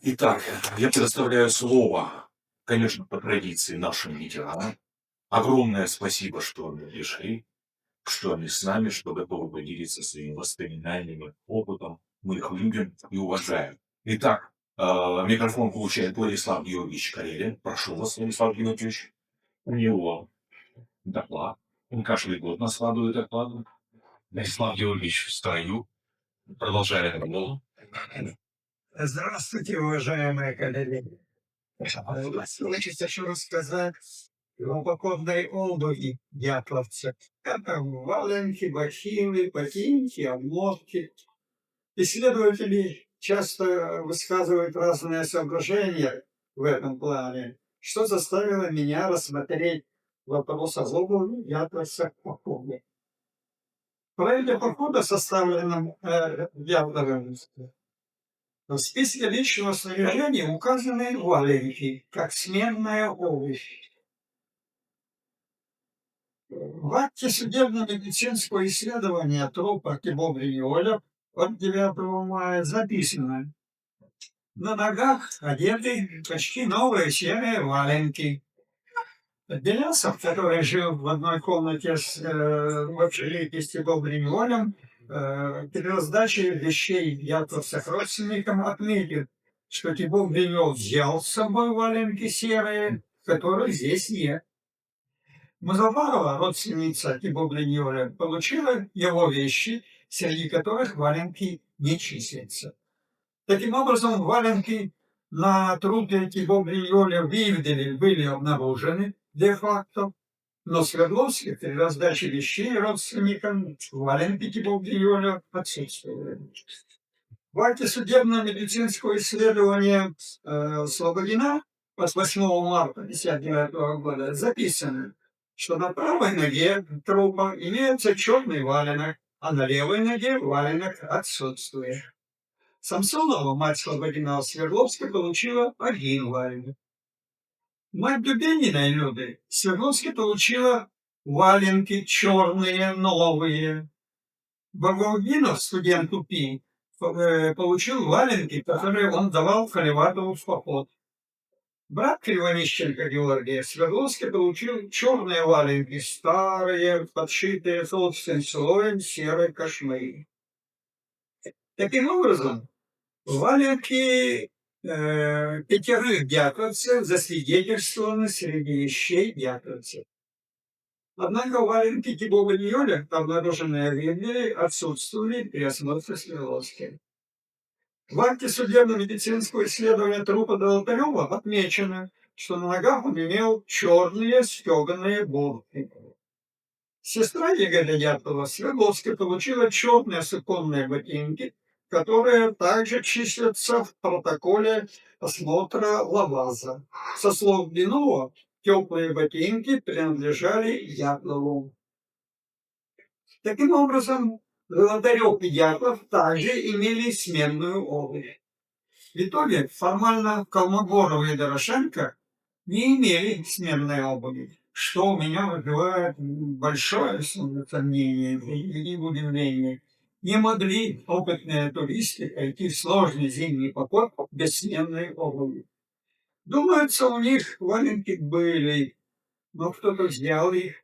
Итак, я предоставляю слово, конечно, по традиции нашим ветеранам. Огромное спасибо, что они пришли, что они с нами, что готовы поделиться своими воспоминаниями, опытом. Мы их любим и уважаем. Итак, микрофон получает Владислав Георгиевич Карелин. Прошу вас, Владислав Георгиевич. У него доклад. Он каждый год нас радует докладом. Владислав Георгиевич в строю. Продолжаем работу. Здравствуйте, уважаемые коллеги. Хочется еще рассказать о походной обуви дятловцев. Это валенки, бахилы, ботинки, обмотки. Исследователи часто высказывают разные соображения в этом плане, что заставило меня рассмотреть вопрос о обуви дятловцев в походе. В проекте похода, составленном Дятловым, в списке личного снаряжения указаны валенки, как сменная обувь. В акте судебно-медицинского исследования трупа Кибо-Бриньоля от 9 мая записано: на ногах одеты почти новые серые валенки. Белясов, который жил в одной комнате в общежитии с Кибо-Бриньолем, при раздаче вещей дятловцев родственникам отметил, что Кибо-Бриньол взял с собой валенки серые, которых здесь нет. Мазафарова, родственница Кибо-Бриньоля, получила его вещи, среди которых валенки не числятся. Таким образом, валенки на трупе Кибо-Бриньоля Вивделе были обнаружены де-факто, но Свердловский при раздаче вещей родственникам валенки Кибо-Бриньоля отсутствовали. В акте судебно-медицинского исследования Слободина от 8 марта 1959 года записано, что на правой ноге трупа имеется черный валенок, а на левой ноге валенок отсутствует. Самсонова, мать Слободина Свердловской, получила один валенок. Мать Дубениной Люды Свердловской получила валенки черные, новые. Багаудинов, студент УПИ, получил валенки, которые он давал Халиватову в поход. Брат Кривонищенко Георгия Свердловский получил черные валенки, старые, подшитые толстым слоем серой кошмы. Таким образом, валенки пятерых дятловцев засвидетельствованы среди вещей дятловцев. Однако валенки Кибо-Бриньоля, обнаруженные в Венгрии, отсутствовали при осмотре Свердловским. В акте судебно-медицинского исследования трупа Долотарева отмечено, что на ногах он имел черные стеганые бурки. Сестра Игоря Дятлова Свердловская получила черные суконные ботинки, которые также числятся в протоколе осмотра Лаваза. Со слов Блинова, теплые ботинки принадлежали Дятлову. Таким образом, Золотарев и Дятлов также имели сменную обувь. В итоге формально Колмогоров и Дорошенко не имели сменной обуви, что у меня вызывает большое сомнение и удивление. Не могли опытные туристы пойти в сложный зимний поход без сменной обуви. Думается, у них валенки были, но кто-то взял их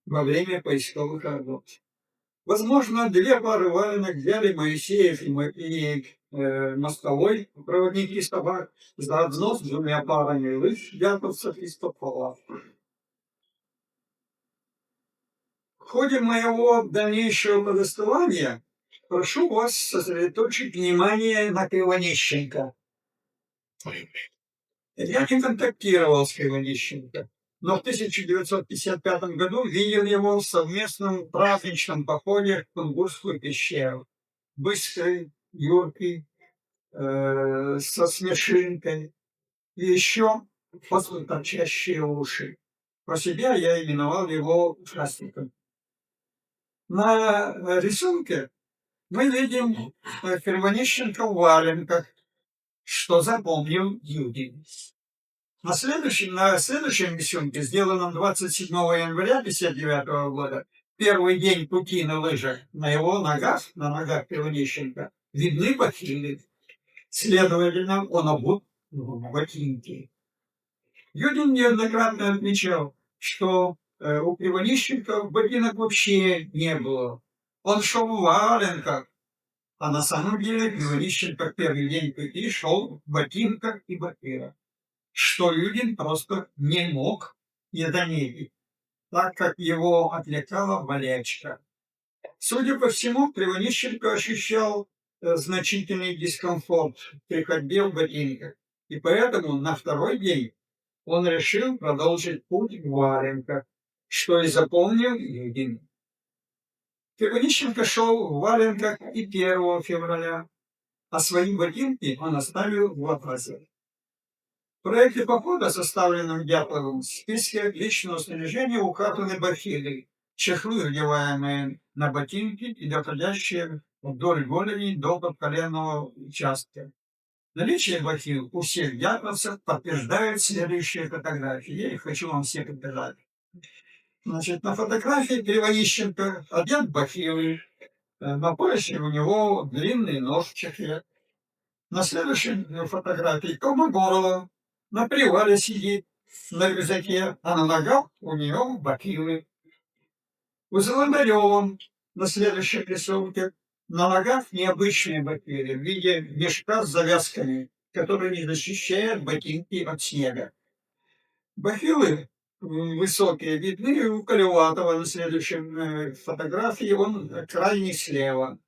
во время поисковых работ. Возможно, две пары валенок взяли Моисеев и Мостовой, проводники собак, заодно с двумя парами лыж дятловцев из-под пола. В ходе моего дальнейшего повествования прошу вас сосредоточить внимание на Кривонищенко. Я не контактировал с Кривонищенко, но в 1955 году видел его в совместном праздничном походе в Кунгурскую пещеру. Быстрый, юркий, со смешинкой, и еще после торчащие уши. Про себя я именовал его участником. На рисунке мы видим Кривонищенко в валенках, что запомнил Юдин. На следующем рисунке, сделанном 27 января 1959 года, первый день пути на лыжах, на его ногах, на ногах Кривонищенко, видны бахилы. Следовательно, он обут в ботинки. Юдин неоднократно отмечал, что у Кривонищенко ботинок вообще не было. Он шел в валенках, а на самом деле Кривонищенко первый день пути шел в ботинках и ботинках, что Юдин просто не мог не заметить, так как его отвлекала болячка. Судя по всему, Кривонищенко ощущал значительный дискомфорт при ходьбе в ботинках, и поэтому на второй день он решил продолжить путь в валенках, что и запомнил Юдин. Кривонищенко шел в валенках и 1 февраля, а свои ботинки он оставил в Атласе. В проекте похода, составленном Дятловым, в списке личного снаряжения указаны бахилы, чехлы, надеваемые на ботинки и доходящие вдоль голени до подколенного участка. Наличие бахил у всех дятловцев подтверждают следующие фотографии. Я их хочу вам все показать. Значит, на фотографии Кривонищенко одет в бахилы, на поясе у него длинный нож в чехле. На следующей фотографии Колмогорова на привале сидит на рюкзаке, а на ногах у нее бахилы. У Золотарева на следующей рисунке на ногах необычные бахилы в виде мешка с завязками, который не защищает ботинки от снега. Бахилы высокие видны у Колеватова на следующей фотографии, он крайний слева.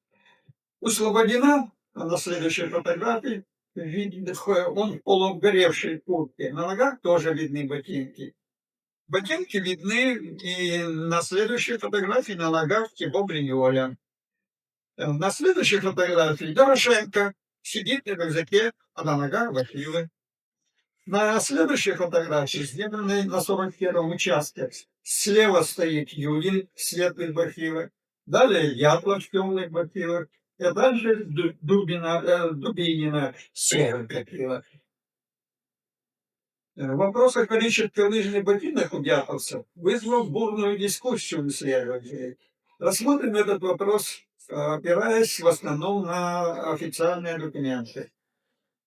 У Слободина на следующей фотографии он в полуобгоревшей куртке. На ногах тоже видны ботинки. Ботинки видны и на следующей фотографии на ногах Тибо Бриньоля. На следующей фотографии Дорошенко сидит на рюкзаке, а на ногах бахилы. На следующей фотографии, сделанной на 41-м участке, слева стоит Юдин в светлых бахилах, далее Дятлов в темных бахилах, и дальше Дубинина в серых бахилах. Вопрос о количестве лыжных ботинок у дятловцев вызвал бурную дискуссию у исследователей. Рассмотрим этот вопрос, опираясь в основном на официальные документы.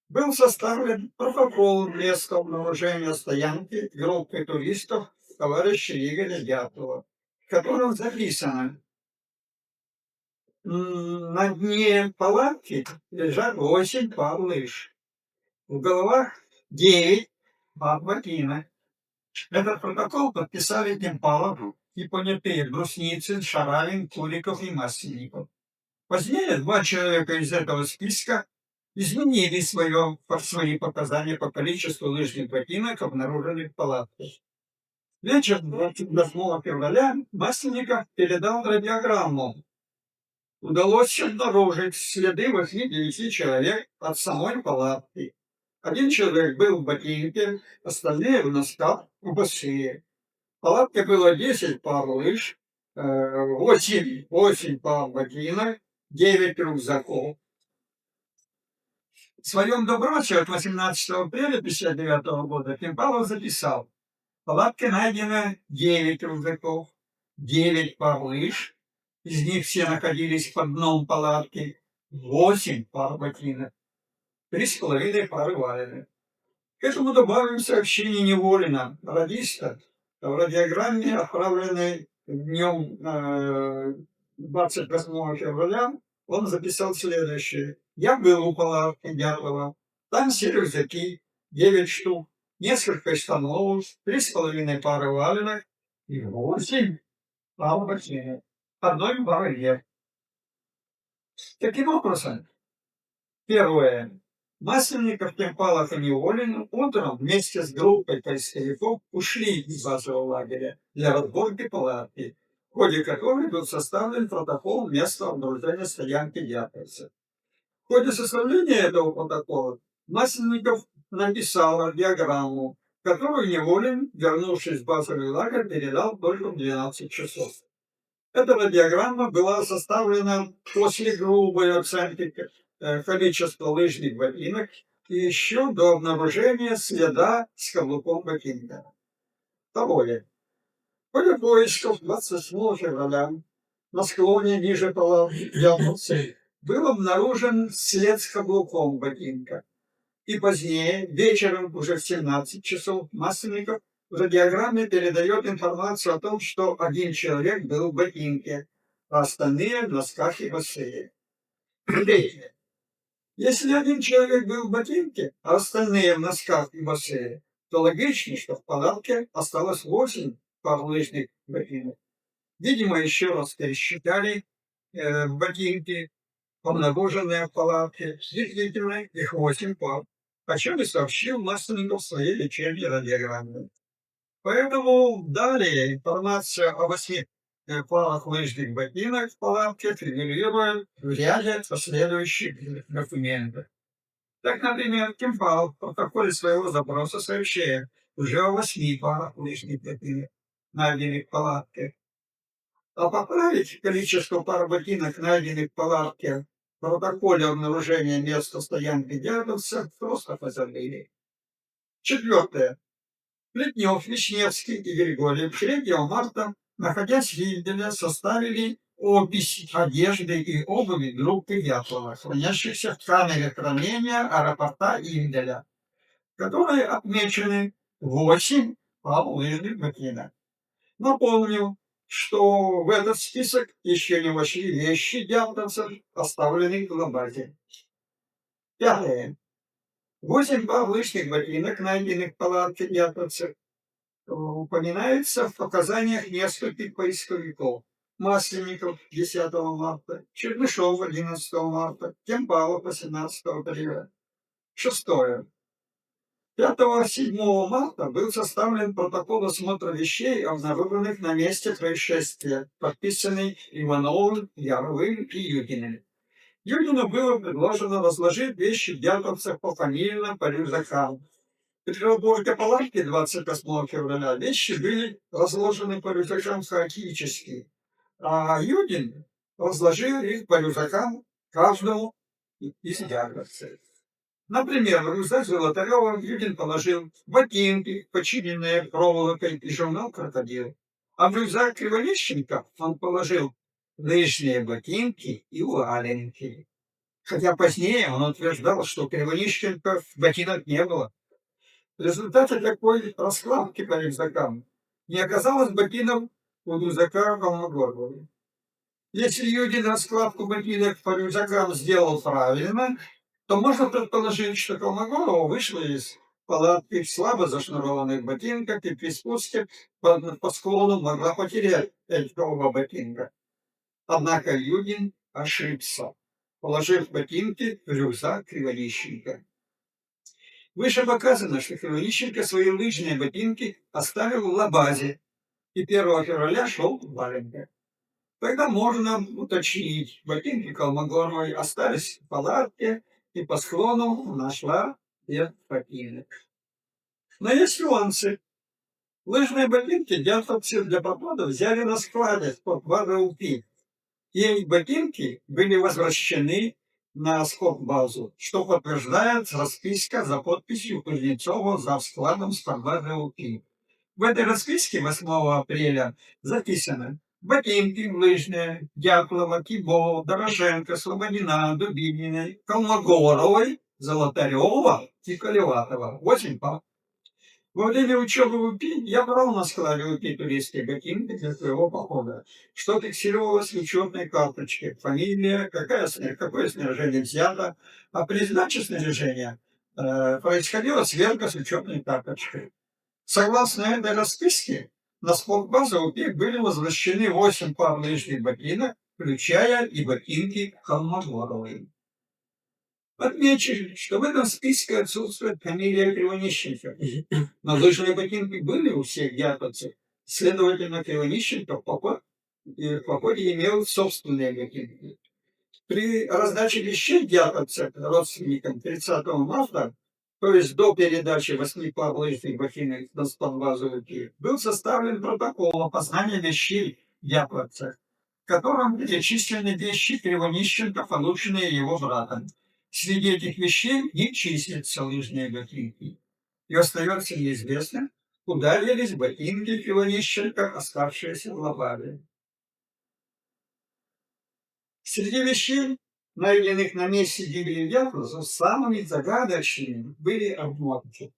Был составлен протокол места обнаружения стоянки группы туристов товарища Игоря Дятлова, в котором записано: на дне палатки лежат 8 пар лыж, в головах 9 пар ботинок. Этот протокол подписали Кемпалов и понятые Брусницын, Шаравин, Куликов и Масленников. Позднее 2 человека из этого списка изменили свои показания по количеству лыжных ботинок, обнаруженных в палатке. Вечером 28 февраля Масленников передал радиограмму. Удалось обнаружить следы 8-9 человек от самой палатки. 1 человек был в ботинке, остальные в носках, босые. В палатке было 10 пар лыж, 8 пар ботинок, 9 рюкзаков. В своем доброте от 18 апреля 1959 года Кемпалов записал: в палатке найдено 9 рюкзаков, 9 пар лыж, из них все находились под дном палатки, 8 пар ботинок, 3,5 пары валенок. К этому добавим сообщение Неволина, радиста, в радиограмме, отправленной днем 28 февраля, он записал следующее: я был у палатки Дятлова, там все рюкзаки, 9 штук, несколько штанов, 3,5 пары валенок и 8 пар ботинок, одной пары нет. Таким образом, первое. Масленников, Кемпалов и Неволин утром вместе с группой поисковиков ушли из базового лагеря для разборки палатки, в ходе которой был составлен протокол места обнаружения стоянки дятловцев. В ходе составления этого протокола Масленников написал радиограмму, которую Неволин, вернувшись в базовый лагерь, передал только в 12 часов. Эта радиограмма была составлена после грубой оценки количества лыжных ботинок и еще до обнаружения следа с каблуком ботинка. Второе. В ходе поисков 28 февраля на склоне ниже палатки Дятловцы был обнаружен след с каблуком ботинка. И позднее, вечером, уже в 17 часов, Масленников в радиограмме передает информацию о том, что один человек был в ботинке, а остальные в носках и босые. Третье. Если один человек был в ботинке, а остальные в носках и босые, то логично, что в палатке осталось 8 пар лыжных ботинок. Видимо, еще раз пересчитали ботинки, обнаруженные в палатке. Действительно, их 8 пар, о чем и сообщил Масленников в своей лечебной радиограмме. Поэтому далее информация о 8 парах лыжных ботинок в палатке фигурирует в ряде последующих документов. Так, например, Кемпал в протоколе своего запроса сообщает уже о 8 парах лыжных ботинок, найденных в палатке. А поправить количество пар ботинок, найденных в палатке, в протоколе обнаружения места стоянки дядовца, просто позабыли. Четвертое. Плетнев, Вишневский и Григорьев 3 марта, находясь в Вильделе, составили опись одежды и обуви группы Дятлова, хранящихся в камере хранения аэропорта Вильделя, в которой отмечены 8 пар лыжных ботинок. Напомню, что в этот список еще не вошли вещи дятловцев, оставленные в ломбарде. Пятое. 8 пар лыжных ботинок, найденных в палатке дятловцев, упоминается в показаниях нескольких поисковиков. Масленников 10 марта, Чернышов 11 марта, Кемпалов 18 апреля. Шестое. 5-7 марта был составлен протокол осмотра вещей, обнаруженных на месте происшествия, подписанный Ивановым, Яровым и Юдиным. Юдину было предложено разложить вещи дятловцев пофамильно по рюкзакам. При разборке палатки 28 февраля вещи были разложены по рюкзакам хаотически, а Юдин разложил их по рюкзакам каждому из дятловцев. Например, в рюкзак Золотарева Юдин положил ботинки, починенные проволокой, и журнал «Крокодил». А в рюкзак Криволищенко он положил лыжные ботинки и валенки. Хотя позднее он утверждал, что у Криволищенко ботинок не было. В результате такой раскладки по рюкзакам не оказалось ботинок у рюкзака Колмогорова. Если Юдин раскладку ботинок по рюкзакам сделал правильно, то можно предположить, что Колмогорова вышла из палатки в слабо зашнурованных ботинках и при спуске по склону могла потерять оба ботинка. Однако Юдин ошибся, положив ботинки в рюкзак Криволищенко. Выше показано, что Криволищенко свои лыжные ботинки оставил в лабазе и 1 февраля шел в валенках. Тогда можно уточнить, ботинки Колмогоровой остались в палатке, и по склону нашла без ботинок. Но есть нюансы. Лыжные ботинки дятловцы для похода взяли на складе спортбазы УПИ. И ботинки были возвращены на скот-базу, что подтверждает расписка за подписью Кузнецова за складом спортбазы УПИ. В этой расписке 8 апреля записано: ботинки лыжные Дятлова, Кибова, Дорошенко, Слободина, Дубининой, Колмогоровой, Золотарева и Колеватова. 8 пар. Во время учебы в УПИ я брал на складе УПИ туристские ботинки для своего похода, что фиксировалось в учетной карточке: фамилия, какое снаряжение взято, а при сдаче снаряжения происходила сверка с учетной карточкой. Согласно этой расписке, на спортбазу УПИ были возвращены 8 пар лыжных ботинок, включая и ботинки Колмогоровой. Отмечу, что в этом списке отсутствует фамилия Кривонищенко, но лыжные ботинки были у всех дятловцев. Следовательно, Кривонищенко в походе имел собственные ботинки. При раздаче вещей дятловцев родственникам 30 марта, то есть до передачи 8 пар лыжных ботинок на спортбазу УПИ, был составлен протокол опознания вещей дятловцев, в котором перечислены вещи Кривонищенко, полученные его братом. Среди этих вещей не числятся лыжные ботинки. И остается неизвестным, куда делись ботинки Кривонищенко, оставшиеся в лабаре. Среди вещей, найденных на месте гибели Дятлова, самыми загадочными были обмотки.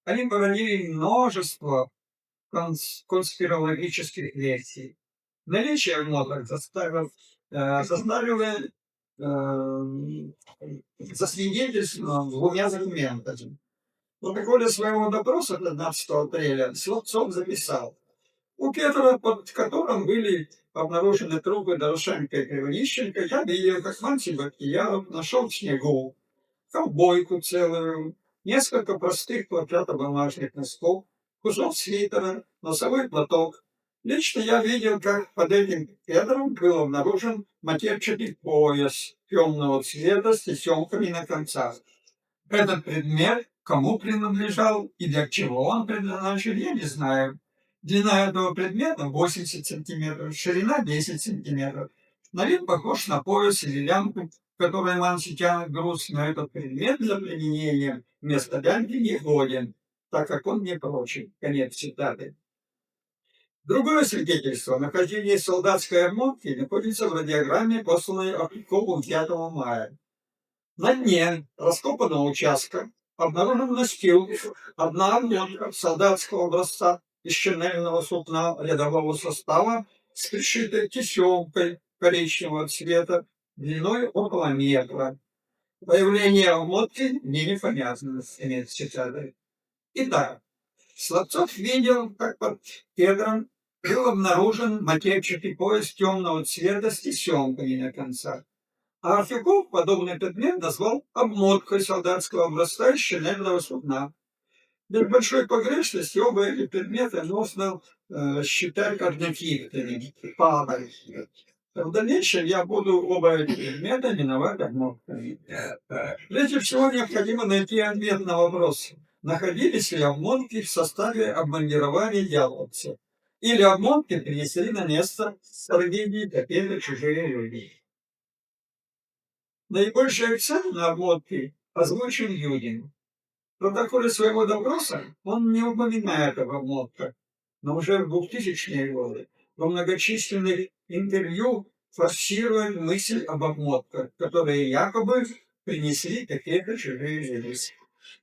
Они породили множество конспирологических версий. Наличие обмоток заставило засвидетельствовано двумя документами. В протоколе своего допроса 15 апреля Слепцов записал: у Петра, под которым были обнаружены трупы Дорошенко и Кривонищенко, я видел, как Мантий Бахтияров нашел в снегу ковбойку целую, несколько простых плакато-бумажных носков, кусок свитера, носовой платок. Лично я видел, как под этим кедром был обнаружен матерчатый пояс темного цвета с тесемками на концах. Этот предмет кому принадлежал и для чего он предназначен, я не знаю. Длина этого предмета 80 сантиметров, ширина 10 сантиметров. На вид похож на пояс или лямку, в которой Мантий тянет груз, но этот предмет для применения вместо лямки не годен, так как он не прочен. Конец цитаты. Другое свидетельство о нахождении солдатской обмотки находится в радиограмме, посланной Орликову 5 мая. На дне раскопанного участка обнаружен настил, одна обмотка солдатского образца из шинельного сукна рядового состава с пришитой тесемкой коричневого цвета длиной около метра. Появление обмотки мне непонятно, имеет цитаты. Итак, Слепцов видел, как под кедром был обнаружен матерчатый пояс темного цвета с тесемками на концах. А Арфяков подобный предмет назвал обмоткой солдатского образца из шинельного сукна. Без большой погрешности оба эти предмета можно считать однотипными, парой. В дальнейшем я буду оба эти предмета именовать обмотками. Прежде всего необходимо найти ответ на вопрос, находились ли обмотки в составе обмундирования дьяволовцев, или обмотки перенесли на место трагедии какие-то чужие люди. Наибольший акцент на обмотке озвучен Юдин. В протоколе своего допроса он не упоминает об обмотках, но уже в 2000-е годы во многочисленных интервью форсирует мысль об обмотках, которые якобы принесли какие-то чужие люди.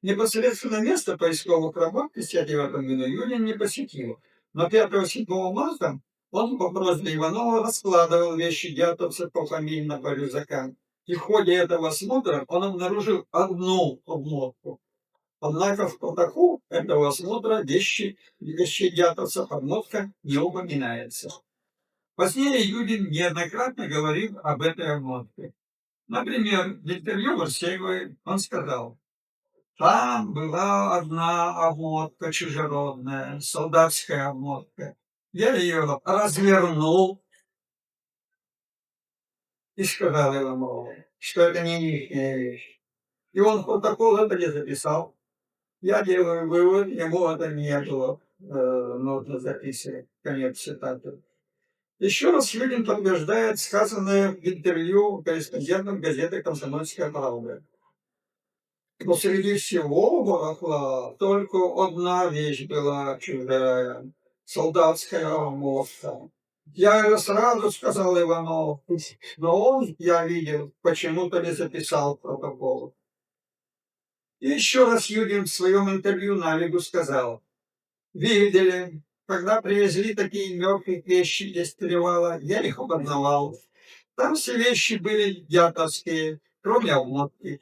Непосредственно место поисковых работ в 1959 году Юдин не посетил, но 5-7 марта он по просьбе Иванова раскладывал вещи дятловцев по фамилии на полю Закан. И в ходе этого осмотра он обнаружил одну обмотку. Однако в протокол этого осмотра вещи дятловцев обмотка не упоминается. Позднее Юдин неоднократно говорил об этой обмотке. Например, в интервью Варсеевой он сказал: там была одна обмотка чужеродная, солдатская обмотка. Я ее развернул и сказал Иванову, что это не ихняя вещь. И он в протокол это не записал. Я делаю вывод, ему это не было нужно записывать. Конец цитаты. Еще раз Юдин подтверждает сказанное в интервью корреспондентам газеты «Комсомольская правда». Но среди всего барахла только одна вещь была чужая — солдатская обмотка. Я это сразу сказал Иванову, но он, я видел, почему-то не записал протокол. И еще раз Юдин в своем интервью Налигу сказал: видели, когда привезли такие мертвые вещи из перевала, я их опознавал. Там все вещи были дятловские, кроме обмотки.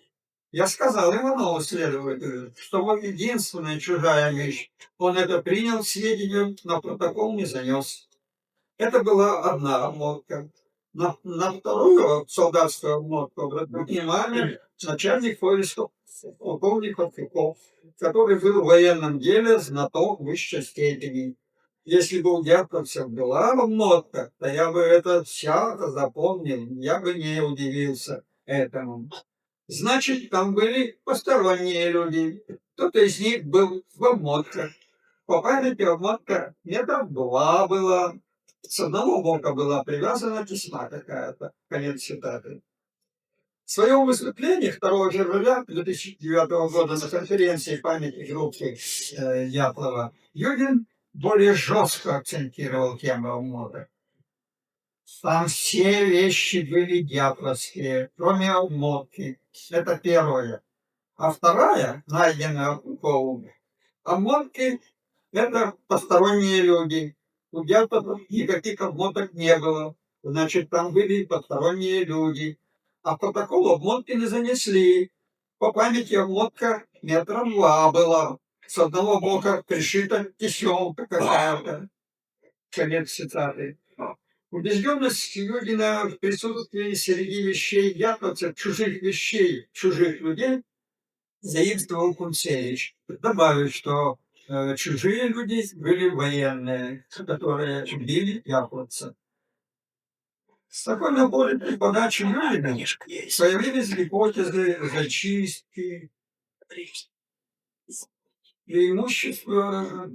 Я сказал Иванову следователю, что вот единственная чужая вещь. Он это принял к сведению, но протокол не занес. Это была одна обмотка. На вторую солдатскую обмотку обратил внимание начальник поисков, полковник Арфяков, который был в военном деле знаток высшей степени. Если бы у дятловцев была обмотка, то я бы это всяко запомнил, я бы не удивился этому. Значит, там были посторонние люди. Кто-то из них был в обмотках. По памяти обмотка метров 2 была. С одного бока была привязана тесьма какая-то. Конец цитаты. В своем выступлении 2 февраля 2009 года на конференции памяти группы Дятлова Юдин более жестко акцентировал тему обмоток. Там все вещи были дьявольские, кроме обмотки. Это первое. А вторая, найденная у Колумба, обмотки — это посторонние люди. У дьявола никаких обмоток не было. Значит, там были посторонние люди. А в протокол обмотки не занесли. По памяти обмотка метра 2 была. С одного бока пришита тесемка какая-то. Конец цитаты. Убежденность Юдина в присутствии среди вещей яковлевцев, чужих вещей, чужих людей, заимствовал Кунцевич. Добавил, что чужие люди были военные, которые били яковлевца. С такой набором подачи Юдина появились гипотезы зачистки, преимущества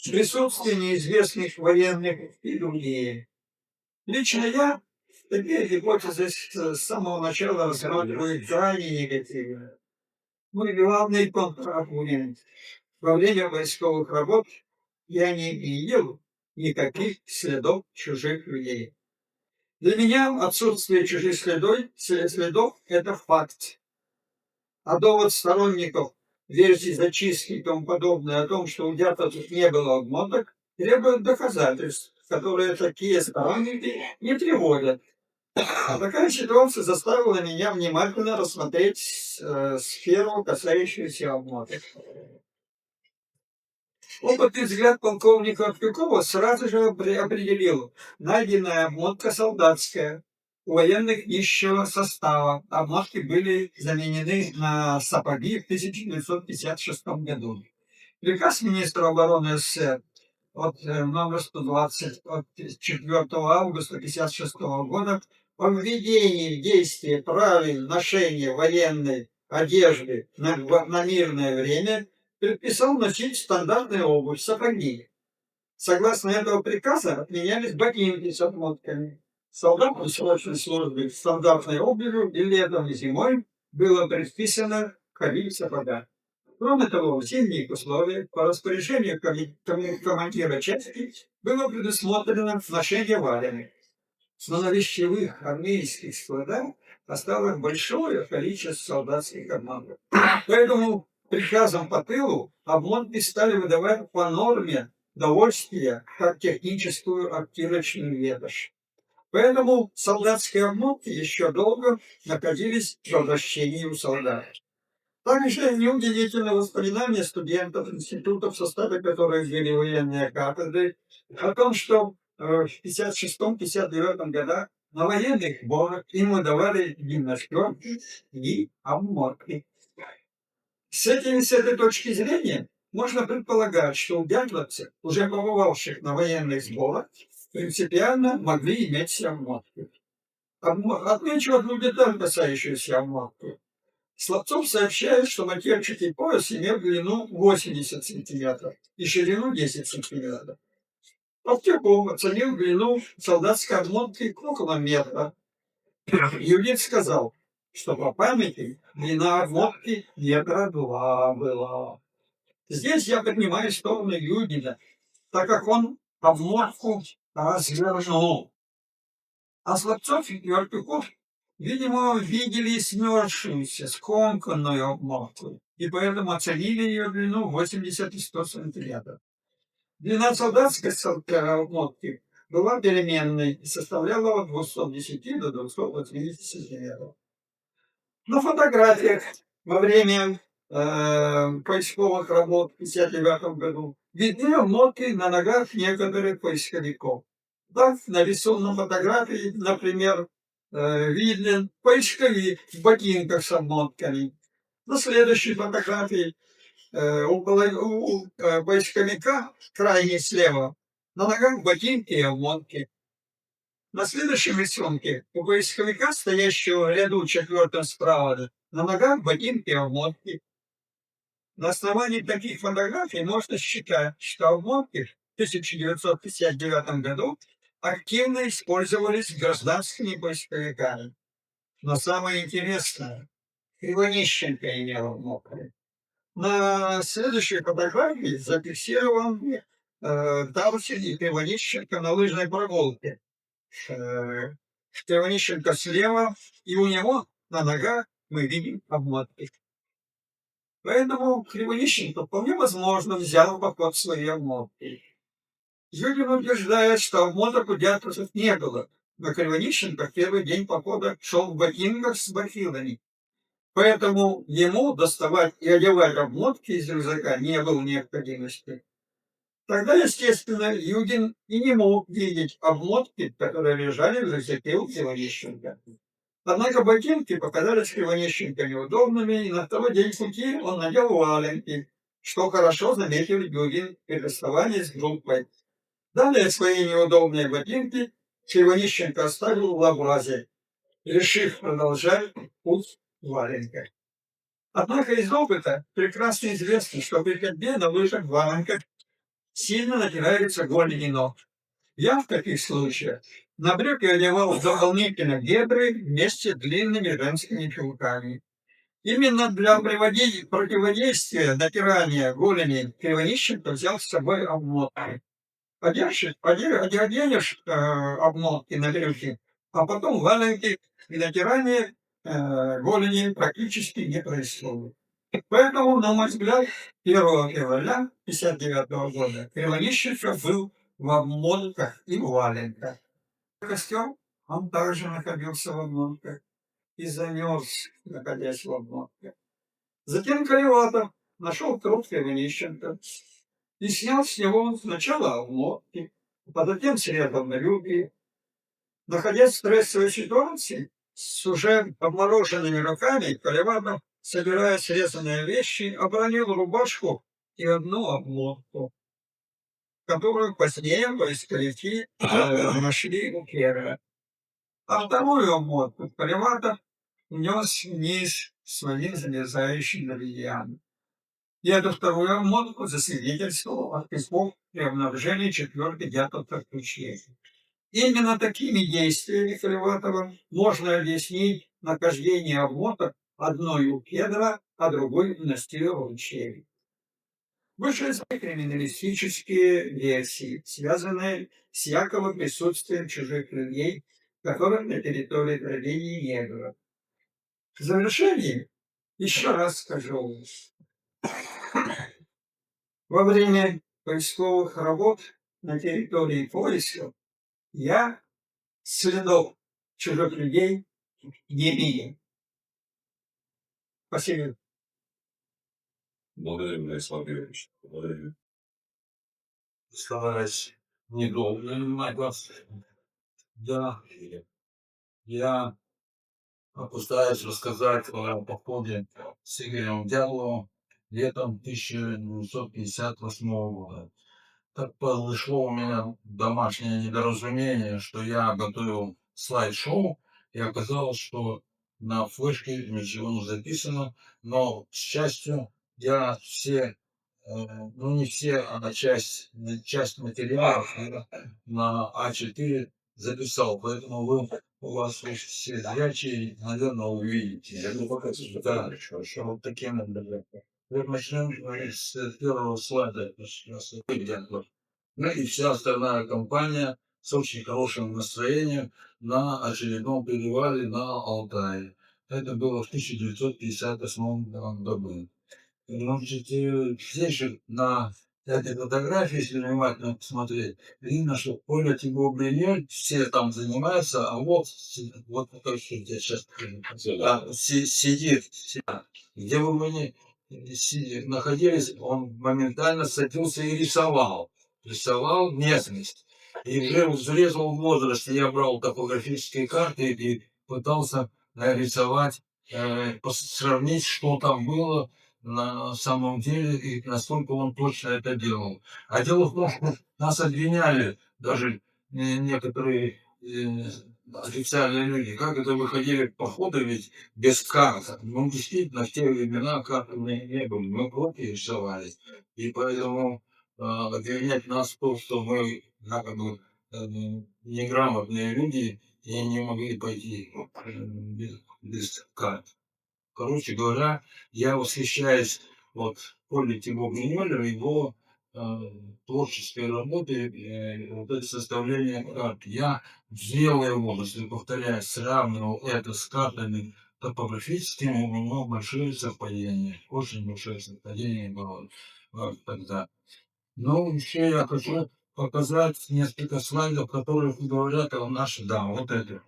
присутствия неизвестных военных и другие. Лично я такие гипотезы с самого начала рассматриваю крайне негативно. Мой главный контраргумент: во время войсковых работ я не видел никаких следов чужих людей. Для меня отсутствие чужих следов — это факт. А довод сторонников версий зачистки и тому подобное о том, что у дятловцев не было обмоток, требует доказательств, которые такие сторонники не приводят. А такая ситуация заставила меня внимательно рассмотреть сферу, касающуюся обмоток. Опытный взгляд полковника Артюкова сразу же определил: найденная обмотка солдатская, у военных низшего состава. Обмотки были заменены на сапоги в 1956 году. Приказ министра обороны СССР номер 120 от 4 августа 1956 года о введении в действие правил ношения военной одежды на мирное время предписал носить стандартную обувь, сапоги. Согласно этого приказа отменялись ботинки с обмотками. Солдатам срочной службы в стандартной обуви и летом, и зимой было предписано ходить в сапогах. Кроме того, в зимних условиях по распоряжению командира части было предусмотрено ношение валенок. Но на вещевых армейских складах осталось большое количество солдатских обмоток. Поэтому приказом по тылу обмотки стали выдавать по норме довольствия как техническую активочную ветошь. Поэтому солдатские обмотки еще долго находились в обращении у солдат. Также неудивительно воспоминания студентов институтов, в составе которых были военные кафедры, о том, что в 1956-1959 годах на военных сборах им выдавали гимнастерки и обмотки. С этой точки зрения можно предполагать, что у дятловцев, уже побывавших на военных сборах, принципиально могли иметь обмотки. Отмечу одну деталь, касающуюся обмотки. Слабцов сообщает, что матерчатый пояс имел длину 80 см и ширину 10 см. Артюков оценил длину солдатской обмотки около метра. Юлит сказал, что по памяти длина обмотки метра 2 была. Здесь я поднимаю сторону Юдина, так как он обмотку развернул. А Слабцов и Артюков, видимо, видели смерзшуюся, скомканную обмотку, и поэтому оценили ее длину 80 и 100 сантиметров. Длина солдатской обмотки была переменной и составляла от 210 до 280 сантиметров. На фотографиях во время поисковых работ в 1959 году видны обмотки на ногах некоторых поисковиков. Так, на рисунной фотографии, например, виден поисковик в ботинках с обмотками. На следующей фотографии у поисковика, крайне слева, на ногах ботинки и обмотки. На следующем рисунке у поисковика, стоящего в ряду четвертом справа, на ногах ботинки и обмотки. На основании таких фотографий можно считать, что обмотки в 1959 году активно использовались гражданскими поисковиками. Но самое интересное, Иванищенко имел обмотки. На следующей фотографии зафиксирован Тавсин и Иванищенко на лыжной прогулке. Кривонищенко слева, и у него на ногах мы видим обмотки. Поэтому Кривонищенко вполне возможно взял в поход свои обмотки. Юдин утверждает, что обмоток у дятловцев не было, но Кривонищенко в первый день похода шел в ботинках с бахилами. Поэтому ему доставать и одевать обмотки из рюкзака не было необходимости. Тогда, естественно, Юдин и не мог видеть обмотки, которые лежали в рюкзаке у Кривонищенко. Однако ботинки показались Кривонищенко неудобными, и на второй день пути он надел валенки, что хорошо заметил Юдин при расставании с группой. Далее свои неудобные ботинки Кривонищенко оставил в лабразе, решив продолжать путь в валенках. Однако из опыта прекрасно известно, что при ходьбе на лыжах в валенках сильно натираются голени ног. Я в таких случаях на брюки одевал дополнительно гетры вместе с длинными женскими чулками. Именно для противодействия натирания голени Кривонищенко взял с собой обмотки. Оденешь обмотки на брюки, а потом валенки, и натирание голени практически не происходит. Поэтому, на мой взгляд, 1 февраля 1959 года Кривонищенко был в обмотках и в валенках. Костер, он также находился в обмотках и замерз, находясь в обмотках. Затем Каливатов нашел труп Кривонищенко и снял с него сначала обмотки, а затем срезал на брюки. Находясь в стрессовой ситуации, с уже обмороженными руками, Каливатов, собирая срезанные вещи, обронил рубашку и одну обмотку, которую позднее поисковики нашли у Керра. А вторую обмотку Каливатов нес вниз своим залезающим бельям. И эту вторую обмотку засвидетельствовал от песков при обнаружении 4-й дятловцев ключей. Именно такими действиями Каливатова можно объяснить нахождение обмоток одной у Кедра, а другой у Настилова ручей. Вышеизвестны криминалистические версии, связанные с якобы присутствием чужих людей, которых на территории трагедии не было. В завершении еще раз скажу. Во время поисковых работ на территории поиска я следов чужих людей не видел. Спасибо. Благодарю, Владислав Григорьевич. Благодарю. Стараюсь недолго занимать вас. Да, я постараюсь рассказать о походе с Игорем Дятловым летом 1958 года. Так произошло у меня домашнее недоразумение, что я готовил слайд-шоу, и оказалось, что на флешке ничего не записано, но, к счастью, я все, ну не все, а часть материалов я на А4 записал, поэтому у вас все зрячие, наверное, увидите. Я думаю, пока Да, вот таким образом. Вот начнем с первого слайда. Это сейчас Дятлов. Ну и вся остальная компания с очень хорошим настроением на очередном перевале на Алтае. Это было в 1958 году. Значит, здесь же на этой фотографии, если внимательно посмотреть, видно, что Оля Тигобринель, все там занимаются, а вот такой, что здесь сейчас сидит, где бы мы ни находились, он моментально садился и рисовал местность. И уже в взрослом возрасте я брал топографические карты и пытался рисовать, сравнить, что там было на самом деле и насколько он точно это делал. А дело в том, что нас обвиняли даже некоторые официальные люди, как это выходили в походы ведь без карт. Ну, действительно, в те времена карты не были, мы просто рисовали. И поэтому обвинять нас в том, что мы якобы неграмотные люди и не могли пойти без карт. Короче говоря, я восхищаюсь вот Колей Тимур Гринёлем, его творческой работы, вот это составление карт. Я сделал его, если повторяю, сравнивал это с картами топографическими, у меня большое совпадение, очень большое совпадение было тогда. Ну, еще я хочу показать несколько слайдов, которые говорят о нашей, да, вот это.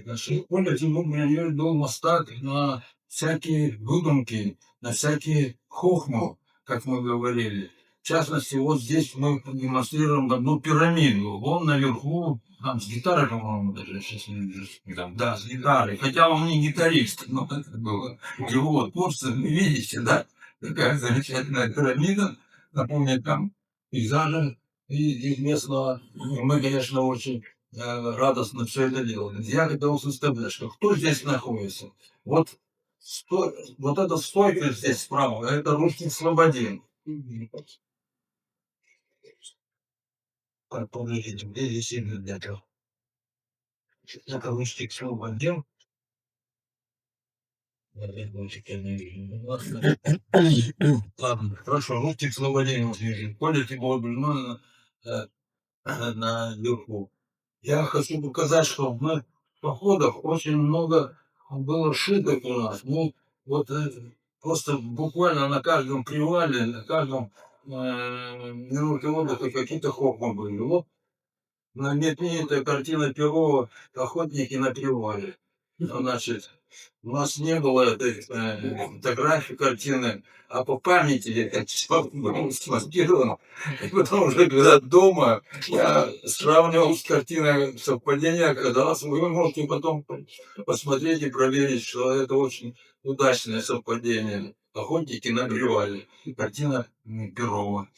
Нашей памяти у меня был мастак на всякие выдумки, на всякие хохму, как мы говорили. В частности, вот здесь мы демонстрируем одну пирамиду. Он наверху, там с гитарой, по-моему, даже сейчас не вижу. Да, с гитарой. Хотя он не гитарист, но это было его творчество. Вы видите, да? Такая замечательная пирамида. Напомнит там пейзажи из местного. Мы, конечно, очень радостно все это делали. Я хотел сказать, что кто здесь находится? Вот, вот эта стойка здесь справа, это Русский Слободин. Подождите, где здесь имя дятел? Это Русский Слободин. Ладно, хорошо, Русский Слободин. Вот вижу. Ходите наверху. Я хочу показать, что в походах очень много было шуток у нас. Ну, вот просто буквально на каждом привале, на каждом минуте отдыха какие-то хохмы были. Вот знаменитая картина Перова «Охотники на привале». Значит, у нас не было этой фотографии, картины, а по памяти это все было смонтировано. И потом уже, когда дома, я сравнивал с картиной совпадения, оказалось, вы можете потом посмотреть и проверить, что это очень удачное совпадение. Охотники на привале. Картина Перова.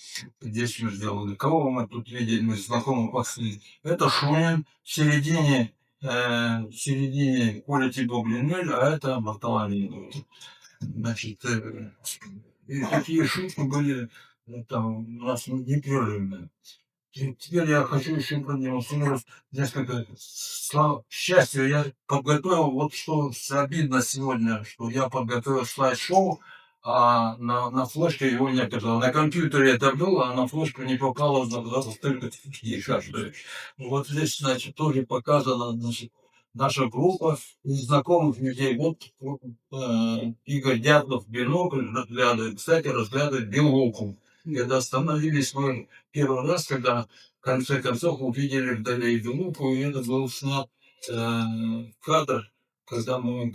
Здесь мы сделали. Кого мы тут видели, мы знакомы пошли. Это Шунин в середине поля Тибо-Блинель, а это Бартоломей. Значит, и такие шутки были там у нас непрерывные. Теперь я хочу еще продемонстрировать несколько слов. К счастью, я подготовил, вот что обидно сегодня, что я подготовил слайд-шоу, а на флешке его не оказалось. На компьютере это было, а на флешку не попало только такие шашки. Вот здесь, значит, тоже показана, значит, наша группа из знакомых людей. Вот Игорь Дятлов бинокль разглядывает, кстати, разглядывает белуху. Когда остановились мы первый раз, когда в конце концов увидели вдали белуху, и это был снят кадр, когда мы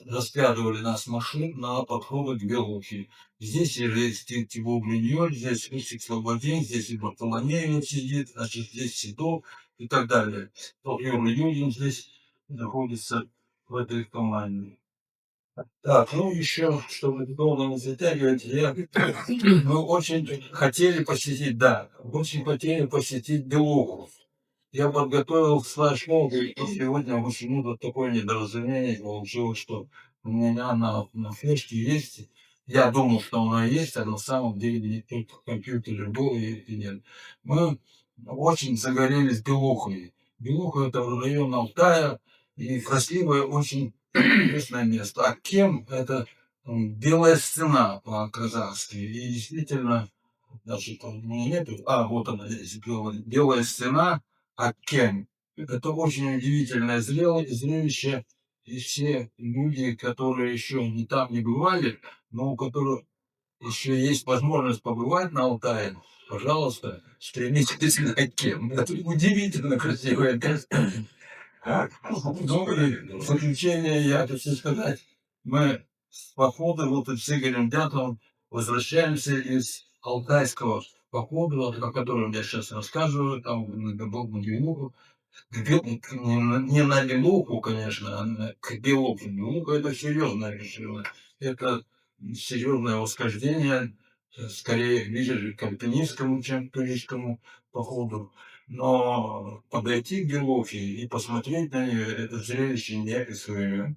разглядывали нас машин на подходы к белухе. Здесь есть Тибо Блиньоль, здесь Русик Слободин, здесь и Бартоломеев сидит, значит, здесь Седов и так далее. Юрий Юдин здесь находится в этой команде. Так, ну еще, чтобы долго не затягивать, мы очень хотели посетить, да, очень хотели посетить Белуху. Я подготовил флешмоб, и сегодня почему-то такое недоразумение получилось, что у меня на флешке есть. Я думал, что она есть, а на самом деле только в компьютере был и нет. Мы очень загорелись Белухой. Белуха — это район Алтая, и красивое очень интересное место. А Кем — это белая стена по-казахски. И действительно, значит, у меня нету. Вот она здесь, белая стена, а Кем. Это очень удивительное зрелище. И все люди, которые еще не там не бывали, но у которых еще есть возможность побывать на Алтае, пожалуйста, стремитесь на Кем. Это удивительно красивое место. Ну и в заключение я хочу сказать, мы с похода вот с Игорем Дятловым возвращаемся из алтайского похода, вот, о котором я сейчас рассказываю, там был на Белуху, не на Белуху, конечно, а к Белуху. Белуха — это серьезная решила, это серьезное восхождение, скорее ближе к альпинистскому, чем к туристскому походу. Но подойти к Белухе и посмотреть на нее — это зрелище неописуемое.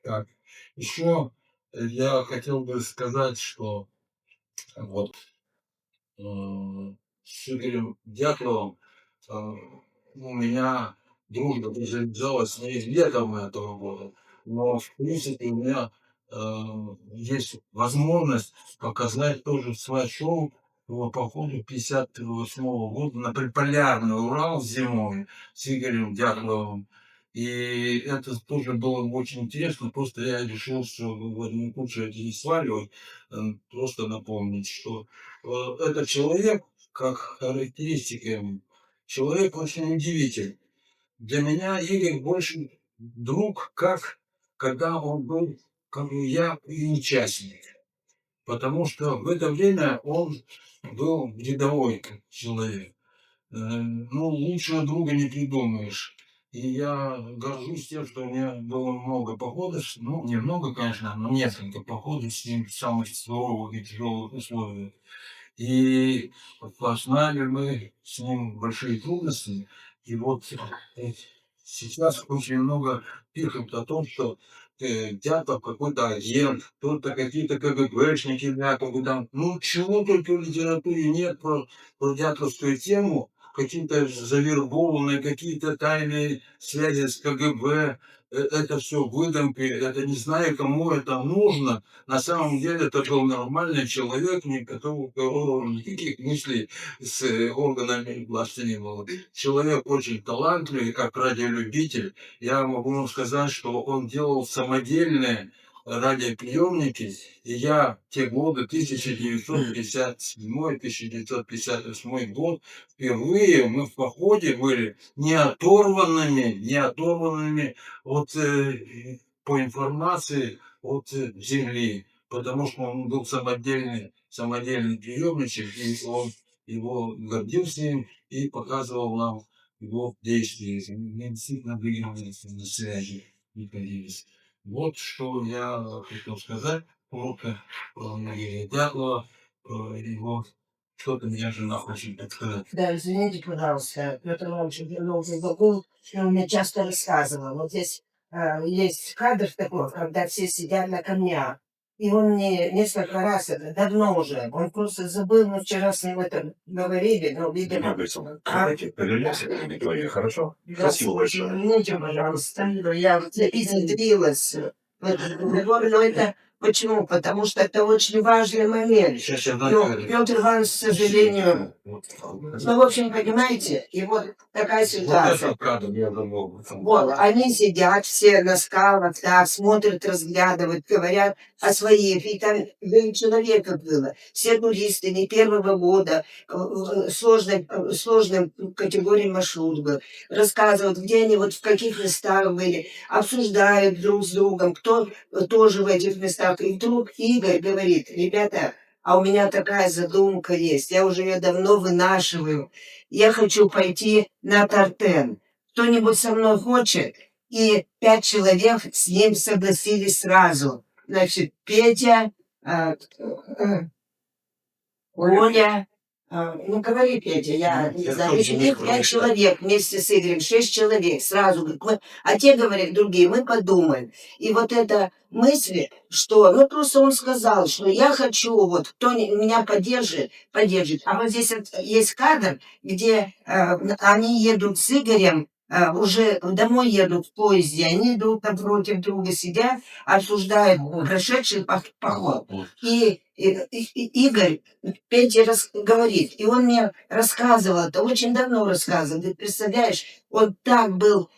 Так. Еще я хотел бы сказать, что вот с Игорем Дятловым у меня дружба завязалась не летом этого года, но в принципе у меня есть возможность показать тоже свое шоу по походу 58-го года на Приполярный Урал зимой с Игорем Дятловым. И это тоже было очень интересно. Просто я решил, что в одну кучу это не сваливать. Просто напомнить, что этот человек, как характеристика ему, человек очень удивительный. Для меня Игорь больше друг, как когда он был, как и я, и участник. Потому что в это время он был рядовой человек. Ну, лучшего друга не придумаешь. И я горжусь тем, что у меня было много походов, ну, немного, конечно, но несколько походов с ним в самых суровых и тяжелых условиях. И познали мы с ним большие трудности. И вот сейчас очень много пишут о том, что Дятов какой-то агент, кто-то какие-то КГБшники, якобы там. Ну, чего только в литературе нет про дятовскую тему. Какие-то завербованные, какие-то тайные связи с КГБ. Это все выдумки, это не знаю, кому это нужно. На самом деле это был нормальный человек, у которого никаких мыслей с органами власти не было. Человек очень талантливый, как радиолюбитель. Я могу вам сказать, что он делал самодельные радиоприемники, и я в те годы, 1957-1958 год, впервые мы в походе были не оторванными от, по информации от земли, потому что он был самодельный приемничек, и он его гордился им и показывал нам его в действии. Мы действительно были на связи, находились. Вот что я хотел сказать коротко про Юрия Дятлова, про его что-то меня жена хочет подсказать. Да, извините, пожалуйста, Петр Иванович уже забыл, что он мне часто рассказывал. Вот здесь есть кадр такой, когда все сидят на камнях. И он мне несколько раз, это давно уже, он просто забыл, мы вчера с ним это говорили, но, видимо... Давайте повернемся к аудитории, хорошо? Спасибо большое. Извините, пожалуйста, я изъявилась в этот разговор, но это почему? Потому что это очень важный момент. Но Петр Иванович, к сожалению, ну, в общем, понимаете, и вот такая ситуация. Вот, они сидят все на скалах, да, смотрят, разглядывают, говорят о своих. И там 9 человек было. Все туристы не первого года, сложным категорией маршрут был. Рассказывают, где они, вот в каких местах были, обсуждают друг с другом, кто тоже в этих местах. И вдруг Игорь говорит: ребята, а у меня такая задумка есть, я уже ее давно вынашиваю. Я хочу пойти на Тартен. Кто-нибудь со мной хочет? И 5 человек с ним согласились сразу. Значит, Петя, Оля, ну говори, Петя, я не знаю. Значит, их 5 человек вместе с Игорем, 6 человек сразу. А те говорят, другие, мы подумаем. И вот эта мысль, что, ну просто он сказал, что я хочу, вот кто меня поддержит, поддержит. А вот здесь есть кадр, где они едут с Игорем, уже домой едут в поезде, они идут напротив друга, сидят, обсуждают прошедший поход. И Игорь Петя говорит, и он мне рассказывал, это очень давно рассказывал, ты представляешь, он так был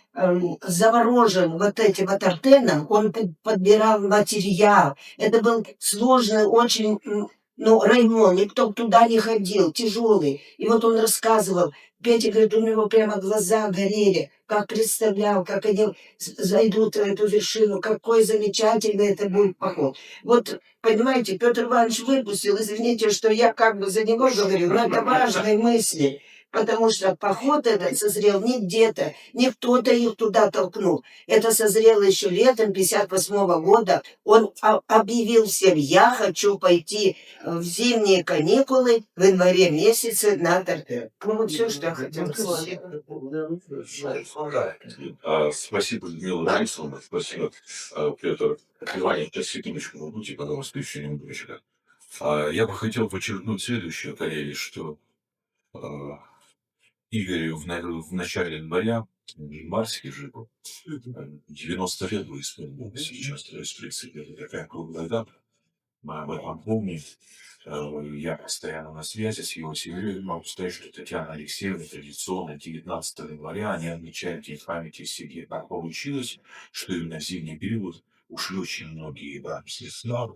заворожен вот этим вот Артеном, он подбирал материал, это был сложный очень, ну, район, никто туда не ходил, тяжелый, и вот он рассказывал, Петя говорит, у него прямо глаза горели, как представлял, как они зайдут на эту вершину, какой замечательный это будет поход. Вот, понимаете, Петр Иванович выпустил, извините, что я как бы за него говорю, но это важные мысли, потому что поход этот созрел не где-то, не кто-то их туда толкнул. Это созрело еще летом 58-го года. Он объявил всем, я хочу пойти в зимние каникулы в январе месяце на Тартен. Ну вот все, что я хотела сказать. Спасибо, Людмила Борисовна, спасибо, Петр. Ваня, сейчас секундочку, будьте, пожалуйста, еще немножечко. Я бы хотел подчеркнуть следующее, коллеги, что Игорю в начале января, марсике же был, 90 лет бы исполнилось сейчас, то есть, в принципе, это такая круглая дата. Мы об этом помним. Я постоянно на связи с его семьей. Могу сказать, что Татьяна Алексеевна традиционно 19 января они отмечают День памяти Сергея. Так получилось, что именно в зимний период ушли очень многие бабки сна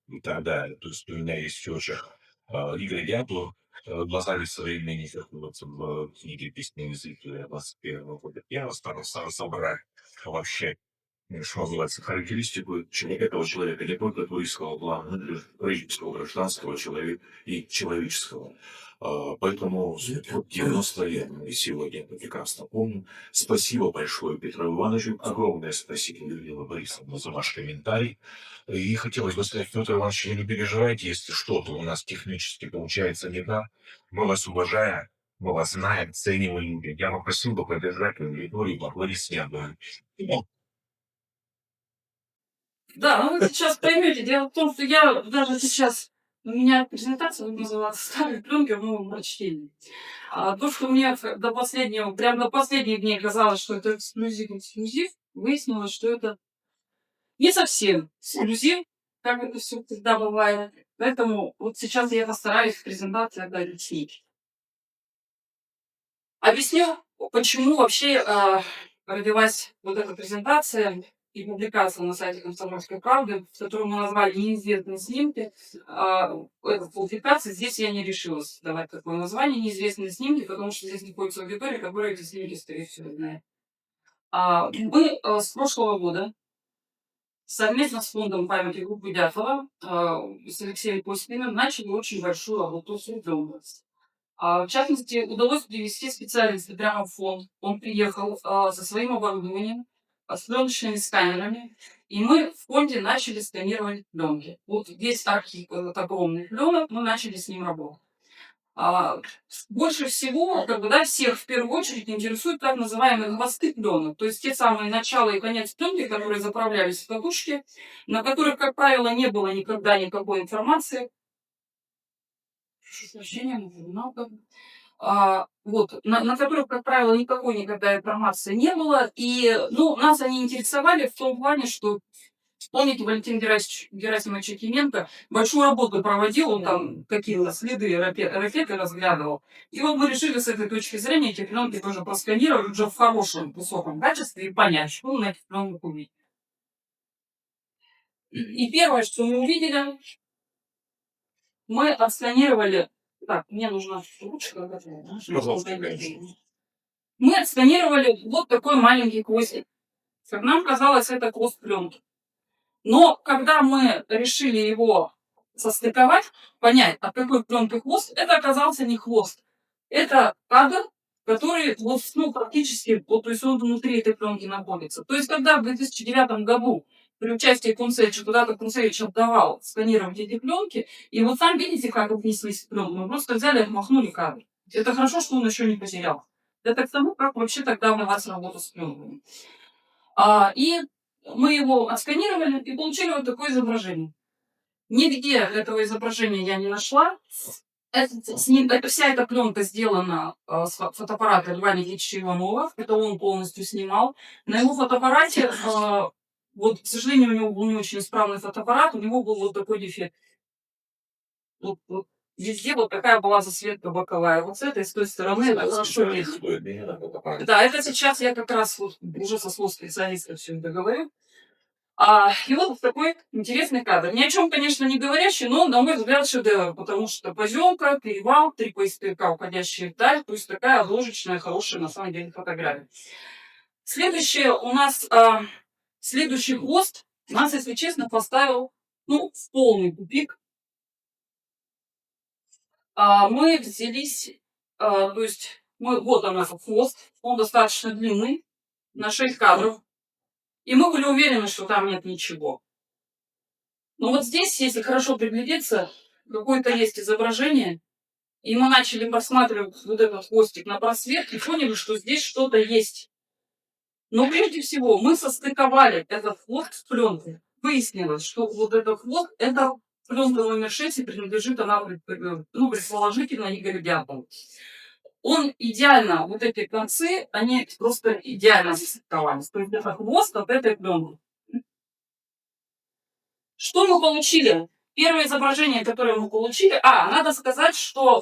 и так далее. То есть у меня есть тоже Игорь Дятлов, глазами современников, вот в книге «Письменный язык» 21 года. Я старался собрать вообще что называется, характеристику этого человека, не только туристского плана, но и политического, гражданского человека и человеческого. Поэтому 90 лет мы сегодня это прекрасно помним. Спасибо большое Петру Ивановичу. Огромное спасибо, Людмила Борисовна, за ваш комментарий. И хотелось бы сказать, Петр Иванович, не переживайте, если что-то у нас технически получается не так. Мы вас уважаем, мы вас знаем, ценим и любим. Я попросил бы поддержать аудиторию аплодисментами. Да, ну вы сейчас поймете. Дело в том, что я даже сейчас, у меня презентация называется «Старые пленки в новом прочтении». А то, что мне до последнего, прям до последних дней казалось, что это эксклюзив, выяснилось, что это не совсем эксклюзив, как это все всегда бывает. Поэтому вот сейчас я постараюсь в презентации объяснить. Объясню, почему вообще родилась вот эта презентация и публикация на сайте «Комсомольской правды», которую мы назвали «Неизвестные снимки». Эта публикация, здесь я не решилась давать такое название «Неизвестные снимки», потому что здесь находится аудитория, которая эти снимки, скорее всего, знает. Мы с прошлого года совместно с фондом памяти группы Дятлова с Алексеем Костиным начали очень большую работу с ребенком. В частности, удалось привести специалиста прямо в фонд. Он приехал со своим оборудованием, с пленочными сканерами, и мы в фонде начали сканировать пленки. Вот весь архив огромных пленок, мы начали с ним работать. Больше всего, всех в первую очередь интересуют так называемые хвосты пленок, то есть те самые начало и конец пленки, которые заправлялись в катушки, на которых, как правило, не было никогда никакой информации. На которых, как правило, никакой никогда информации не было. И нас они интересовали в том плане, что, помните, Валентин Герасимович Акименко большую работу проводил, он там какие-то следы ракеты разглядывал. И вот мы решили с этой точки зрения эти пленки тоже просканировать уже в хорошем, высоком качестве и понять, что мы на этих пленках увидим. И первое, что мы увидели, мы отсканировали. Так, мне нужна ручка. Мы отсканировали вот такой маленький хвостик. Как нам казалось, это хвост пленки. Но когда мы решили его состыковать, понять, от какой пленки хвост, это оказался не хвост. Это кадр, который практически, то есть он внутри этой пленки находится. То есть, когда в 2009 году при участии Кунцевича, куда-то Кунцевич отдавал сканировать эти пленки, и вот сам видите, как отнеслись к пленке. Мы просто взяли и отмахнули кадр. Это хорошо, что он еще не потерял. Это к тому, как вообще тогда у нас работа с пленками. И мы его отсканировали и получили вот такое изображение. Нигде этого изображения я не нашла. Вся эта пленка сделана с фотоаппарата Льва Никитича Иванова. Это он полностью снимал. На его фотоаппарате, к сожалению, у него был не очень исправный фотоаппарат, у него был вот такой дефект. Везде вот такая была засветка боковая. Вот с этой, с той стороны, это хорошо видно. Да, это сейчас я как раз уже со слов специалиста все это говорю. И вот такой интересный кадр. Ни о чем, конечно, не говорящий, но, на мой взгляд, шедевр, потому что поземка, перевал, 3 поисковика, уходящие вдаль, то есть такая ложечная, хорошая, на самом деле, фотография. Следующее у нас, следующий хвост нас, если честно, поставил, в полный тупик. Мы взялись, вот у нас хвост, он достаточно длинный, на 6 кадров. И мы были уверены, что там нет ничего. Но вот здесь, если хорошо приглядеться, какое-то есть изображение, и мы начали просматривать вот этот хвостик на просвет и поняли, что здесь что-то есть. Но прежде всего мы состыковали этот хвост с пленкой. Выяснилось, что вот этот хвост, это пленка номер 6, и принадлежит она, предположительно, Игорю Дятлову. Он идеально, вот эти концы, они просто идеально состыковались. То есть это хвост от этой пленки. Что мы получили Первое изображение, которое мы получили... надо сказать, что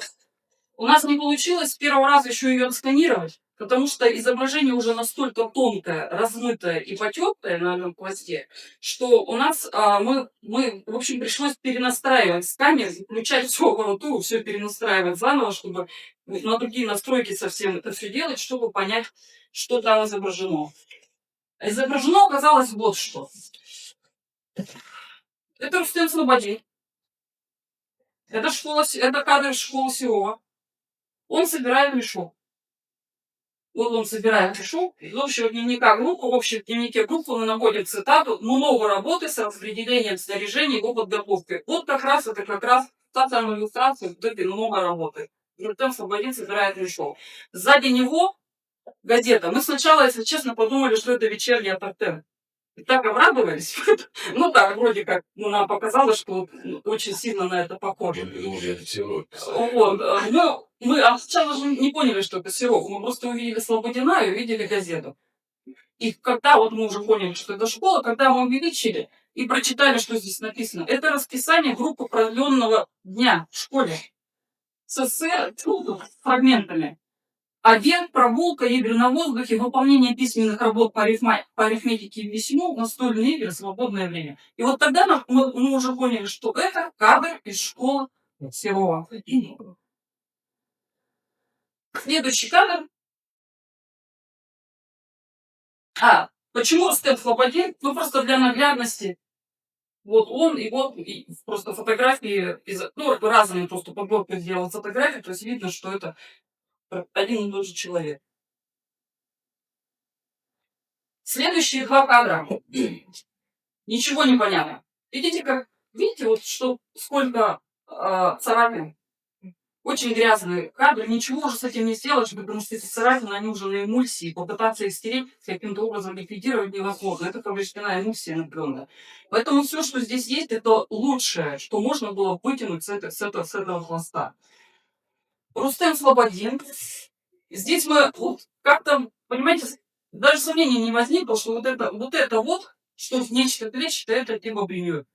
у нас не получилось с первого раза еще ее отсканировать, потому что изображение уже настолько тонкое, размытое и потертое на одном пласте, что у нас в общем, пришлось перенастраивать сканер, включать всю аппаратуру, все перенастраивать заново, чтобы на другие настройки совсем это все делать, чтобы понять, что там изображено. Изображено оказалось вот что. Это Рустем Слободин. Это кадр школы Серова. Он собирает мешок. Вот он собирает мешок. Из общего дневника группы, в общем дневнике группы мы находим цитату «Много работы с распределением снаряжения его подготовкой». Вот как раз та самая иллюстрация, вот этой много работы. Рустем Слободин собирает мешок. Сзади него газета. Мы сначала, если честно, подумали, что это вечерняя Тартен. И так обрадовались. Ну так, вроде как, нам показалось, что очень сильно на это похоже. Вот. Мы сначала же не поняли, что это Серов. Мы просто увидели Слободина и увидели газету. И когда вот мы уже поняли, что это школа, когда мы увеличили и прочитали, что здесь написано, это расписание группы продленного дня в школе. С эссе, фрагментами. Обед, прогулка, игры на воздухе, выполнение письменных работ по арифметике и письму, настольные игры, свободное время. И вот тогда мы уже поняли, что это кадр из школы Серова. Следующий кадр. Почему Рустем Слободин? Ну, просто для наглядности. Вот он, и просто фотографии, разные просто подборки сделал фотографии, то есть видно, что это один и тот же человек. Следующие два кадра. Ничего не понятно. Видите, вот сколько царапин. Очень грязные кадры. Ничего уже с этим не сделаешь, потому что эти царапины, они уже на эмульсии. Попытаться их стереть, каким-то образом ликвидировать невозможно. Это повреждена эмульсия напрямую. Поэтому все, что здесь есть, это лучшее, что можно было вытянуть с этого хвоста. Рустем Слободин. Здесь мы как-то, понимаете, даже сомнений не возникло, что вот это, что нечто клетчатое, это типа Бриньоль.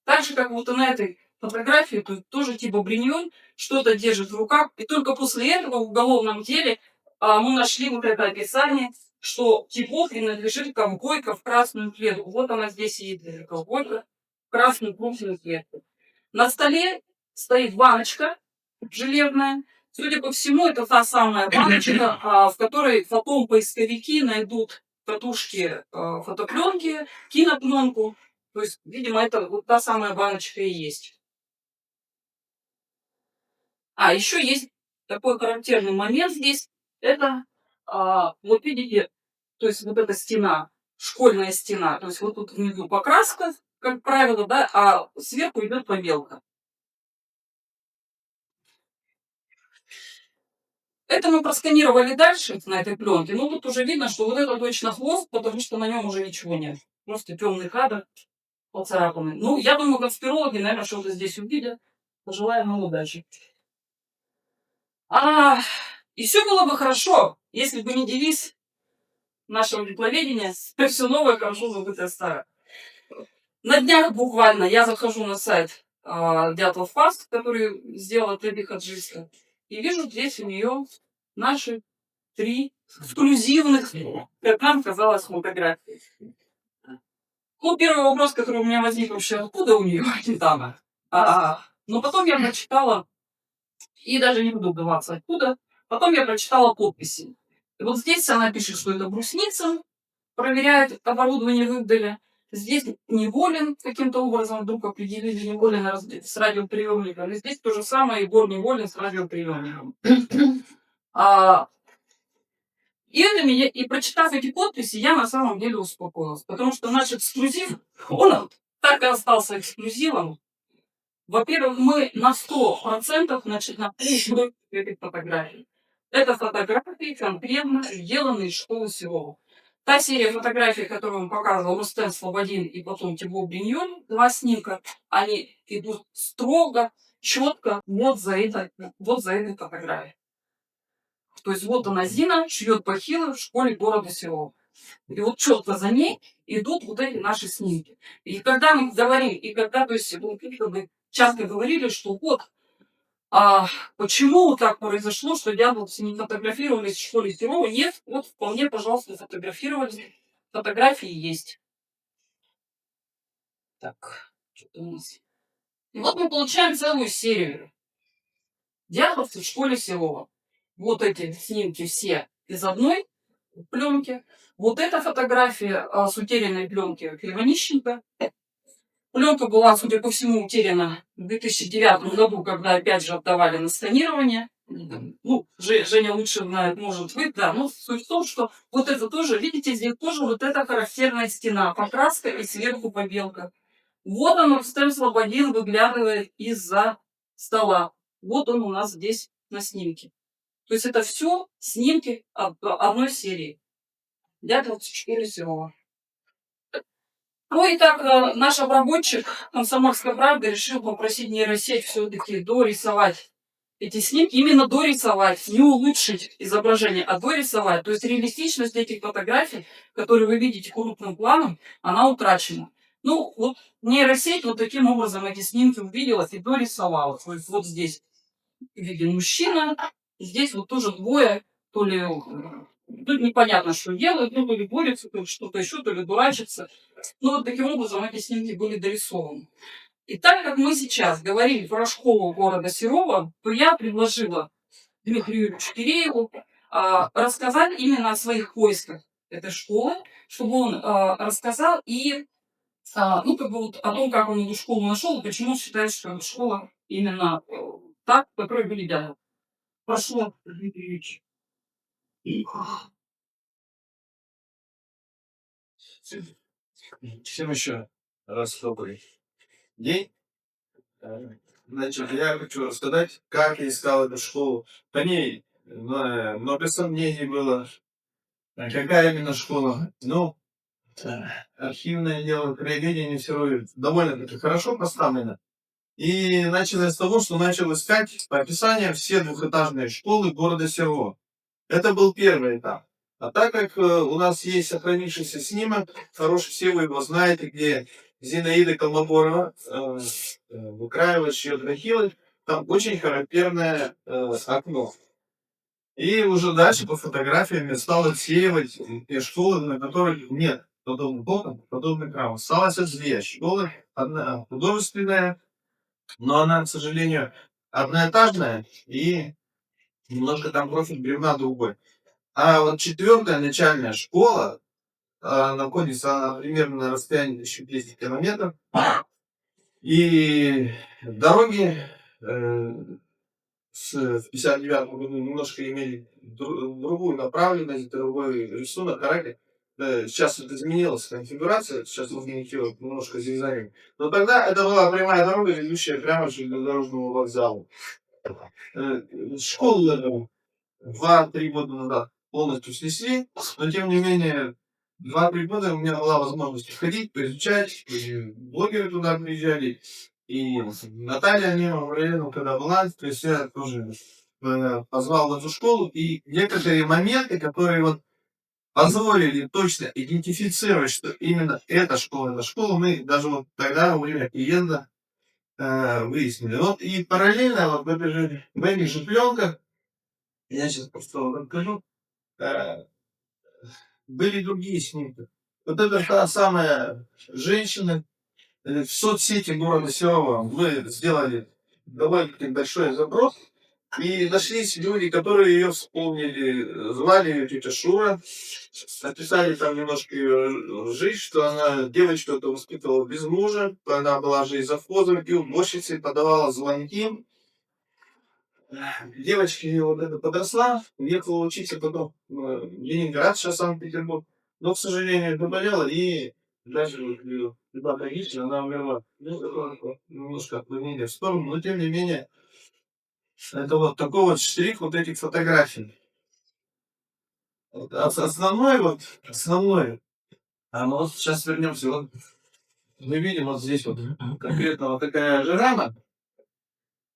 Так же, как вот и на этой фотографии, то тоже типа Бриньоль, что-то держит в руках. И только после этого в уголовном деле мы нашли вот это описание, что типо принадлежит ковбойка в красную клетку. Вот она здесь сидит, ковбойка в красную крупную клетку. На столе стоит баночка железная. Судя по всему, это та самая баночка, в которой потом поисковики найдут катушки фотопленки, кинопленку. То есть, видимо, это вот та самая баночка и есть. Еще есть такой характерный момент здесь. Это, вот видите, то есть вот эта стена, школьная стена. То есть вот тут внизу покраска, как правило, да, а сверху идет побелка. Это мы просканировали дальше на этой пленке. Ну, тут уже видно, что вот это точно хвост, потому что на нем уже ничего нет. Просто темный кадр, поцарапанный. Ну, я думаю, конспирологи, наверное, что-то здесь увидят. Пожелаем им удачи. И все было бы хорошо, если бы не девиз нашего дипловедения «Все новое, хорошо забытое старое». На днях буквально я захожу на сайт Дятлов Фаст, который сделала Теби Хаджиска, и вижу здесь у нее наши 3 эксклюзивных, как нам казалось, фотографии. Ну, первый вопрос, который у меня возник вообще, откуда у нее эти дамы? Но потом я прочитала, и даже не буду вдаваться откуда, потом я прочитала подписи. И вот здесь она пишет, что это Брусницын, проверяет оборудование выдали. Здесь Неволин каким-то образом вдруг определили Неволина с радиоприемником. И здесь то же самое, Егор Неволин с радиоприемником. И прочитав эти подписи, я на самом деле успокоилась. Потому что наш эксклюзив, он так и остался эксклюзивом. Во-первых, мы на 100% нашли этой фотографии. Это фотографии конкретно сделанные из школы Серова. Та серия фотографий, которую он показывал, Рустем Слободин и потом Тибо Бриньоль, 2 снимка, они идут строго, четко вот за этой фотографией. То есть вот она, Зина, шьет бахилы в школе города Серова. И вот четко за ней идут вот эти наши снимки. И когда мы говорим, и когда, то есть, ну, как бы часто говорили, что вот, почему так произошло, что яблоки не фотографировались в школе Серова? Нет, вот вполне, пожалуйста, фотографировались. Фотографии есть. Так, что-то у нас. И вот мы получаем целую серию. Дятловцы в школе Серова. Вот эти снимки все из одной пленки. Вот эта фотография с утерянной пленки Кривонищенко. Пленка была, судя по всему, утеряна в 2009 году, когда опять же отдавали на сканирование. Ну, Женя лучше знает, может быть, да. Но суть в том, что вот это тоже, видите, здесь тоже вот эта характерная стена. Покраска и сверху побелка. Вот он, Рустем Слободин, выглядывает из-за стола. Вот он у нас здесь на снимке. То есть это все снимки одной серии. Дятлов 4 Серова. Ну и так наш обработчик «Комсомольской правды» решил попросить нейросеть все-таки дорисовать эти снимки, именно дорисовать, не улучшить изображение, а дорисовать. То есть реалистичность этих фотографий, которые вы видите крупным планом, она утрачена. Ну, вот нейросеть вот таким образом эти снимки увидела и дорисовала. То есть вот здесь виден мужчина, здесь вот тоже двое, то ли тут непонятно, что делают, ну, то ли борются, то ли что-то еще, то ли дурачатся. Ну, вот таким образом эти снимки были дорисованы. И так как мы сейчас говорили про школу города Серова, то я предложила Дмитрию Юрьевичу Кирееву рассказать именно о своих поисках этой школы, чтобы он рассказал и ну, как бы вот о том, как он эту школу нашел, и почему он считает, что эта школа именно так, в которой были дятлы. Прошу, Дмитрий Юрьевич. Всем еще раз добрый день. Значит, я хочу рассказать, как я искал эту школу. По ней много сомнений было. Какая именно школа? Ну, архивное дело, краеведение все довольно-таки хорошо поставлено. И началось с того, что начал искать по описаниям все двухэтажные школы города Серова. Это был первый этап. А так как у нас есть сохранившийся снимок, хороший, все вы его знаете, где Зинаида Колмогорова выкраивает, шьет нахилы, там очень характерное окно. И уже дальше по фотографиям я стал отсеивать те школы, на которых нет подобных окон, подобных рамок. Осталось две школы. Одна художественная, но она, к сожалению, одноэтажная и немножко там профиль бревна другой. А вот четвертая начальная школа находится примерно на расстоянии 1200 километров. И дороги в 59 году немножко имели другую направленность, другой рисунок, характер. Сейчас это изменилась конфигурация, сейчас возникла немножко зигзагами. Но тогда это была прямая дорога, ведущая прямо к железнодорожному вокзалу. Школу 2-3 года назад полностью снесли, но тем не менее 2-3 года у меня была возможность ходить, поизучать, и блогеры туда приезжали, и Наталья Немова, когда была, то есть я тоже позвал в эту школу, и некоторые моменты, которые вот позволили точно идентифицировать, что именно эта школа, мы даже вот тогда во время приезда выяснили. Вот и параллельно вот в этих же пленках, я сейчас просто расскажу, были другие снимки. Вот это та самая женщина в соцсети города Серова. Мы сделали довольно-таки большой запрос. И нашлись люди, которые ее вспомнили. Звали ее тетя Шура. Описали там немножко ее жизнь, что она девочку эту воспитывала без мужа. Она была же и завхозом, и уборщицей, подавала звонки. Девочка вот это подросла, уехала учиться потом в Ленинград, сейчас Санкт-Петербург. Но, к сожалению, заболела и даже была трагична, она умерла. Ну, такое немножко отклонение в сторону, но тем не менее, это вот такой вот штрих вот этих фотографий. Основное. А мы вот сейчас вернемся. Вот мы видим вот здесь вот конкретно вот такая же рама.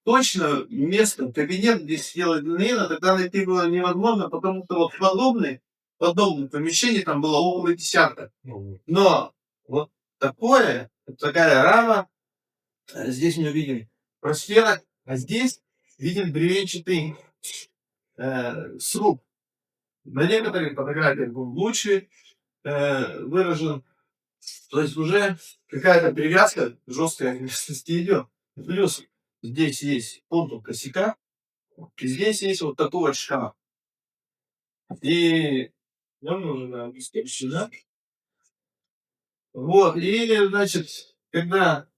Точно место, кабинет, где сидела Нина, тогда найти было невозможно, потому что вот подобный подобных помещений там было около десятка. Но вот такая рама, здесь мы видим простенок, а здесь видим бревенчатый сруб. На некоторых фотографиях он лучше выражен. То есть уже какая-то привязка жесткая к местности идет. Плюс здесь есть контур косяка, и здесь есть вот такой вот шкаф. И нам нужно сюда. Вот, и, значит, когда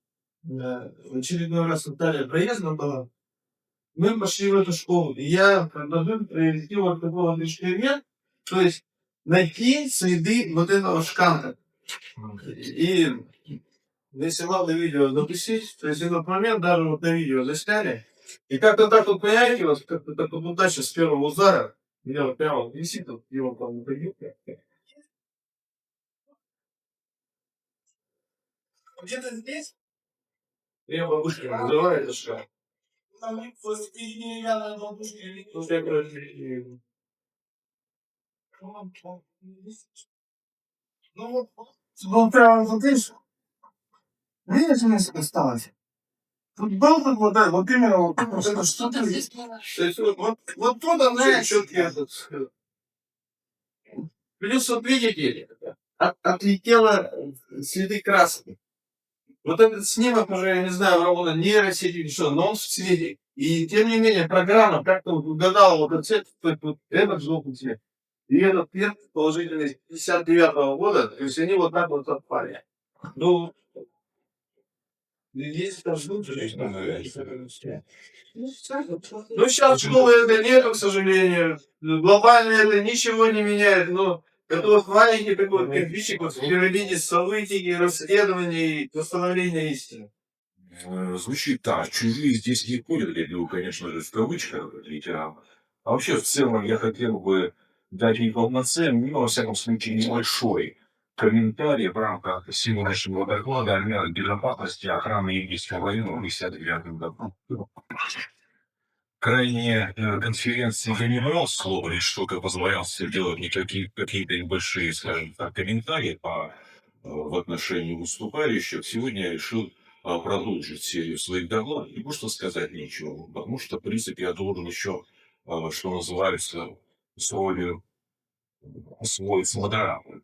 в очередной раз Наталья проездом была, мы пошли в эту школу. И я предложил провести вот такой вот эксперимент, то есть найти следы вот этого шкафа. И если надо видео запустить, то есть этот момент даже вот на видео засняли. И как-то так вот, понимаете, вот как-то так вот удача с первого удара. Я вот прямо висит, вот его там прибил. Где-то здесь? Я бабушка называю это шкаф. Ну вот прям вот видишь, место осталось. Тут был тут вот именно вот это что-то здесь. То есть вот тут она что-то этот. Плюс вот видите, отлетело следы краски. Вот этот снимок уже, я не знаю, работа нейросети или что, но он в цвете. И тем не менее программа как-то вот угадала вот этот цвет, вот этот желтый цвет. И этот цвет положительный 59-го года, то есть они вот так вот совпали. Ну, здесь там ждут, ну, сейчас школы это нету, к сожалению. Глобально это ничего не меняет. Но это вот маленький такой вот кирпичик вот в пирамиде событий, расследований и восстановления истины. Звучит так. Чужие здесь не ходят, я говорю, конечно же, в кавычках литератор. А вообще, в целом, я хотел бы дать не полноценный, но, во всяком случае, небольшой комментарий в рамках сегодняшнего доклада о мерах безопасности и охраны еврейского района в 1959 году. Крайне конференции я не брал слово, лишь только позволял себе делать какие-то небольшие, скажем так, комментарии в отношении выступающих. Сегодня я решил продолжить серию своих докладов. Не просто сказать ничего, потому что, в принципе, я должен еще, что называется, освоиться модератором.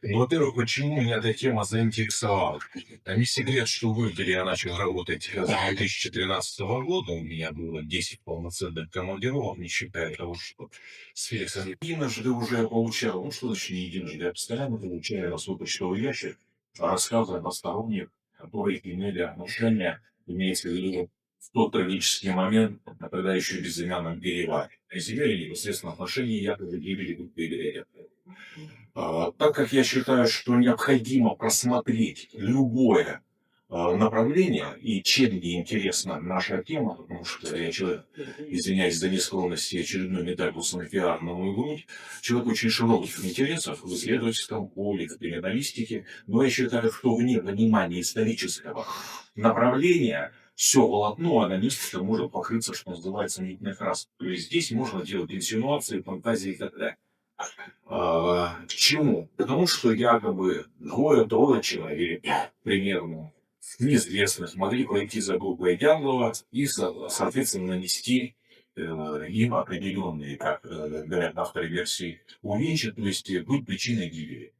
Ну, во-первых, почему меня эта тема заинтересовала? Не секрет, что в Ильдере я начал работать с 2013 года. У меня было 10 полноценных командировок, не считая того, что с Феликсом единожды уже получал, ну что значит не единожды, я постоянно получаю на свой почтовый ящик рассказы о посторонних, которые имели отношение, имеется в виду в тот трагический момент, когда еще безымянном переваре. Изъявили непосредственно отношения якобы гибели Гудбеля. Так как я считаю, что необходимо просмотреть любое направление, и чем мне интересна наша тема, потому что я человек, извиняюсь за нескромность и очередной медаль пиар на мою грудь, человек очень широких интересов в исследовательском поле, в криминалистике, но я считаю, что вне понимания исторического направления все полотно аналитика может покрыться, что называется, нитной краской. То есть здесь можно делать инсинуации, фантазии и так далее. К чему? Потому что якобы двое-трое человек примерно неизвестных могли пройти за группой Дятлова и, соответственно, нанести им определенные, как говорят авторы версии, увечья, то есть быть причиной гибели.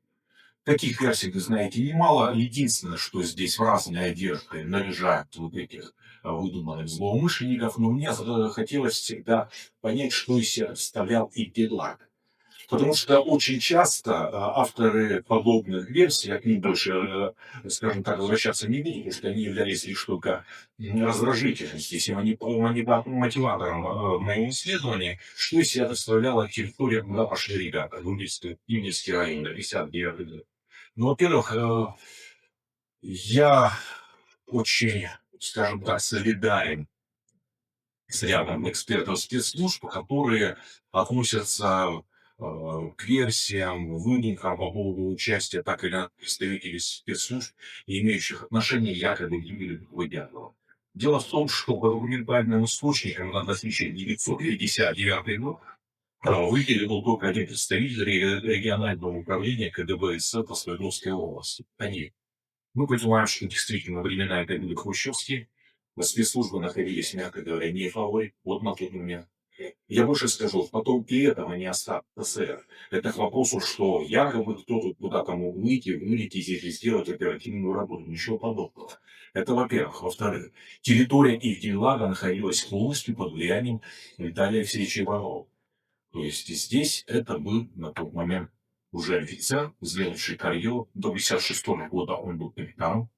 Таких версий, вы знаете, немало. Единственное, что здесь в разной одежде наряжают вот этих выдуманных злоумышленников, но мне хотелось всегда понять, что из себя представлял Иппедлак. Потому что очень часто авторы подобных версий, я к ним больше, скажем так, возвращаться не буду, потому что они являлись лишь только раздражителем, здесь мотиватором моего исследования, что из себя представляла территория, куда пошли ребята, Гудельский район, 59 год. Ну, во-первых, я очень, скажем так, солидарен с рядом экспертов спецслужб, которые относятся к версиям, выдумкам по поводу участия так или иначе представителей спецслужб, имеющих отношение якобы к гибели Дятлова. Дело в том, что по документальным источникам на 1959 год В Ивделе был только один представитель регионального управления КГБ СС по Свердловской области. Мы понимаем, что действительно времена это были хрущевские, спецслужбы находились, мягко говоря, не в фаворе, вот на тот момент. Я больше скажу, в потоке этого не осталось СССР. Это к вопросу, что якобы кто-то куда-то мог выйти, вылететь или сделать оперативную работу. Ничего подобного. Это во-первых. Во-вторых, территория Ивделага находилась полностью под влиянием Виталия Алексеевича Иванова. То есть здесь это был на тот момент уже офицер, сделавший карьеру. До 1956 года он был капитаном.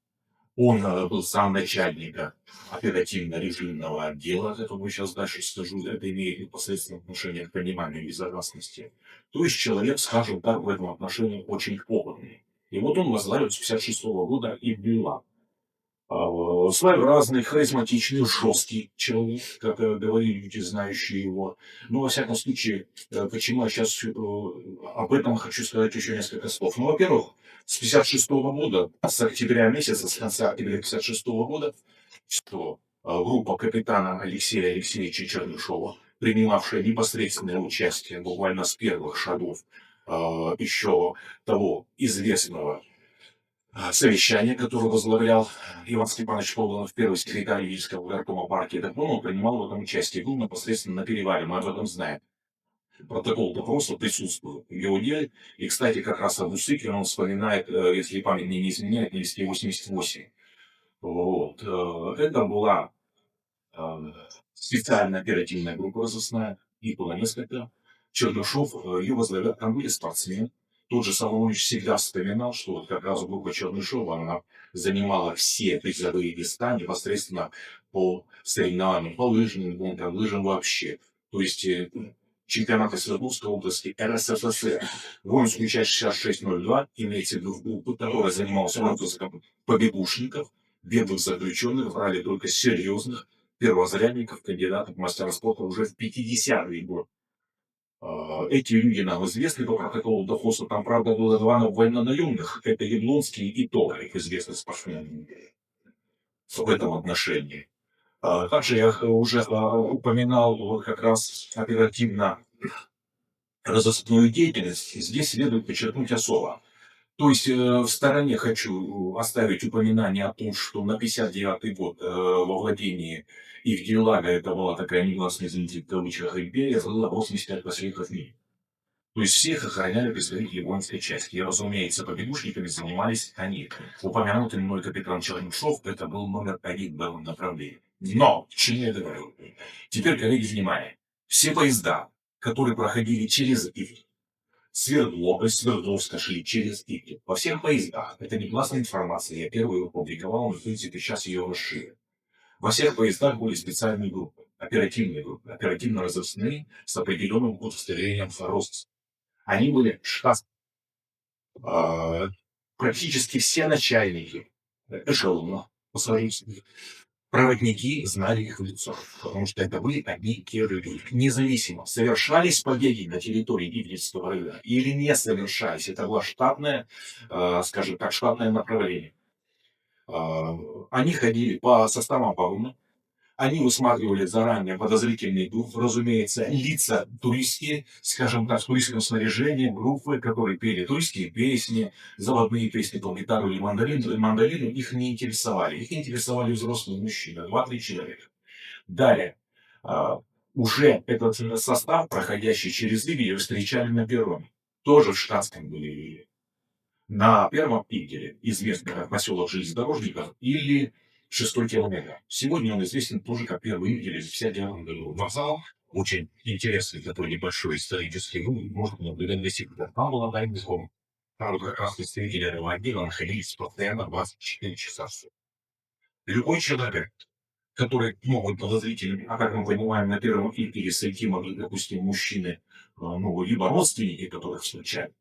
Он был замначальника оперативно-режимного отдела, о котором я сейчас дальше скажу, это имеет непосредственное отношение к пониманию безопасности. То есть человек, скажем так, в этом отношении очень опытный. И вот он возглавил с 1956 года Ивделаг. Своеобразный, харизматичный, жесткий человек, как говорили люди, знающие его. Но, во всяком случае, почему я сейчас об этом хочу сказать еще несколько слов. Ну, во-первых, с 1956 года, с октября месяца, с конца октября 1956 года, что группа капитана Алексея Алексеевича Чернышова, принимавшая непосредственное участие буквально с первых шагов еще того известного совещание, которое возглавлял Иван Степанович Павлов, первый секретарь Ильинского горкома партии, так он принимал в этом участие, был непосредственно на перевале, мы об этом знаем. Протокол допроса присутствует в его деле. И, кстати, как раз об Усыке он вспоминает, если память мне не изменяет, на листе 88. Вот. Это была специальная оперативная группа разыскная, их было несколько. Чернышов ее возглавлял, там были спортсмены. Тот же Соломонович всегда вспоминал, что вот как раз группа Чернышова, она занимала все призовые места непосредственно по соревнованиям, по лыжным гонкам, лыжам вообще. То есть чемпионаты Свердловской области РСФСР. Воинскую часть 6602 имеется в виду группу, которая занималась розыском побегушников, беглых заключенных, брали только серьезных перворазрядников, кандидатов в мастера спорта уже в 50-е годы. Эти люди нам известны по протоколу допроса. Там, правда, было два военнонаемных. Это Яблонский и Толик, известный спортсмен в этом отношении. Также я уже упоминал как раз оперативно-розыскную деятельность. Здесь следует подчеркнуть особо. То есть в стороне хочу оставить упоминание о том, что на 59-й год во владении Ивделага, это была такая негласная, извините, в кавычках, империя, было 85 посредников в мире. То есть всех охраняли представители воинской части. И, разумеется, побегушниками занимались они. Упомянутый мной капитан Чернышов, это был номер один в данном направлении. Но, к чему я говорю? Теперь, коллеги, внимание. Все поезда, которые проходили через Ивдель, Свердловска шли через Ивдель. Во всех поездах, это негласная информация, я первую опубликовал, но в принципе сейчас ее расширю. Во всех поездах были специальные группы, оперативно-розыскные, с определенным удостоверением розыска. Они были штатные. Практически все начальники эшелона, проводники знали их в лицо, потому что это были одни и те же люди. Независимо, совершались побеги на территории Ивдельского района или не совершались, это было штатное, скажем так, штатное направление. Они ходили по составам вагона, они высматривали заранее подозрительный дух, разумеется, лица туристские, скажем так, с туристским снаряжением, группы, которые пели туристские песни, заводные песни по гитару или мандолину, их не интересовали. Их интересовали взрослые мужчины, 2-3 человека. Далее, уже этот состав, проходящий через Ивдель, встречали на перроне. Тоже в штатском были люди. На первом Ивделе, известный как поселок железнодорожников, или 6-й километр. Сегодня он известен тоже как первый Ивдель из 59 году. Вокзал очень интересный, такой небольшой исторический, можно наблюдать до сих пор. Там была тайная зона. Там как раз представители этого отдела находились постоянно 24 часа. Любой человек, который могут подозрительным, а как мы понимаем, на первом Ивделе сойти могли, допустим, мужчины, либо родственники, которых встречают,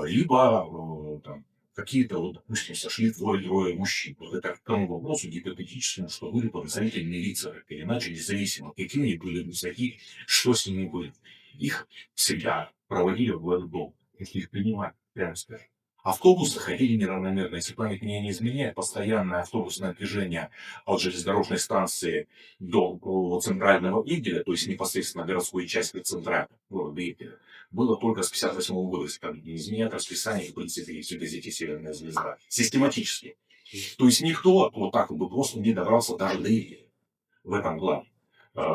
либо там, какие-то, вот, допустим, сошли двое мужчин. Вот это к тому вопросу гипотетическому, что были подозрительные лица, так или иначе, независимо, какие они были высоки, что с ними было. Их всегда проводили в этот дом, если их принимали, прямо скажем. Автобусы ходили неравномерно. Если память меня не изменяет, постоянное автобусное движение от железнодорожной станции до центрального Игеля, то есть непосредственно городской части центра города Игеля, было только с 58 года, если память не изменяет, расписание, в принципе, есть в газете «Северная звезда». Систематически. То есть никто вот так бы просто не добрался даже до Игеля. В этом главное.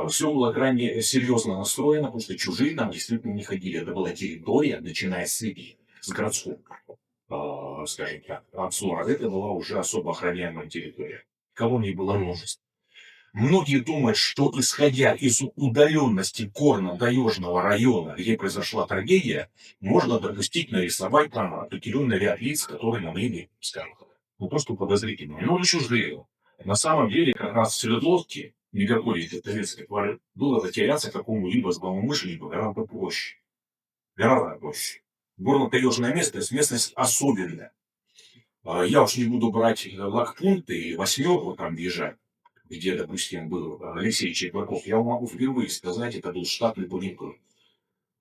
Все было крайне серьезно настроено, потому что чужие там действительно не ходили. Это была территория, начиная с Сибири, с городской, скажем так, отсюда. Это была уже особо охраняемая территория. Колоний было множество. Многие думают, что исходя из удаленности горно-таежного района, где произошла трагедия, можно допустить нарисовать там определенный ряд лиц, которые могли бы, скажем, ну просто подозрительные. Но чужие. На самом деле, как раз в Свердловске, мегаполисе советской твари, было затеряться какому-либо злоумышленнику гораздо проще. Гораздо проще. Горно-таежное место – местность особенная. Я уж не буду брать лагпункты и восьмерку там бежать, где, допустим, был Алексей Чеклаков. Я могу впервые сказать, это был штатный паникер.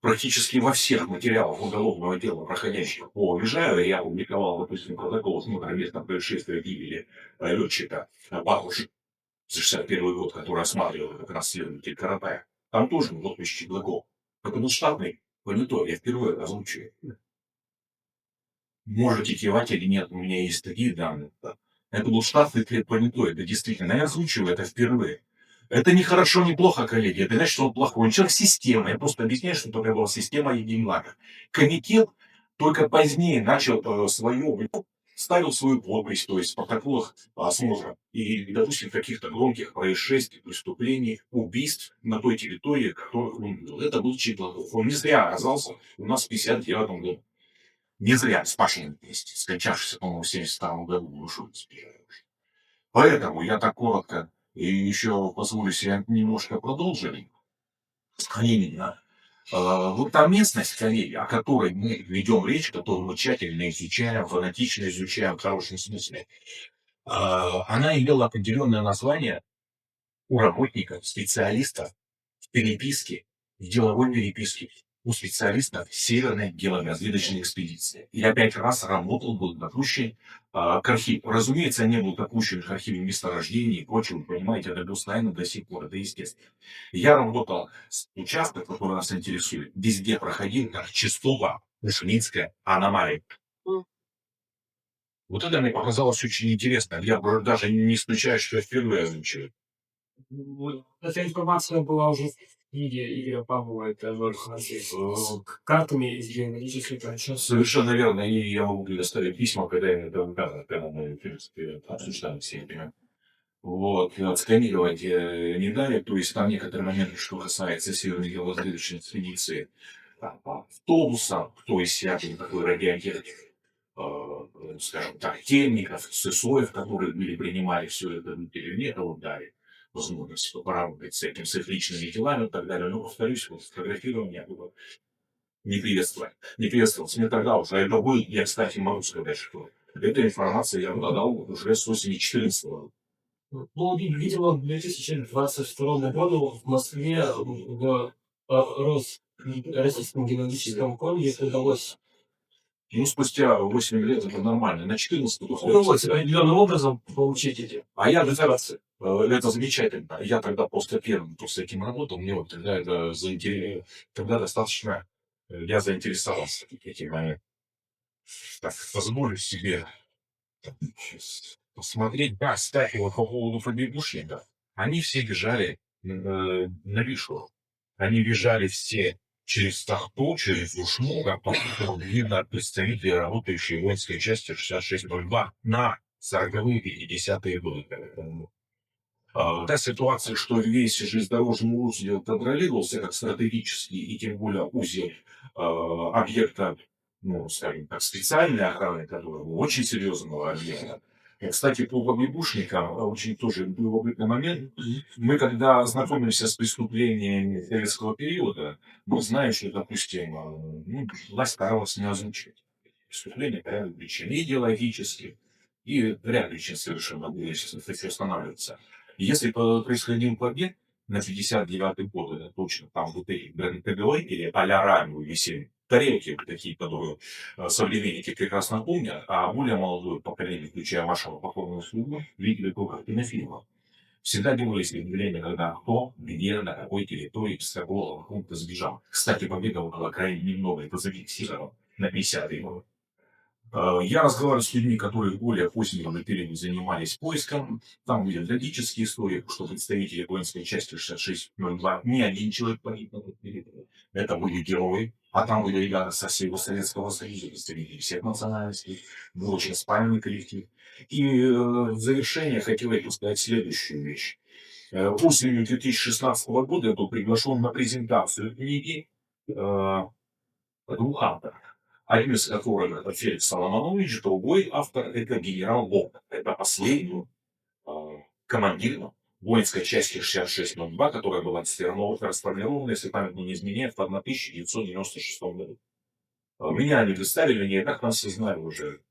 Практически во всех материалах уголовного дела, проходящих по Лежаю, я публиковал, допустим, протокол осмотра места происшествия гибели летчика Бабуши за 61 год, который осматривал как раз следователь Каратая. Там тоже был подпись Чеклаков. Это был штатный понятой, я впервые озвучиваю. Можете кивать или нет, у меня есть такие данные. Это был штатный понятой, это действительно, я озвучиваю это впервые. Это не хорошо, не плохо, коллеги. Это значит, что он плохой. Он человек системы. Я просто объясняю, что такое была система Единлага. Комитет только позднее начал ставил свою подпись, то есть в протоколах осмотра. И, допустим, каких-то громких происшествий, преступлений, убийств на той территории, которых он был. Это был Чеклаков. Он не зря оказался у нас в 59 году. Не зря с Пашиным вместе, скончавшийся, по-моему, в 72 году, ушел. Поэтому я так коротко и еще позволю себе немножко продолжить. А именно, вот та местность, коллеги, о которой мы ведем речь, которую мы тщательно изучаем, фанатично изучаем в хорошем смысле, она имела определенное название у работника, специалиста в переписке, в деловой переписке, у специалистов Северной геологоразведочной экспедиции. И опять раз работал, был допущен к архиву. Разумеется, не был допущен к архиву месторождений и прочего, понимаете, это постоянно до сих пор, это естественно. Я работал с участком, который нас интересует, везде проходил, как Чистова, Вышницкая аномалия. Вот это мне показалось очень интересно. Я даже не исключаю, что я впервые озвучиваю. Эта информация была уже в книге Игоря Павлова, это картами из геологических расчетов. Совершенно верно. И я могу предоставить письма, когда я это указано, когда мы, в принципе, обсуждаем все эти. Вот, отсканировать не дали, то есть там некоторые моменты, что касается Северной геологоразведочной экспедиции, автобуса, то есть всякий такой радиоагент, скажем так, темников, ССОев, которые принимали все это или нет, вот дали возможность поработать с этим, с их личными делами и так далее. Но, повторюсь, вот фотографирование было не приветствовалось. Не приветствовалось. Мне тогда уже это был, я, кстати, могу сказать, что эта информация я дал уже с осени 14 года. Ну, видимо, к 2022 году в Москве в Российском геологическом колледже удалось Ну, спустя 8 лет это нормально. На 14 удалось определенным образом получить эти. А я это замечательно. Я тогда после этим работал, мне вот тогда это тогда достаточно я заинтересовался этим моментом. Так, позволю себе посмотреть, да, кстати, вот по поводу побегушника. Они все бежали на Вишу. Они бежали все через Тахту, через Душму, как видно от представителей, работающей в воинской части 6602 на 40-е и 50-е годы. Та ситуация, что весь железнодорожный узел контролировался как стратегический и тем более узел объекта, ну, скажем так, специальной охраны, которого очень серьезного объекта. И, кстати, по побегушникам очень тоже любопытный момент. Мы, когда знакомимся с преступлениями советского периода, мы знаем, что, допустим, власть старалась не озвучивать преступления по ряду причин, и идеологических, и ряд причин совершенно были, если останавливаться. Если происходил побег на 59-й год, это точно там вот эти ГТГВ или а-ля ранее висели тарелки такие, которые современники прекрасно помнят, а более молодое поколение, включая вашего покойного слугу, видели только в кинофильмах. Всегда делались объявления, когда кто, где, на какой территории, с какого пункта сбежал. Кстати, побегов было крайне немного, это зафиксировано на 50-е годы. Я разговариваю с людьми, которые в более позднем периоде занимались поиском. Там были трагические истории, что представители воинской части 6602, ни один человек погиб на тот период. Это были герои, а там были ребята со всего Советского Союза, представители всех национальностей, был очень спальный коллектив. И в завершение хотел я сказать следующую вещь. Осенью 2016 года я был приглашен на презентацию книги двух авторов. Один из которых это Феликс Соломонович, другой автор это генерал Волк. Это последний командир воинской части 6602, которая была расформирована, если память не изменяет, в 1996 году. Меня они представили, мне так нас все знали уже,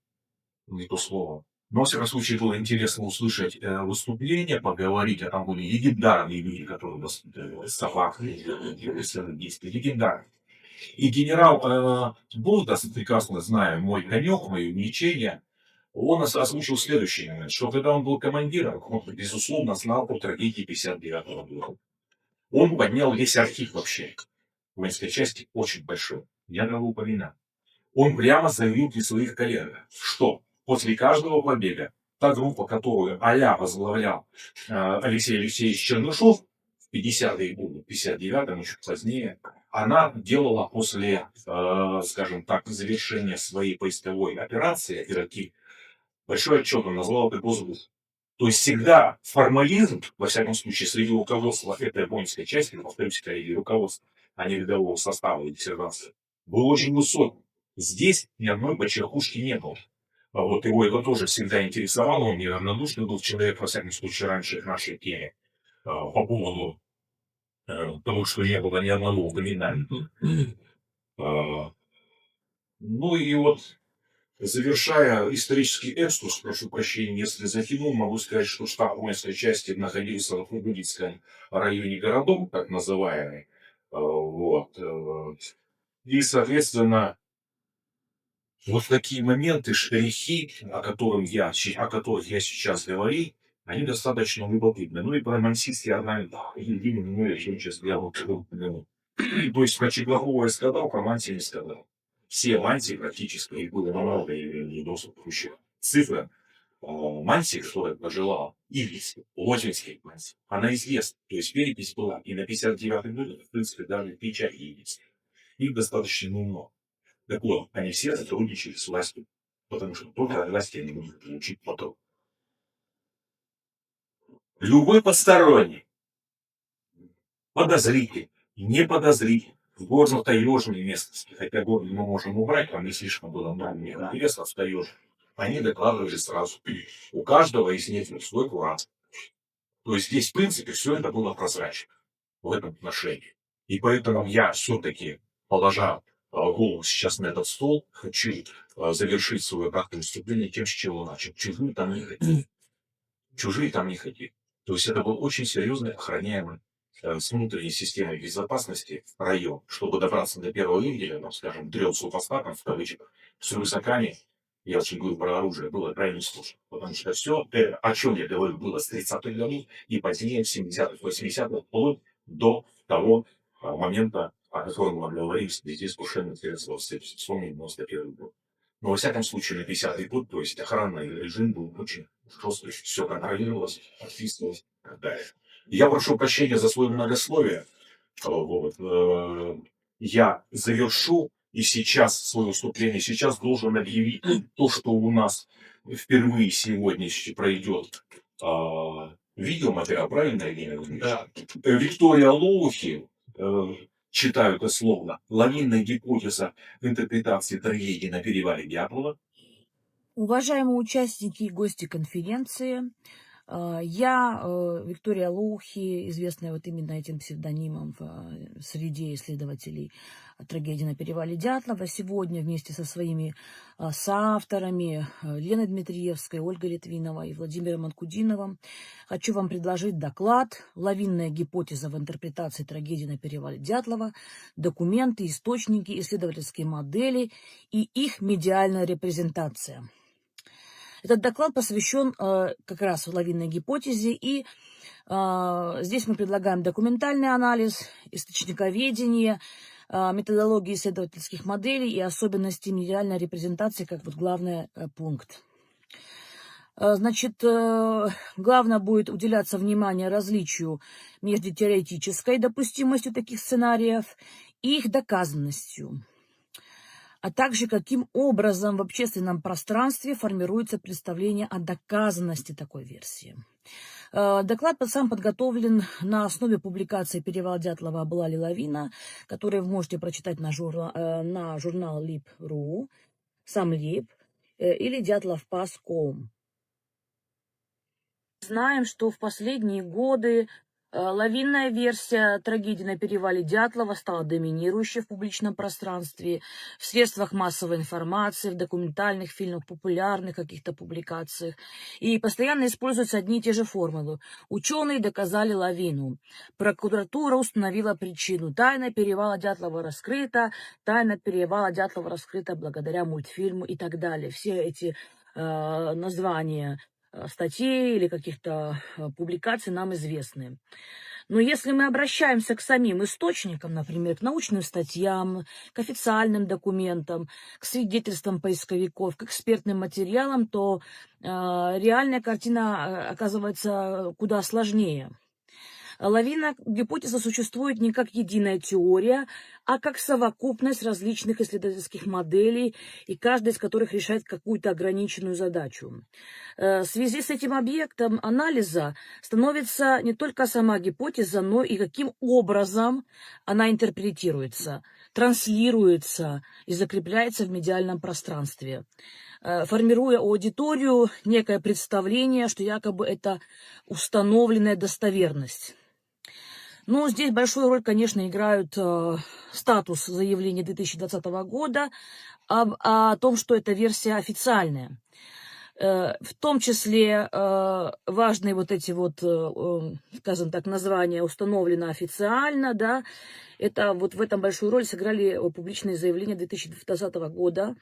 не то слово. Но, во всяком случае, было интересно услышать выступления, поговорить, а там были легендарные люди, которые воспитывали собак, действия, легендарные. И генерал Болтас, прекрасно зная мой конек, мое увлечение, он озвучил следующий момент, что когда он был командиром, он, безусловно, знал о трагедии 59-го года. Он поднял весь архив вообще воинской части, очень большой. Я его упоминаю. Он прямо заявил для своих коллег, что после каждого побега та группа, которую а-ля возглавлял Алексей Алексеевич Чернышов в 50-е годы, в 59-м, еще позднее, она делала после, скажем так, завершения своей поисковой операции большой отчет, он назвал это госдух. То есть всегда формализм, во всяком случае, среди руководства этой воинской части, повторюсь, среди руководства, а не рядового состава или сержанта, был очень высокий. Здесь ни одной почеркушки не было. Вот его это тоже всегда интересовало, он неравнодушный был человек, во всяком случае, раньше в нашей теме, по поводу того, что не было ни одного упоминания. Ну и вот, завершая исторический экскурс, прошу прощения, если затянул, могу сказать, что штаб воинской части находился в Лубудицком районе городов, так называемый. Вот. И, соответственно, вот такие моменты, штрихи, о которых я сейчас говорил, они достаточно любопытны. Ну и про мансийский орнамент, то есть про Чеглахова я сказал, про мантии не сказал. Все мантии практически, их было много, и доступ еще. Цифра мантии, которая пожелала, Ивлевской, Лозинской мантии, она известна. То есть перепись была и на 59-й год, в принципе, даже печать Ивлевской. Их достаточно много. Так вот, они все сотрудничали с властью, потому что только от власти они могут получить потом. Любой посторонний, подозритель, не подозритель, в горно-таежной местности, хотя город мы можем убрать, там не слишком было много интересов в таежных, они докладывали сразу. У каждого из них свой курат. То есть здесь, в принципе, все это было прозрачно в этом отношении. И поэтому я все-таки, положа голову сейчас на этот стол, хочу завершить свое краткое выступление тем, с чего начал. Чужие там не хотели. Чужие там не хотели. То есть это был очень серьезный охраняемый с внутренней системой безопасности район. Чтобы добраться до первого июля, там, скажем, 3 супостатов, в кавычках, с рюкзаками, я очень говорю про оружие, было крайне сложно. Потому что все, о чем я говорю, было с 30-х годов и позднее, в 70-х, 80-х, вплоть до того момента, о котором мы говорили, в связи с крушением Советского Союза, вспомним 91 год. Но, во всяком случае, на 50-й год, то есть охранный режим был очень жесткий, все контролировалось, отписывалось и так далее. Я прошу прощения за свое многословие. Вот. Я завершу и сейчас свое выступление, сейчас должен объявить то, что у нас впервые сегодня пройдет видеоматериал, правильно я говорю? Да. Виктория Лоухи, читаю это словно, лавинная гипотеза интерпретации трагедии на перевале Дятлова. Уважаемые участники и гости конференции, Я Виктория Лоухи, известная вот именно этим псевдонимом в среде исследователей трагедии на перевале Дятлова. Сегодня вместе со своими соавторами Леной Дмитриевской, Ольгой Литвиновой и Владимиром Анкудиновым хочу вам предложить доклад «Лавинная гипотеза в интерпретации трагедии на перевале Дятлова. Документы, источники, исследовательские модели и их медиальная репрезентация». Этот доклад посвящен как раз лавинной гипотезе, и здесь мы предлагаем документальный анализ, источниковедение, методологии исследовательских моделей и особенности медиальной репрезентации как вот главный пункт. Значит, главное будет уделяться внимание различию между теоретической допустимостью таких сценариев и их доказанностью, а также каким образом в общественном пространстве формируется представление о доказанности такой версии. Доклад сам подготовлен на основе публикации «Перевал Дятлова. Была ли лавина», которую вы можете прочитать на журнал Lib.ru, сам Lib, или Дятлов.com. Знаем, что в последние годы лавинная версия трагедии на перевале Дятлова стала доминирующей в публичном пространстве, в средствах массовой информации, в документальных фильмах, популярных каких-то публикациях. И постоянно используются одни и те же формулы. Ученые доказали лавину. Прокуратура установила причину. Тайна перевала Дятлова раскрыта. Тайна перевала Дятлова раскрыта благодаря мультфильму и так далее. Все эти названия статей или каких-то публикаций нам известны. Но если мы обращаемся к самим источникам, например, к научным статьям, к официальным документам, к свидетельствам поисковиков, к экспертным материалам, то реальная картина оказывается куда сложнее. Лавинная гипотеза существует не как единая теория, а как совокупность различных исследовательских моделей, и каждая из которых решает какую-то ограниченную задачу. В связи с этим объектом анализа становится не только сама гипотеза, но и каким образом она интерпретируется, транслируется и закрепляется в медиальном пространстве, формируя аудиторию некое представление, что якобы это установленная достоверность. Но здесь большую роль, конечно, играют статус заявления 2020 года о том, что эта версия официальная. В том числе важные вот эти вот, скажем так, названия «установлено официально», да, это вот в этом большую роль сыграли публичные заявления 2020 года,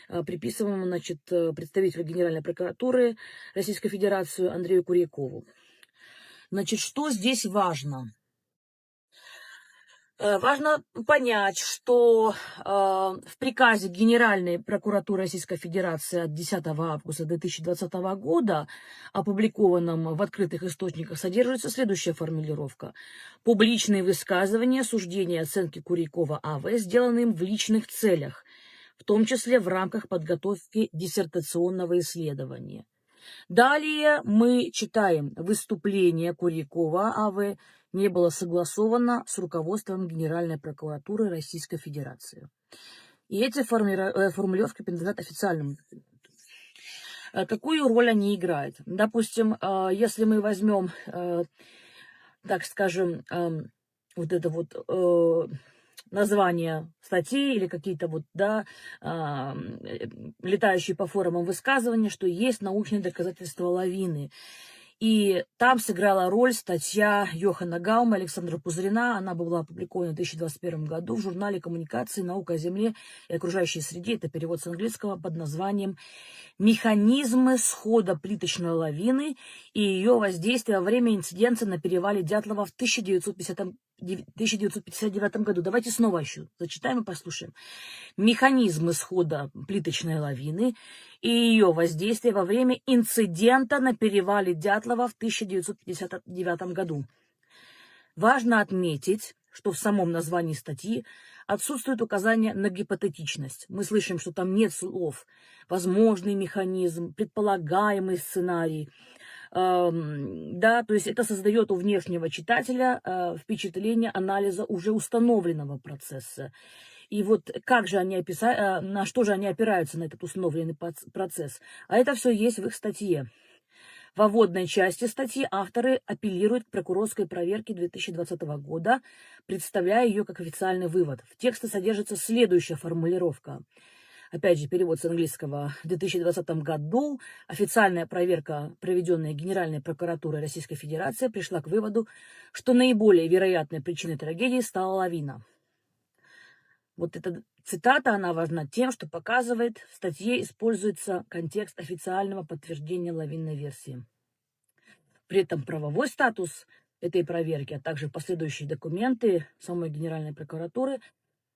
приписываемые, значит, представителю Генеральной прокуратуры Российской Федерации Андрею Курьякову. Значит, что здесь важно? Важно понять, что в приказе Генеральной прокуратуры Российской Федерации от 10 августа 2020 года, опубликованном в открытых источниках, содержится следующая формулировка. Публичные высказывания, суждения и оценки Курьякова А.В., сделанные им в личных целях, в том числе в рамках подготовки диссертационного исследования. Далее мы читаем: выступление Курьякова А.В. не было согласовано с руководством Генеральной прокуратуры Российской Федерации. И эти формулировки принадлежат официальному документу. Какую роль они играют? Допустим, если мы возьмем, так скажем, вот это вот названия статей или какие-то вот, да, летающие по форумам высказывания, что есть научные доказательства лавины. И там сыграла роль статья Йохана Гаума и Александра Пузырина. Она была опубликована в 2021 году в журнале «Коммуникации. Наука о Земле и окружающей среде». Это перевод с английского под названием «Механизмы схода плиточной лавины и ее воздействия во время инцидента на перевале Дятлова в 1959 году». Давайте снова еще зачитаем и послушаем. Механизмы схода плиточной лавины и ее воздействие во время инцидента на перевале Дятлова в 1959 году. Важно отметить, что в самом названии статьи отсутствует указание на гипотетичность. Мы слышим, что там нет слов «возможный механизм», «предполагаемый сценарий». Да, то есть это создает у внешнего читателя впечатление анализа уже установленного процесса. И вот как же они на что же они опираются на этот установленный процесс? А это все есть в их статье. Во вводной части статьи авторы апеллируют к прокурорской проверке 2020 года, представляя ее как официальный вывод. В тексте содержится следующая формулировка. Опять же, перевод с английского. В 2020 году официальная проверка, проведенная Генеральной прокуратурой Российской Федерации, пришла к выводу, что наиболее вероятной причиной трагедии стала лавина. Вот эта цитата, она важна тем, что показывает, в статье используется контекст официального подтверждения лавинной версии. При этом правовой статус этой проверки, а также последующие документы самой Генеральной прокуратуры,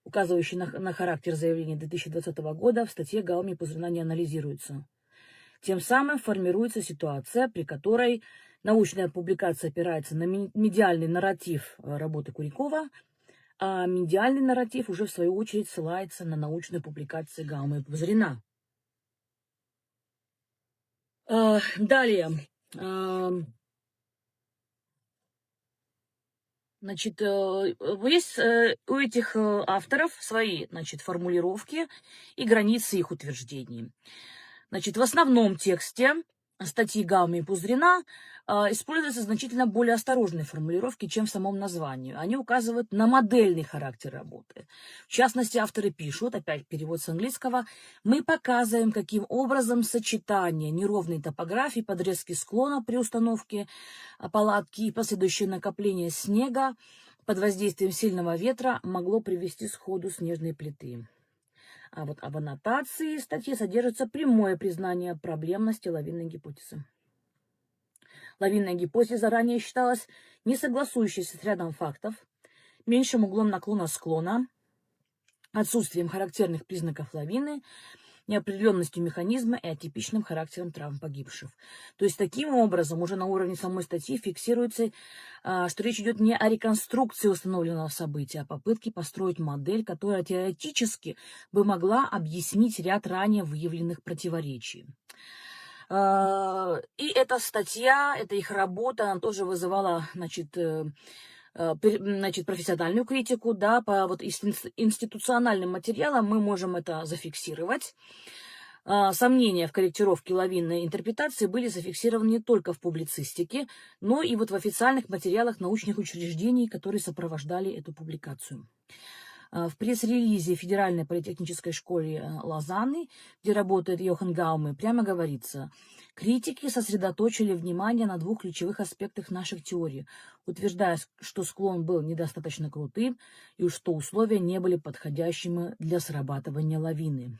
указывающие на характер заявления 2020 года, в статье Гауми-Пузырина не анализируются. Тем самым формируется ситуация, при которой научная публикация опирается на медиальный нарратив работы Курикова, а медиальный нарратив уже в свою очередь ссылается на научную публикацию Гауми-Пузырина. Далее. Значит, есть у этих авторов свои, значит, формулировки и границы их утверждений. Значит, в основном тексте статьи Гауми-Пузырина используются значительно более осторожные формулировки, чем в самом названии. Они указывают на модельный характер работы. В частности, авторы пишут, опять перевод с английского, «Мы показываем, каким образом сочетание неровной топографии, подрезки склона при установке палатки и последующее накопление снега под воздействием сильного ветра могло привести к сходу снежной плиты». А вот в аннотации статьи содержится прямое признание проблемности лавинной гипотезы. Лавинная гипотеза ранее считалась несогласующейся с рядом фактов, меньшим углом наклона склона, отсутствием характерных признаков лавины, неопределенностью механизма и атипичным характером травм погибших. То есть таким образом уже на уровне самой статьи фиксируется, что речь идет не о реконструкции установленного события, а о попытке построить модель, которая теоретически бы могла объяснить ряд ранее выявленных противоречий. И эта статья, эта их работа, она тоже вызывала, значит, профессиональную критику, да, по вот институциональным материалам мы можем это зафиксировать. Сомнения в корректировке лавинной интерпретации были зафиксированы не только в публицистике, но и вот в официальных материалах научных учреждений, которые сопровождали эту публикацию. В пресс-релизе Федеральной политехнической школы Лозанны, где работает Йохан Гауми, прямо говорится: критики сосредоточили внимание на двух ключевых аспектах наших теорий, утверждая, что склон был недостаточно крутым и что условия не были подходящими для срабатывания лавины.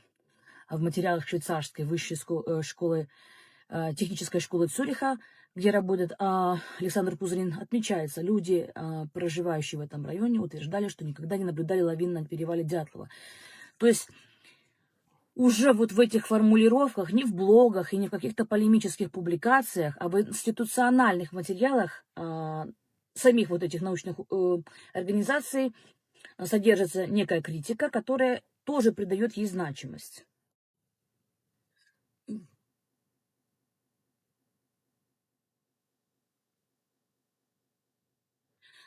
А в материалах швейцарской высшей школы, технической школы Цюриха, где работает Александр Пузырин, отмечается, люди, проживающие в этом районе, утверждали, что никогда не наблюдали лавин на перевале Дятлова. То есть уже вот в этих формулировках, не в блогах и не в каких-то полемических публикациях, а в институциональных материалах самих вот этих научных организаций содержится некая критика, которая тоже придает ей значимость.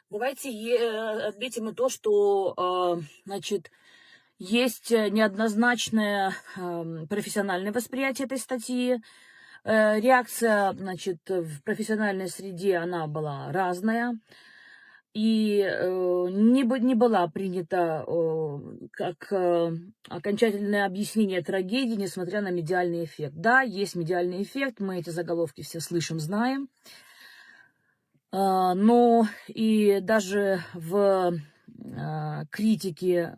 Давайте отметим и то, что, значит, есть неоднозначное профессиональное восприятие этой статьи. Реакция, значит, в профессиональной среде, она была разная. И не была принята как окончательное объяснение трагедии, несмотря на медиальный эффект. Да, есть медиальный эффект, мы эти заголовки все слышим, знаем. Но и даже в критике,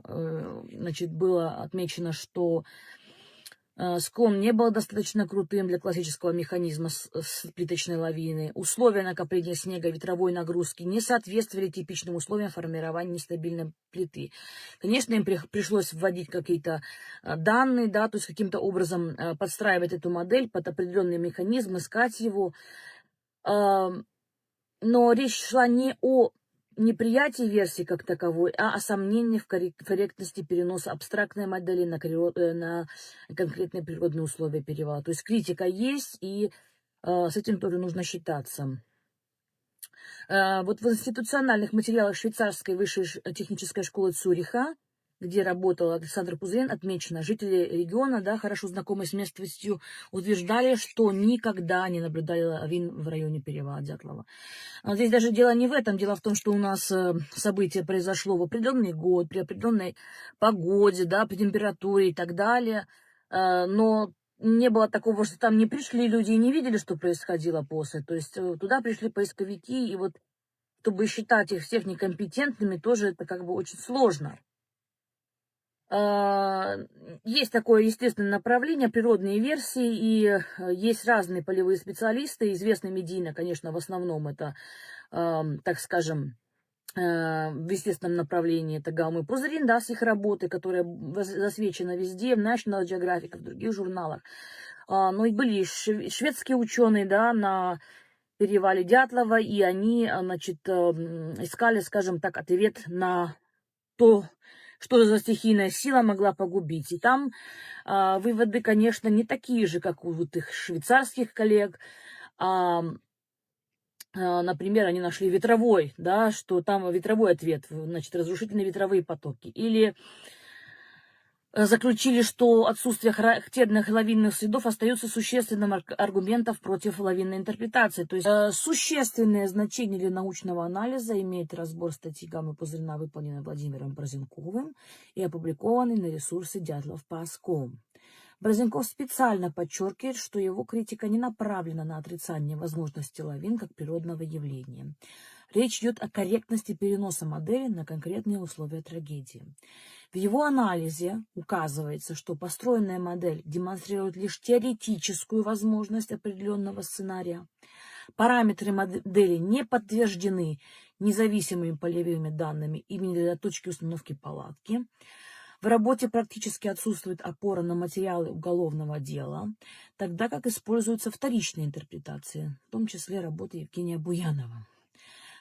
значит, было отмечено, что склон не был достаточно крутым для классического механизма с плиточной лавины. Условия накопления снега, ветровой нагрузки не соответствовали типичным условиям формирования нестабильной плиты. Конечно, им пришлось вводить какие-то данные, да, то есть каким-то образом подстраивать эту модель под определенный механизм, искать его. Но речь шла не о неприятии версии как таковой, а о сомнениях в корректности переноса абстрактной модели на конкретные природные условия перевала. То есть критика есть, и с этим тоже нужно считаться. Вот в институциональных материалах швейцарской высшей технической школы Цюриха где работал Александр Пузырин, отмечено. Жители региона, да, хорошо знакомые с местностью, утверждали, что никогда не наблюдали лавин в районе перевала Дятлова. А здесь даже дело не в этом. Дело в том, что у нас событие произошло в определенный год, при определенной погоде, да, при температуре и так далее. Но не было такого, что там не пришли люди и не видели, что происходило после. То есть туда пришли поисковики, и вот чтобы считать их всех некомпетентными, тоже это как бы очень сложно. Есть такое естественное направление, природные версии, и есть разные полевые специалисты, известные медийно, конечно, в основном это, так скажем, в естественном направлении это Гаум и Пузырин, да, с их работой, которая засвечена везде, в National Geographic, в других журналах. Но и были шведские ученые, да, на перевале Дятлова, и они, значит, искали, скажем так, ответ на то, что за стихийная сила могла погубить. И там выводы, конечно, не такие же, как у вот их швейцарских коллег. Например, они нашли ветровой, да, что там ветровой ответ, значит, разрушительные ветровые потоки. Или заключили, что отсутствие характерных лавинных следов остается существенным аргументом против лавинной интерпретации. То есть существенное значение для научного анализа имеет разбор статьи Гаммы Пузырина, выполненной Владимиром Борзенковым и опубликованный на ресурсе Дятлов.com. Борзенков специально подчеркивает, что его критика не направлена на отрицание возможности лавин как природного явления. Речь идет о корректности переноса модели на конкретные условия трагедии. В его анализе указывается, что построенная модель демонстрирует лишь теоретическую возможность определенного сценария. Параметры модели не подтверждены независимыми полевыми данными именно для точки установки палатки. В работе практически отсутствует опора на материалы уголовного дела, тогда как используются вторичные интерпретации, в том числе работы Евгения Буянова.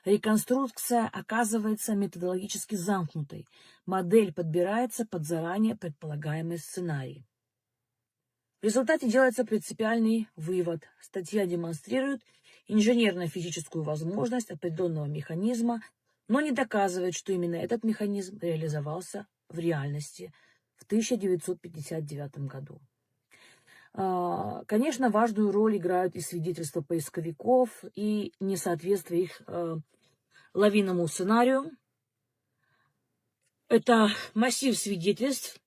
Реконструкция оказывается методологически замкнутой. Модель подбирается под заранее предполагаемый сценарий. В результате делается принципиальный вывод. Статья демонстрирует инженерно-физическую возможность определенного механизма, но не доказывает, что именно этот механизм реализовался в реальности в 1959 году. Конечно, важную роль играют и свидетельства поисковиков, и несоответствие их лавинному сценарию. Это массив свидетельств.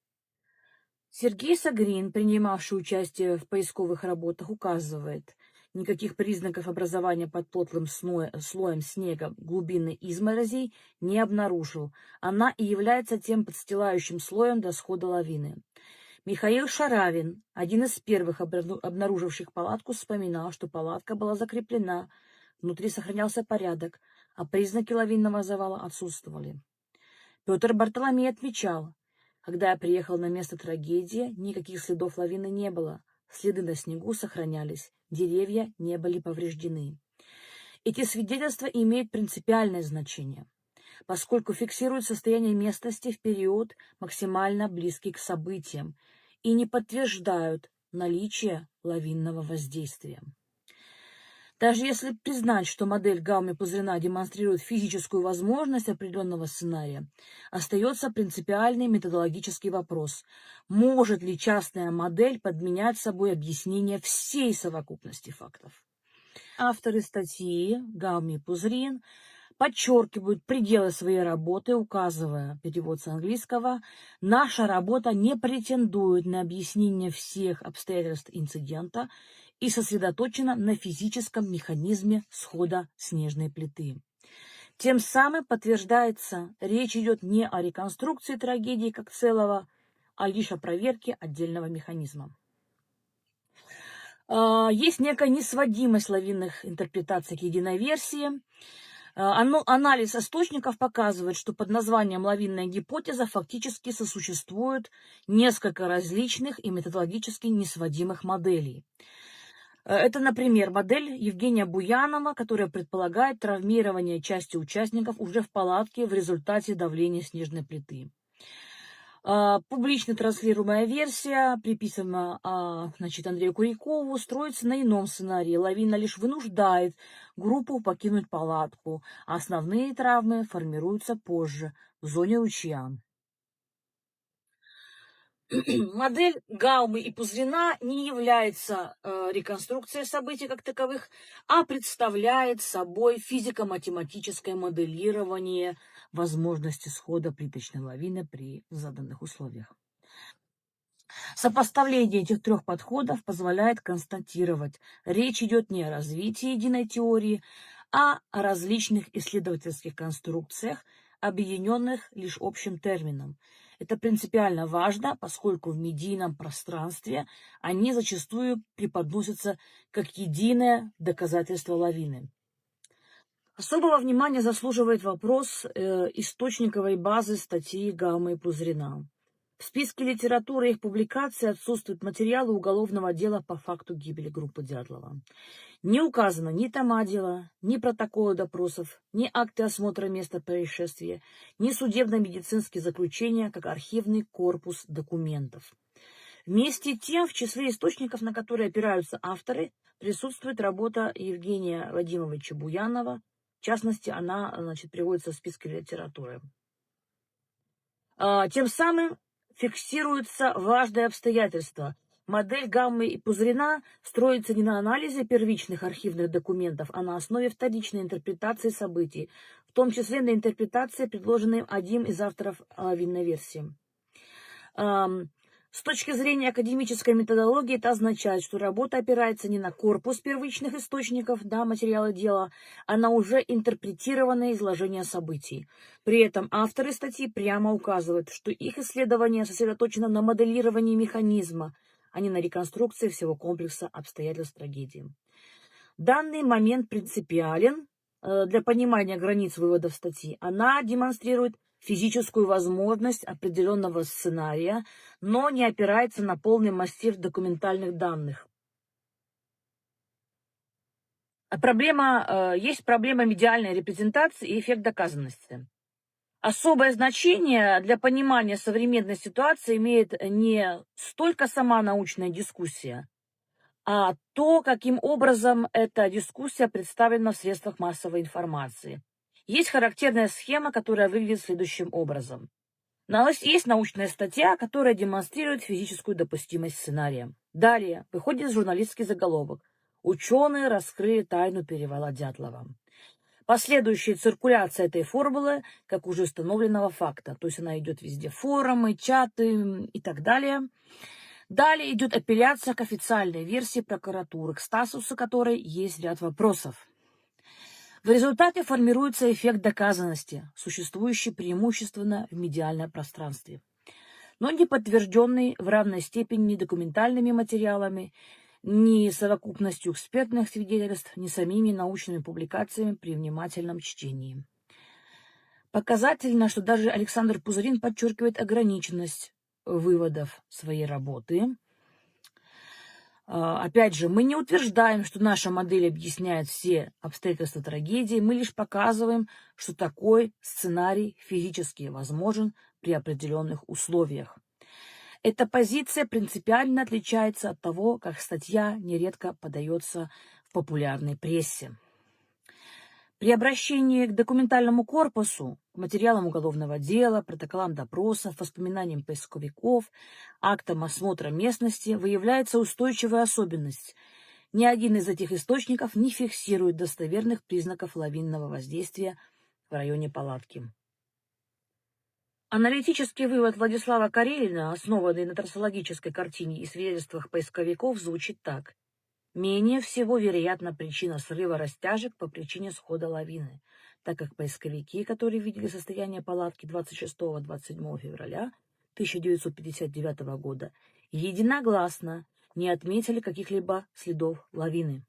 Сергей Сагрин, принимавший участие в поисковых работах, указывает, никаких признаков образования под плотным слоем снега глубинной изморозей не обнаружил. Она и является тем подстилающим слоем до схода лавины. Михаил Шаравин, один из первых обнаруживших палатку, вспоминал, что палатка была закреплена, внутри сохранялся порядок, а признаки лавинного завала отсутствовали. Петр Бартоломей отмечал, когда я приехал на место трагедии, никаких следов лавины не было, следы на снегу сохранялись, деревья не были повреждены. Эти свидетельства имеют принципиальное значение, поскольку фиксируют состояние местности в период, максимально близкий к событиям, и не подтверждают наличие лавинного воздействия. Даже если признать, что модель Гаум-Пузырина демонстрирует физическую возможность определенного сценария, остается принципиальный методологический вопрос. Может ли частная модель подменять собой объяснение всей совокупности фактов? Авторы статьи Гаум-Пузырин подчеркивают пределы своей работы, указывая, перевод с английского, «Наша работа не претендует на объяснение всех обстоятельств инцидента и сосредоточена на физическом механизме схода снежной плиты». Тем самым подтверждается, речь идет не о реконструкции трагедии как целого, а лишь о проверке отдельного механизма. Есть некая несводимость лавинных интерпретаций к единой версии. Анализ источников показывает, что под названием «лавинная гипотеза» фактически сосуществует несколько различных и методологически несводимых моделей. Это, например, модель Евгения Буянова, которая предполагает травмирование части участников уже в палатке в результате давления снежной плиты. Публично транслируемая версия, приписанная Андрею Курякову, строится на ином сценарии. Лавина лишь вынуждает группу покинуть палатку, а основные травмы формируются позже, в зоне ручья. Модель Гаумы и Пузырина не является реконструкцией событий как таковых, а представляет собой физико-математическое моделирование возможности схода плиточной лавины при заданных условиях. Сопоставление этих трех подходов позволяет констатировать, речь идет не о развитии единой теории, а о различных исследовательских конструкциях, объединенных лишь общим термином. Это принципиально важно, поскольку в медийном пространстве они зачастую преподносятся как единое доказательство лавины. Особого внимания заслуживает вопрос источниковой базы статьи Гаумы и Пузырина. В списке литературы их публикаций отсутствуют материалы уголовного дела по факту гибели группы Дятлова. Не указано ни тома дела, ни протоколы допросов, ни акты осмотра места происшествия, ни судебно-медицинские заключения, как архивный корпус документов. Вместе с тем, в числе источников, на которые опираются авторы, присутствует работа Евгения Вадимовича Буянова. В частности, она, приводится в списке литературы. Тем самым фиксируется важное обстоятельство. Модель Гаумы и Пузырина строится не на анализе первичных архивных документов, а на основе вторичной интерпретации событий, в том числе на интерпретации, предложенной одним из авторов лавинной версии. С точки зрения академической методологии это означает, что работа опирается не на корпус первичных источников, материала дела, а на уже интерпретированное изложение событий. При этом авторы статьи прямо указывают, что их исследование сосредоточено на моделировании механизма, а не на реконструкции всего комплекса обстоятельств трагедии. Данный момент принципиален для понимания границ выводов статьи. Она демонстрирует физическую возможность определенного сценария, но не опирается на полный массив документальных данных. Есть проблема медиальной репрезентации и эффект доказанности. Особое значение для понимания современной ситуации имеет не столько сама научная дискуссия, а то, каким образом эта дискуссия представлена в средствах массовой информации. Есть характерная схема, которая выглядит следующим образом. Есть научная статья, которая демонстрирует физическую допустимость сценария. Далее выходит журналистский заголовок. Ученые раскрыли тайну перевала Дятлова. Последующая циркуляция этой формулы, как уже установленного факта. То есть она идет везде, форумы, чаты и так далее. Далее идет апелляция к официальной версии прокуратуры, к статусу которой есть ряд вопросов. В результате формируется эффект доказанности, существующий преимущественно в медиальном пространстве, но не подтвержденный в равной степени ни документальными материалами, ни совокупностью экспертных свидетельств, ни самими научными публикациями при внимательном чтении. Показательно, что даже Александр Пузырин подчеркивает ограниченность выводов своей работы. Опять же, мы не утверждаем, что наша модель объясняет все обстоятельства трагедии, мы лишь показываем, что такой сценарий физически возможен при определенных условиях. Эта позиция принципиально отличается от того, как статья нередко подается в популярной прессе. При обращении к документальному корпусу, к материалам уголовного дела, протоколам допросов, воспоминаниям поисковиков, актам осмотра местности выявляется устойчивая особенность. Ни один из этих источников не фиксирует достоверных признаков лавинного воздействия в районе палатки. Аналитический вывод Владислава Карелина, основанный на трассологической картине и свидетельствах поисковиков, звучит так. Менее всего вероятна причина срыва растяжек по причине схода лавины, так как поисковики, которые видели состояние палатки 26-27 февраля 1959 года, единогласно не отметили каких-либо следов лавины.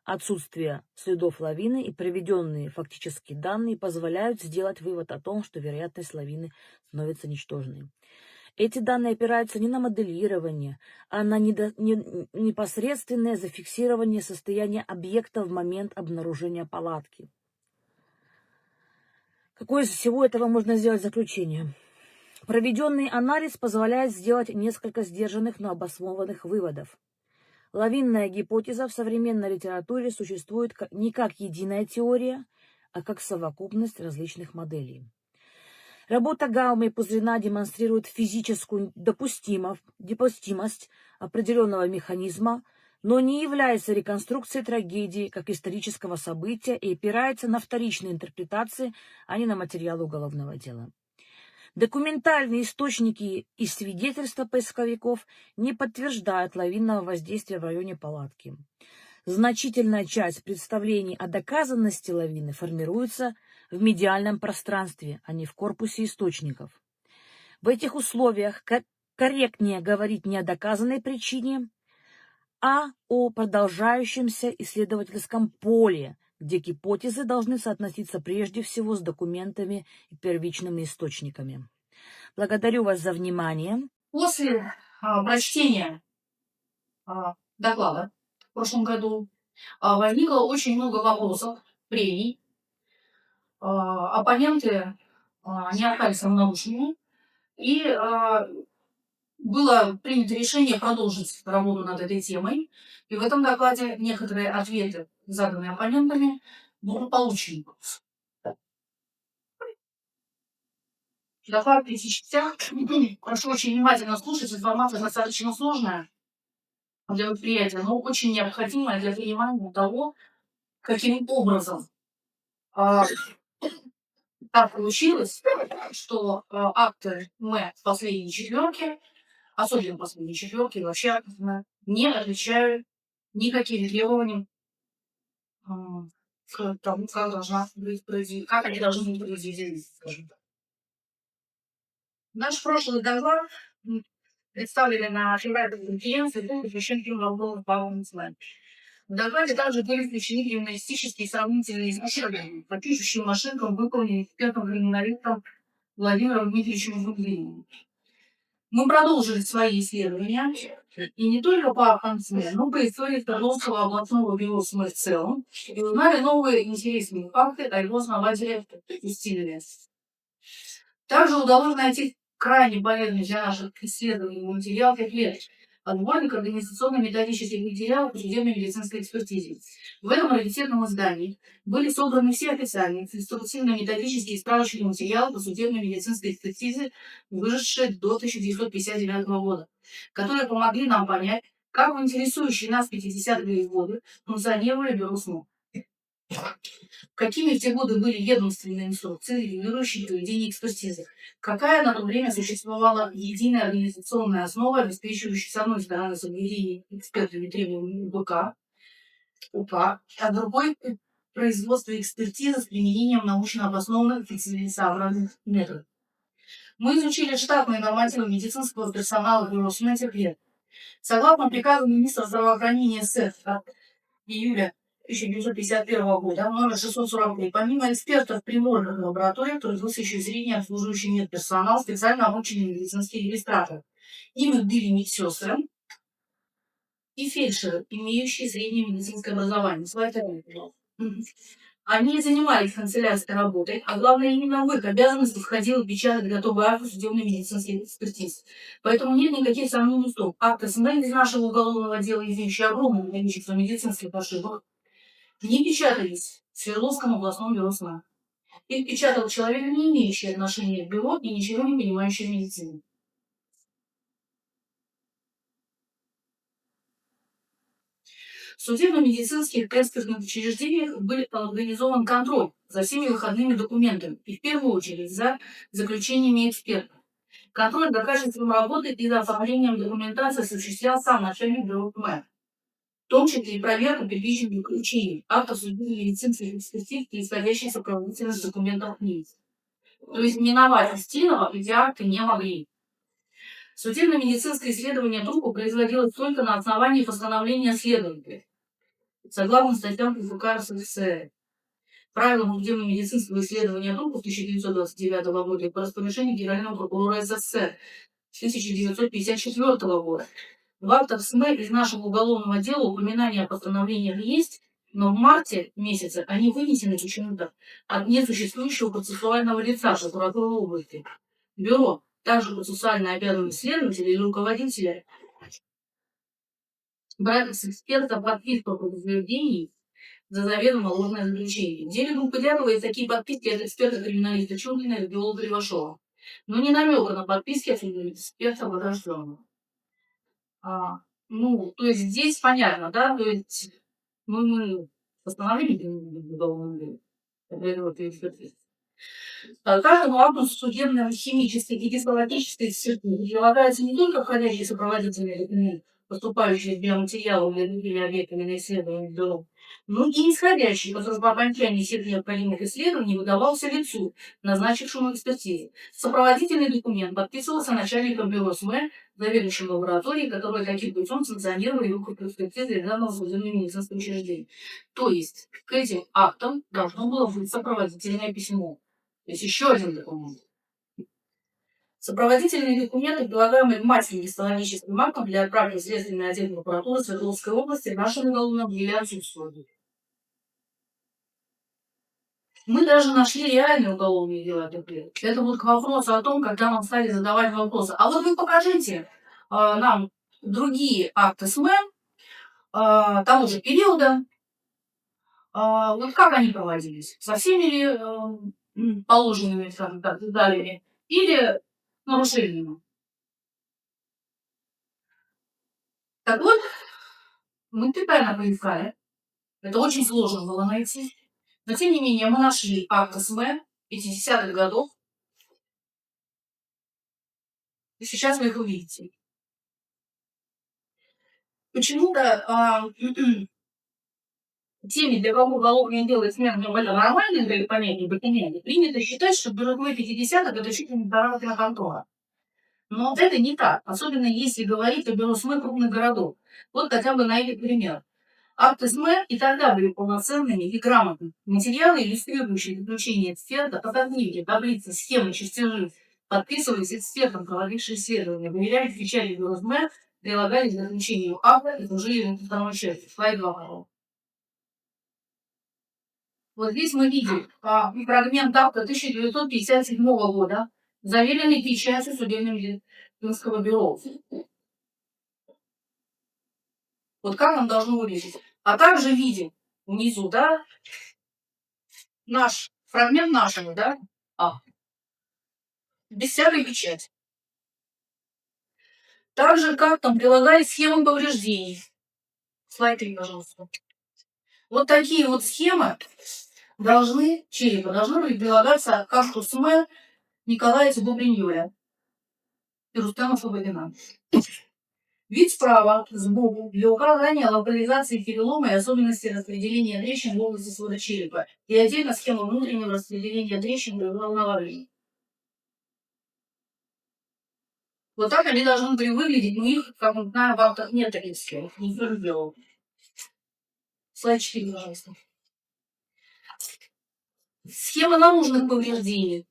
Отсутствие следов лавины и приведенные фактические данные позволяют сделать вывод о том, что вероятность лавины становится ничтожной. Эти данные опираются не на моделирование, а на непосредственное зафиксирование состояния объекта в момент обнаружения палатки. Какое из всего этого можно сделать заключение? Проведенный анализ позволяет сделать несколько сдержанных, но обоснованных выводов. Лавинная гипотеза в современной литературе существует не как единая теория, а как совокупность различных моделей. Работа Гаума и Пузырина демонстрирует физическую допустимость определенного механизма, но не является реконструкцией трагедии как исторического события и опирается на вторичные интерпретации, а не на материал уголовного дела. Документальные источники и свидетельства поисковиков не подтверждают лавинного воздействия в районе палатки. Значительная часть представлений о доказанности лавины формируется в медиальном пространстве, а не в корпусе источников. В этих условиях корректнее говорить не о доказанной причине, а о продолжающемся исследовательском поле, где гипотезы должны соотноситься прежде всего с документами и первичными источниками. Благодарю вас за внимание. После прочтения доклада в прошлом году возникло очень много вопросов, прений. Оппоненты не остались равнодушными, и было принято решение продолжить работу над этой темой. И в этом докладе некоторые ответы, заданные оппонентами, будут получены. Доклад в 5 частях. Прошу очень внимательно слушать. Информация достаточно сложная для восприятия, но очень необходимая для понимания того, каким образом так получилось, что акты МЭ последней четверки, особенно последней четверки, вообще не отвечают никаким требованиям к тому, как они должны быть произведены, скажем так. Наш прошлый доклад представили на февральской конференции, был посвящен криминалу правовым СМЭ. В докладе также были включены криминалистические и сравнительные исследования по пишущим машинкам, выполненные экспертом-криминалистом Владимиром Дмитриевичем Зубриным. Мы продолжили свои исследования, и не только по АНСМЭ, но и по истории Свердловского областного бюро СМЭ в целом, и узнали новые интересные факты о его основателе Устинове. Также удалось найти крайне полезный для наших исследований материал 5 лет. Отборник организационно-методических материалов по судебной медицинской экспертизе. В этом раритетном издании были собраны все официальные инструктивно-методические и справочные материалы по судебной медицинской экспертизе, вышедшие до 1959 года, которые помогли нам понять, как в интересующие нас 50-е годы функционировали бюро СМО. Какими в те годы были ведомственные инструкции, регулирующие проведение экспертизы? Какая на то время существовала единая организационная основа, обеспечивающая с одной стороны соблюдение экспертными требованиями УП, а с другой – производство экспертизы с применением научно обоснованных и целесообразных методов? Мы изучили штатные нормативы медицинского персонала бюро СМЭ тех лет. Согласно приказу министра здравоохранения СССР от июля 1951 года, номер 643, помимо экспертов приморных лабораторий, трудился еще средний обслуживающий медперсонал, специально обученный медицинские регистраторы. Ими были медсестры и фельдшеры, имеющие среднее медицинское образование. Они занимались канцелярской работой, а главное, именно в их обязанности входило печатать готовый акт судебной медицинской экспертизы. Поэтому нет никаких сомнений, что акты СМЭ из нашего уголовного дела, имеющие огромное количество медицинских ошибок, не печатались в Свердловском областном бюро СМЭ. Их печатал человек, не имеющий отношения к бюро и ничего не понимающий в медицине. В судебно-медицинских экспертных учреждениях был организован контроль за всеми выходными документами и в первую очередь за заключениями экспертов. Контроль за качеством работы и за оформлением документации осуществлял сам начальник бюро СМЭ. В том числе и проверка первичных заключений, актов судебно-медицинских экспертиз и исходящих сопроводительных документов лиц. То есть миновать Устинова эти акты не могли. Судебно-медицинское исследование трупа производилось только на основании постановления следователя, согласно статьям КФК РСФСР. Правилам судебно-медицинского исследования трупа 1929 года и по распоряжению Генерального прокурора СССР 1954 года. В актах СМЭ из нашего уголовного дела упоминания о постановлениях есть, но в марте месяце они вынесены почему-то от несуществующего процессуального лица прокуратуры области. Бюро, также процессуально обязанный следователя или руководителя, брать с эксперта подписку по утверждении за заведомо ложное заключение. В деле группы Дятлова есть такие подписки от эксперта-криминалиста Чунгина и биолога Левашова. Но не намека на подписки от эксперта Возрожденного. Ну, то есть здесь понятно, да, то есть мы постановили уголовное дело. Каждому акту судебной, химической и гистологической экспертизы прилагается не только входящий сопроводительный документ, поступающий из биоматериалов или другими объектами на исследование бюро, но и исходящий, который по окончании всех необходимых исследований выдавался лицу, назначившему экспертизу. Сопроводительный документ подписывался начальником бюро СМЭ, заведующим лабораторией, который таким путем санкционировали выкуп экспертизы данного судебного медицинского учреждения. То есть к этим актам должно было быть сопроводительное письмо. То есть еще один документ. Сопроводительные документы, предлагаемые массовым гистологическим актом для отправки в следственный отдел прокуратуры Свердловской области в нашем уголовном деле отсутствуют. Мы даже нашли реальные уголовные дела. Это вот к вопросу о том, когда нам стали задавать вопросы. А вот вы покажите нам другие акты СМЭ того же периода, вот как они проводились, со всеми ли положенными, скажем так, деталями, или нарушениями. Так вот, мы детально поискали. Это очень сложно было найти. Но, тем не менее, мы нашли акты СМЭ 50-х годов. И сейчас вы их увидите. Почему-то теми, для кого уголовное дело и смерть это нормальные для понятия документы, принято считать, что бюро 50-х это чуть ли не вторая контора. Но это не так, особенно если говорить о бюро СМЭ крупных городов. Вот хотя бы на этот пример. Акты СМЭ и тогда были полноценными и грамотными. Материалы, иллюстрирующие заключение эксперта, фотографии, таблицы, схемы, чертежи, подписывались экспертом, проводившим исследования, выверяли в печати бюро СМЭ, прилагались к заключению акта и служили в второй части. Слайд 2. Вот здесь мы видим фрагмент акта 1957 года, заверенный печатью судебно-медицинского бюро. Вот как нам должно выглядеть. А также видим внизу, да, наш фрагмент нашего, да, без всякой печати. Также как там прилагались схемы повреждений. Слайд 3, пожалуйста. Вот такие вот схемы должны были прилагаться к акту СМЭ Николая Бубриньоля и Рустема Слободина. Вид справа, сбоку, для указания локализации перелома и особенностей распределения трещин в области свода черепа. И отдельно схема внутреннего распределения трещин при голове. Вот так они должны были выглядеть, но их, как мы знаем, в актах нет таких схем. Никто не делал. Слайд 4, пожалуйста. Схема наружных повреждений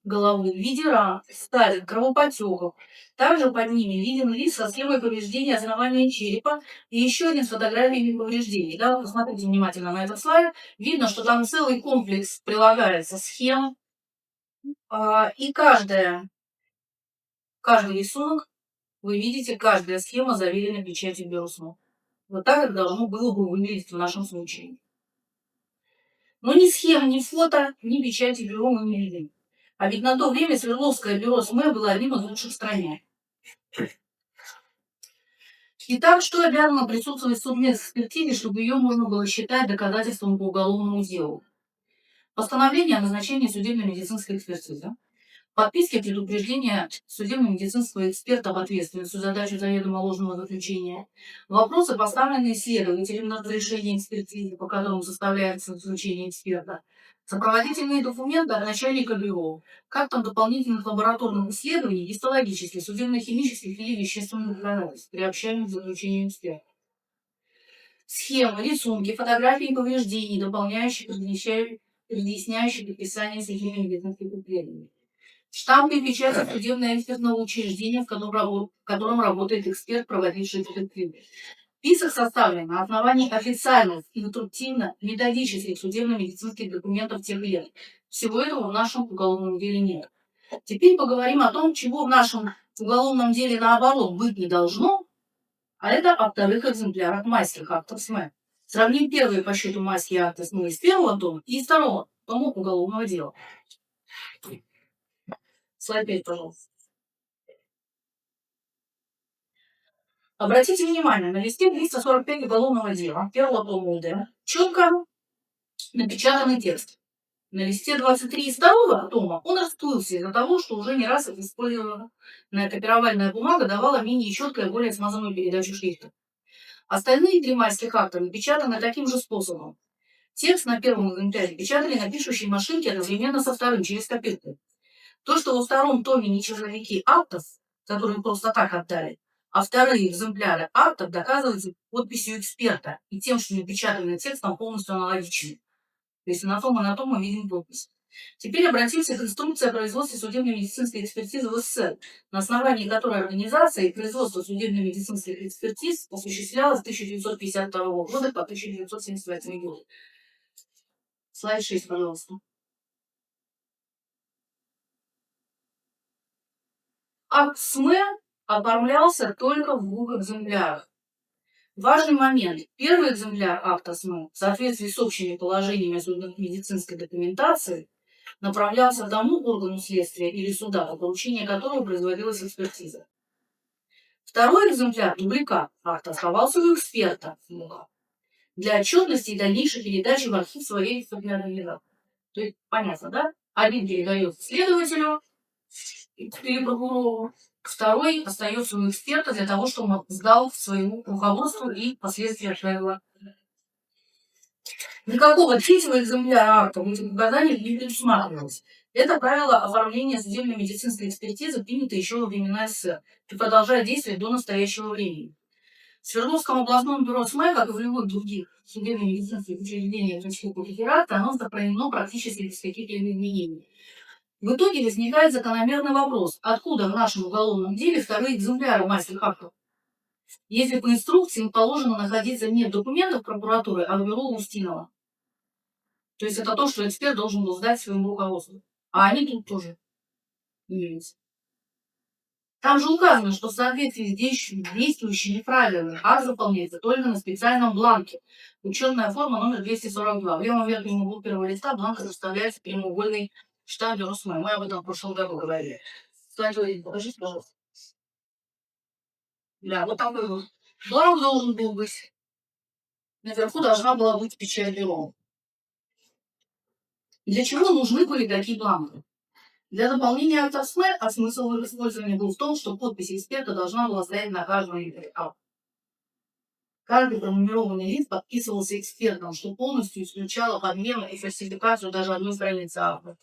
головы в виде ран, ссадин, кровопотеков. Также под ними виден лист со схемой повреждения основания черепа и еще один с фотографиями повреждений. Да, вот посмотрите внимательно на этот слайд. Видно, что там целый комплекс прилагается схем. И каждый рисунок, вы видите, каждая схема заверена печатью бюро СМЭ. Вот так это должно было бы выглядеть в нашем случае. Но ни схем, ни фото, ни печати бюро мы не видим. А ведь на то время Свердловское бюро СМЭ было одним из лучших в стране. Итак, что обязано присутствовать в судебной экспертизе, чтобы ее можно было считать доказательством по уголовному делу? Постановление о назначении судебно-медицинской экспертизы. Подписки предупреждения судебно-медицинского эксперта об ответственности за задачу заведомо ложного заключения. Вопросы, поставленные следователем на разрешение экспертизы, по которым составляется заключение эксперта. Сопроводительные документы от начальника бюро. Как там дополнительных лабораторных исследований, гистологических, судебно-химических или вещественных доказательств, приобщаемых к заключению эксперта. Схемы, рисунки, фотографии повреждений, дополняющие, разъясняющие описание судебно-медицинских исследований. Штампы и печати судебно-экспертного учреждения, в котором работает эксперт, проводивший экспертизу. Список составлен на основании официальных, инструктивно-методических судебно-медицинских документов тех лет. Всего этого в нашем уголовном деле нет. Теперь поговорим о том, чего в нашем уголовном деле наоборот быть не должно, а это о вторых экземплярах мастерских актов СМЭ. Сравним первые по счету майские акты СМИ из первого тома и из второго тома уголовного дела. Слайд 5, пожалуйста. Обратите внимание, на листе 345 уголовного дела первого тома УД четко напечатанный текст. На листе 23 из второго тома он расплылся из-за того, что уже не раз использованная копировальная бумага давала менее четкую и более смазанную передачу шрифта. Остальные 3 майских акта напечатаны таким же способом. Текст на первом экземпляре печатали на пишущей машинке одновременно со вторым через копирку. То, что во втором томе не часовики актов, которые просто так отдали, а вторые экземпляры актов доказываются подписью эксперта и тем, что напечатанный текст там полностью аналогичен. То есть на том и на том мы видим подпись. Теперь обратимся к инструкции о производстве судебно-медицинской экспертизы в СССР, на основании которой организация и производство судебно-медицинских экспертиз осуществлялось с 1952 года по 1978 год. Слайд 6, пожалуйста. Акт СМЭ оформлялся только в 2 экземплярах. Важный момент. Первый экземпляр акта СМЭ в соответствии с общими положениями судебно-медицинской документации направлялся тому органу следствия или суда, по поручению которого производилась экспертиза. Второй экземпляр, дубликат акта, оставался у эксперта для отчетности и дальнейшей передачи в архив своей экспертной. То есть, понятно, да? Один передается следователю или прокурору, второй остается у эксперта для того, чтобы он сдал своему руководству и впоследствии отправил. Никакого третьего экземпляра акта в этих показаниях не предусматривалось. Это правило оформления судебно-медицинской экспертизы принято еще во времена СССР и продолжает действовать до настоящего времени. В Свердловском областном бюро СМЭ, как и в любых других судебно-медицинских учреждениях Российской Федерации, оно сохранено практически без каких-либо изменений. В итоге возникает закономерный вопрос, откуда в нашем уголовном деле вторые экземпляры майских актов? Если по инструкции им положено находиться не в документах прокуратуры, а в бюро Устинова. То есть это то, что эксперт должен был сдать своему руководству. А они тут тоже имеются. Там же указано, что в соответствии с действующими правилами акт заполняется только на специальном бланке. Учетная форма номер 242. В левом верхнем углу первого листа бланка составляется прямоугольный штамп бюро СМЭ. Мы об этом в прошлом году говорили. Кстати, покажите, пожалуйста. Да, вот там бланк должен был быть. Наверху должна была быть печать бюро. Для чего нужны были такие бланки? Для дополнения акта СМЭ, а смысл их использования был в том, что подпись эксперта должна была стоять на каждом листе. Каждый пронумерованный лист подписывался экспертом, что полностью исключало подмену и фальсификацию даже одной страницы акта.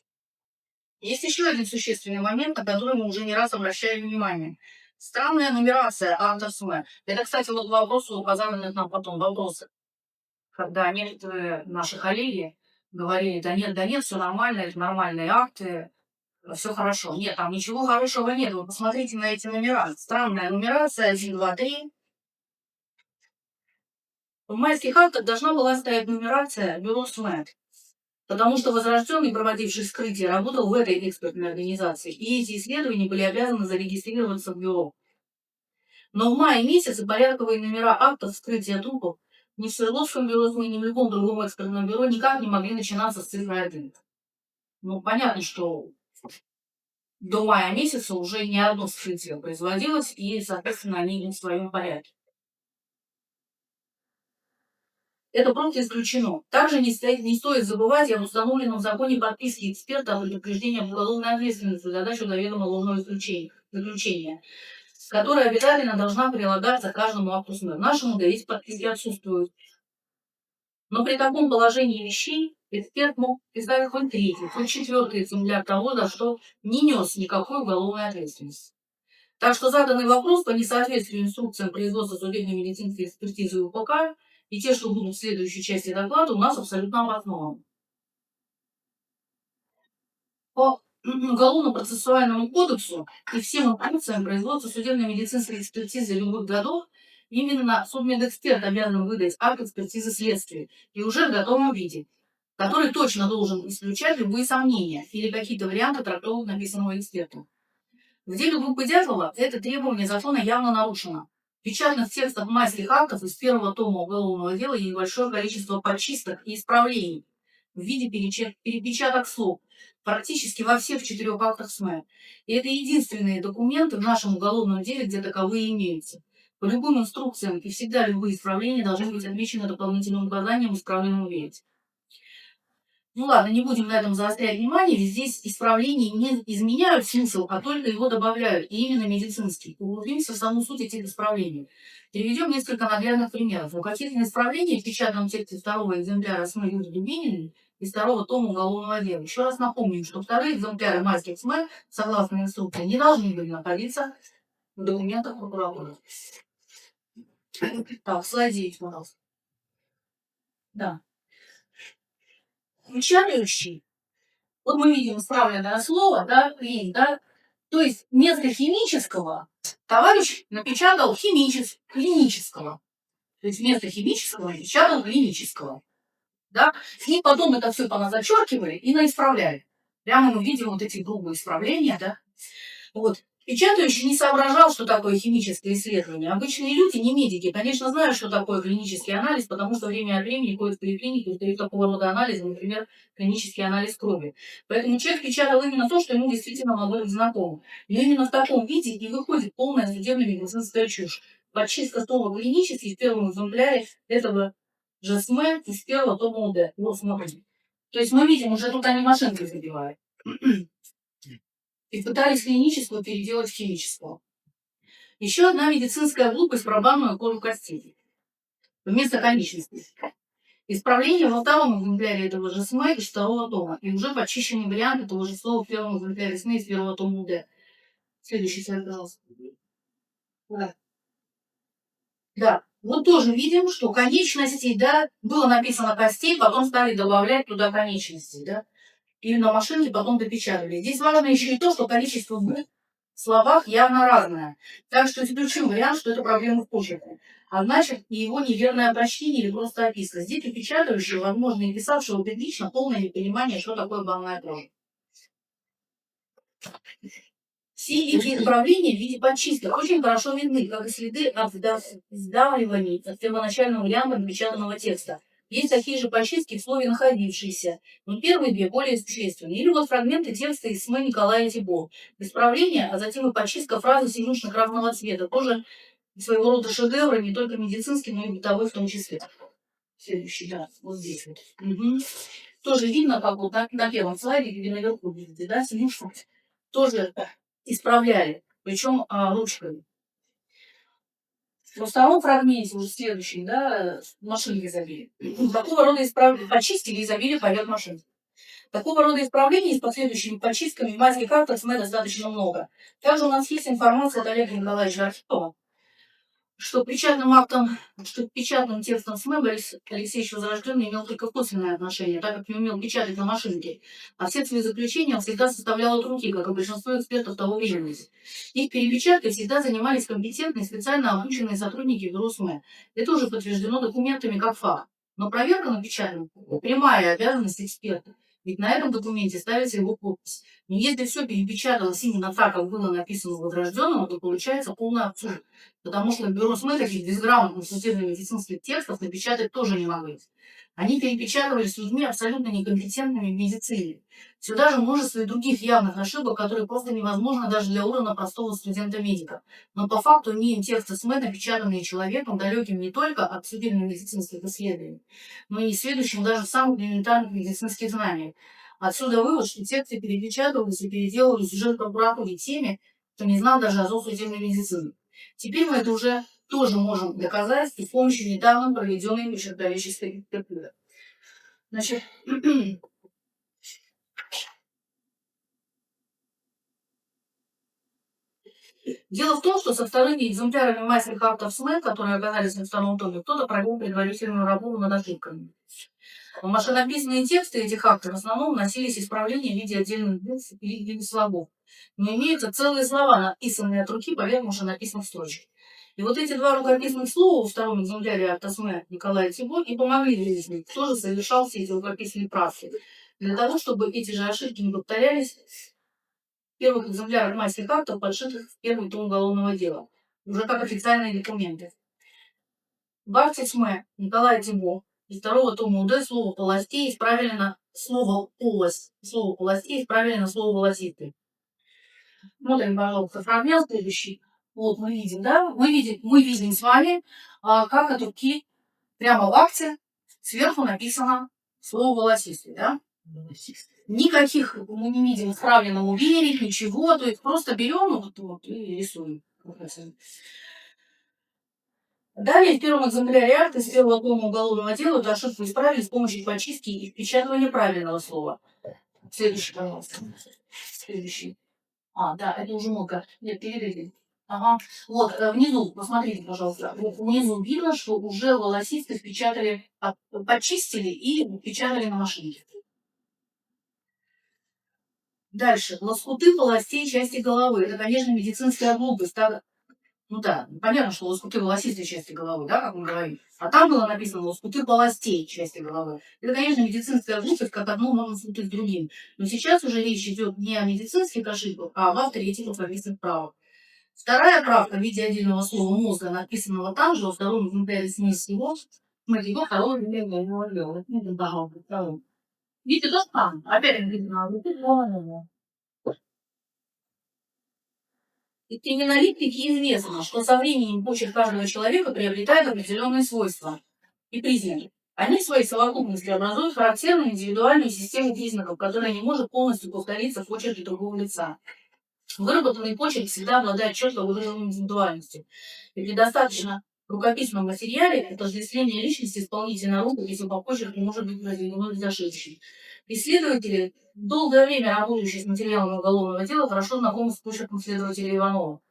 Есть еще один существенный момент, на который мы уже не раз обращали внимание. Странная нумерация акта СМЭ. Это, кстати, вот вопросы, указанные нам потом вопросы. Когда некоторые наши коллеги говорили, да нет, все нормально, это нормальные акты, все хорошо. Нет, там ничего хорошего нет. Вы посмотрите на эти номера. Странная нумерация 1, 2, 3. В майских актах должна была стоять нумерация бюро СМЭ, потому что Возрожденный, проводивший вскрытие, работал в этой экспертной организации, и эти исследования были обязаны зарегистрироваться в бюро. Но в мае месяце порядковые номера актов вскрытия трупов ни в Свердловском бюро СМЭ, ни в любом другом экспертном бюро никак не могли начинаться с цифры 1. Ну, понятно, что до мая месяца уже не одно вскрытие производилось, и, соответственно, они идут в своем порядке. Это просто исключено. Также не стоит забывать об установленном в законе подписке эксперта о предупреждении об уголовной ответственности за дачу заведомо ложного заключения, которая обязательно должна прилагаться к каждому акту СМЭ. В нашем эти подписки отсутствуют. Но при таком положении вещей эксперт мог представить хоть 3-й, хоть 4-й экземпляр того, за что не нес никакой уголовной ответственности. Так что заданный вопрос по несоответствию инструкциям производства судебно-медицинской экспертизы УПК и те, что будут в следующей части доклада, у нас абсолютно обоснованы. По Уголовно-процессуальному кодексу и всем инструкциям производства судебно-медицинской экспертизы любых годов именно судмедэксперт обязан выдать акт экспертизы следствия и уже в готовом виде, который точно должен исключать любые сомнения или какие-то варианты трактовок написанного экспертом. В деле группы Дятлова это требование закона явно нарушено. В печатных текстах майских актов из первого тома уголовного дела есть небольшое количество подчисток и исправлений в виде перепечаток слов практически во всех 4 актах СМЭ. И это единственные документы в нашем уголовном деле, где таковые имеются. По любым инструкциям и всегда любые исправления должны быть отмечены дополнительным указанием исправленному видеть. Ну ладно, не будем на этом заострять внимание, ведь здесь исправления не изменяют смысл, а только его добавляют, и именно медицинский. Углубимся в саму суть этих исправлений. Приведем несколько наглядных примеров. Указательные исправления в печатном тексте второго экземпляра СМЭ Юрия Дубинина из второго тома уголовного дела. Еще раз напомним, что вторые экземпляры майских СМЭ, согласно инструкции, не должны были находиться в документах прокуратуры. Так, слайд 9, пожалуйста. Да. Печатающий. Вот мы видим исправленное слово, да, и, да. То есть вместо химического товарищ напечатал клинического. То есть вместо химического напечатал клинического. Да? И потом это все поназачеркивали и наисправляли. Прямо мы видим вот эти грубые исправления, да. Вот. Печатающий не соображал, что такое химическое исследование. Обычные люди, не медики, конечно, знают, что такое клинический анализ, потому что время от времени ходят в поликлинику и дают такого рода анализы, например, клинический анализ крови. Поэтому человек печатал именно то, что ему действительно могло быть знакомо. И именно в таком виде и выходит полная судебно-медицинская чушь. Подчистка слова клинический в первом экземпляре этого же СМЭ из первого тома УД. Вот смотрите. То есть мы видим, уже тут они машинкой забивают. И пытались клиническую переделать в химическую. Еще одна медицинская глупость про банную кожу костей. Вместо конечностей. Исправление во втором экземпляре этого же СМЭ из второго тома. И уже почищенный вариант этого же слова в первом экземпляре СМЭ из первого тома УД. Следующий слайд, пожалуйста. Да. Вот тоже видим, что конечности, да, было написано костей, потом стали добавлять туда конечности, да. И на машинке потом допечатали. Здесь важно еще и то, что количество букв в словах явно разное. Так что исключим вариант, что это проблема в почерке. А значит, и его неверное обращение или просто описка. Здесь у печатающего, возможно, и писавшего публично полное непонимание, что такое банная кожа. Все эти исправления в виде подчисток очень хорошо видны, как и следы от сдавливаний от первоначального варианта напечатанного текста. Есть такие же подчистки в слове «находившиеся», но первые две более существенные. Или вот фрагменты текста из СМЭ Николая Тибо. Исправление, а затем и подчистка фразы синюшно-красного цвета. Тоже своего рода шедевры, не только медицинский, но и бытовой в том числе. Следующий, да, вот здесь вот. Угу. Тоже видно, как вот на первом слайде, где наверху видите, да, синюшно, тоже исправляли, причем ручками. Во втором фрагменте, уже следующий, да, машинки забили. Такого рода исправления почистили и забили поверх машин. Такого рода исправлений с последующими почистками в майских актах СМЭ достаточно много. Также у нас есть информация от Олега Николаевича Архипова, что печатным текстом СМЭ Борис Алексеевич Возрожденный имел только косвенное отношение, так как не умел печатать на машинке, а все свои заключения он всегда составлял от руки, как и большинство экспертов того времени. Их перепечаткой всегда занимались компетентные, специально обученные сотрудники бюро СМЭ. Это уже подтверждено документами как факт. Но проверка напечатана – прямая обязанность эксперта. Ведь на этом документе ставится его подпись. Но если все перепечаталось именно так, как было написано Возрожденному, то получается полный абсурд. Потому что бюро СМЭ таких безграмотных судебно-медицинских текстов напечатать тоже не могли. Они перепечатывались людьми абсолютно некомпетентными в медицине. Сюда же множество и других явных ошибок, которые просто невозможно даже для уровня простого студента-медика. Но по факту имеем тексты СМЭ, напечатанные человеком, далеким не только от судебно-медицинских исследований, но и следующим даже в самых элементарных медицинских знаниях. Отсюда вывод, что тексты перепечатывались и переделывались уже в прокуратуре теми, кто не знал даже азов судебной медицины. Теперь мы это уже тоже можем доказать и с помощью недавно проведенной почерковедческой экспертизы. Значит, дело в том, что со вторыми экземплярами майских актов СМЭ, которые оказались на втором томе, кто-то провел предварительную работу над ошибками. В машинописные тексты этих актов в основном вносились исправления в виде отдельных букв или слогов. Но имеются целые слова, написанные от руки поверх машинописных строчек. И вот эти два рукописных слова во втором экземпляре акта СМЭ Николая Тибо и помогли выяснить, кто же совершал все эти рукописные правки. Для того, чтобы эти же ошибки не повторялись в первых экземплярах майских актов, подшитых в первый том уголовного дела. уже как официальные документы. В акте СМЭ Николая Тимо из второго тома УД слово «полостей» исправили на слово «полость». Слово «полостей» исправили на слово «волосистый». Смотрим, пожалуйста, фрагмент следующий. Вот мы видим, да? Мы видим с вами, как от руки прямо в акте сверху написано слово «волосистый», да? Никаких мы не видим исправленного уверить, ничего, то есть просто берем вот и рисуем. Далее в первом экземпляре акта с первого тома уголовного дела эту ошибку исправили с помощью почистки и впечатывания правильного слова. Следующий, пожалуйста. Следующий. Да, это уже много. Нет, передали. Ага. Вот, внизу, посмотрите, пожалуйста. Внизу видно, что уже волосисты впечатали, почистили и впечатали на машинке. Дальше. Лоскуты полостей части головы. Это, конечно, медицинская глупость. Ну да, понятно, что лоскуты волосистой части головы, да, как мы говорим. А там было написано лоскуты полостей части головы. Это, конечно, медицинская глупость, как одно можно спутать с другим. Но сейчас уже речь идет не о медицинских ошибках, а об авторитетах прописанных правок. Вторая правка в виде отдельного слова мозга, написанного там же, во втором экземпляре смысл его, смотрите, второго экземпляра. Видите, тоже там, опять написано, и криминалистике известно, что со временем почерк каждого человека приобретает определенные свойства и признаки. Они в своей совокупности образуют характерную индивидуальную систему признаков, которая не может полностью повториться в почерке другого лица. Выработанный почерк всегда обладает четко выраженной индивидуальностью. И при достаточно рукописном материале отождествление личности исполнителя рукописи по почерку может быть произведено без ошибки. Исследователи, долгое время работающие с материалом уголовного дела, хорошо знакомы с почерком следователя Иванова.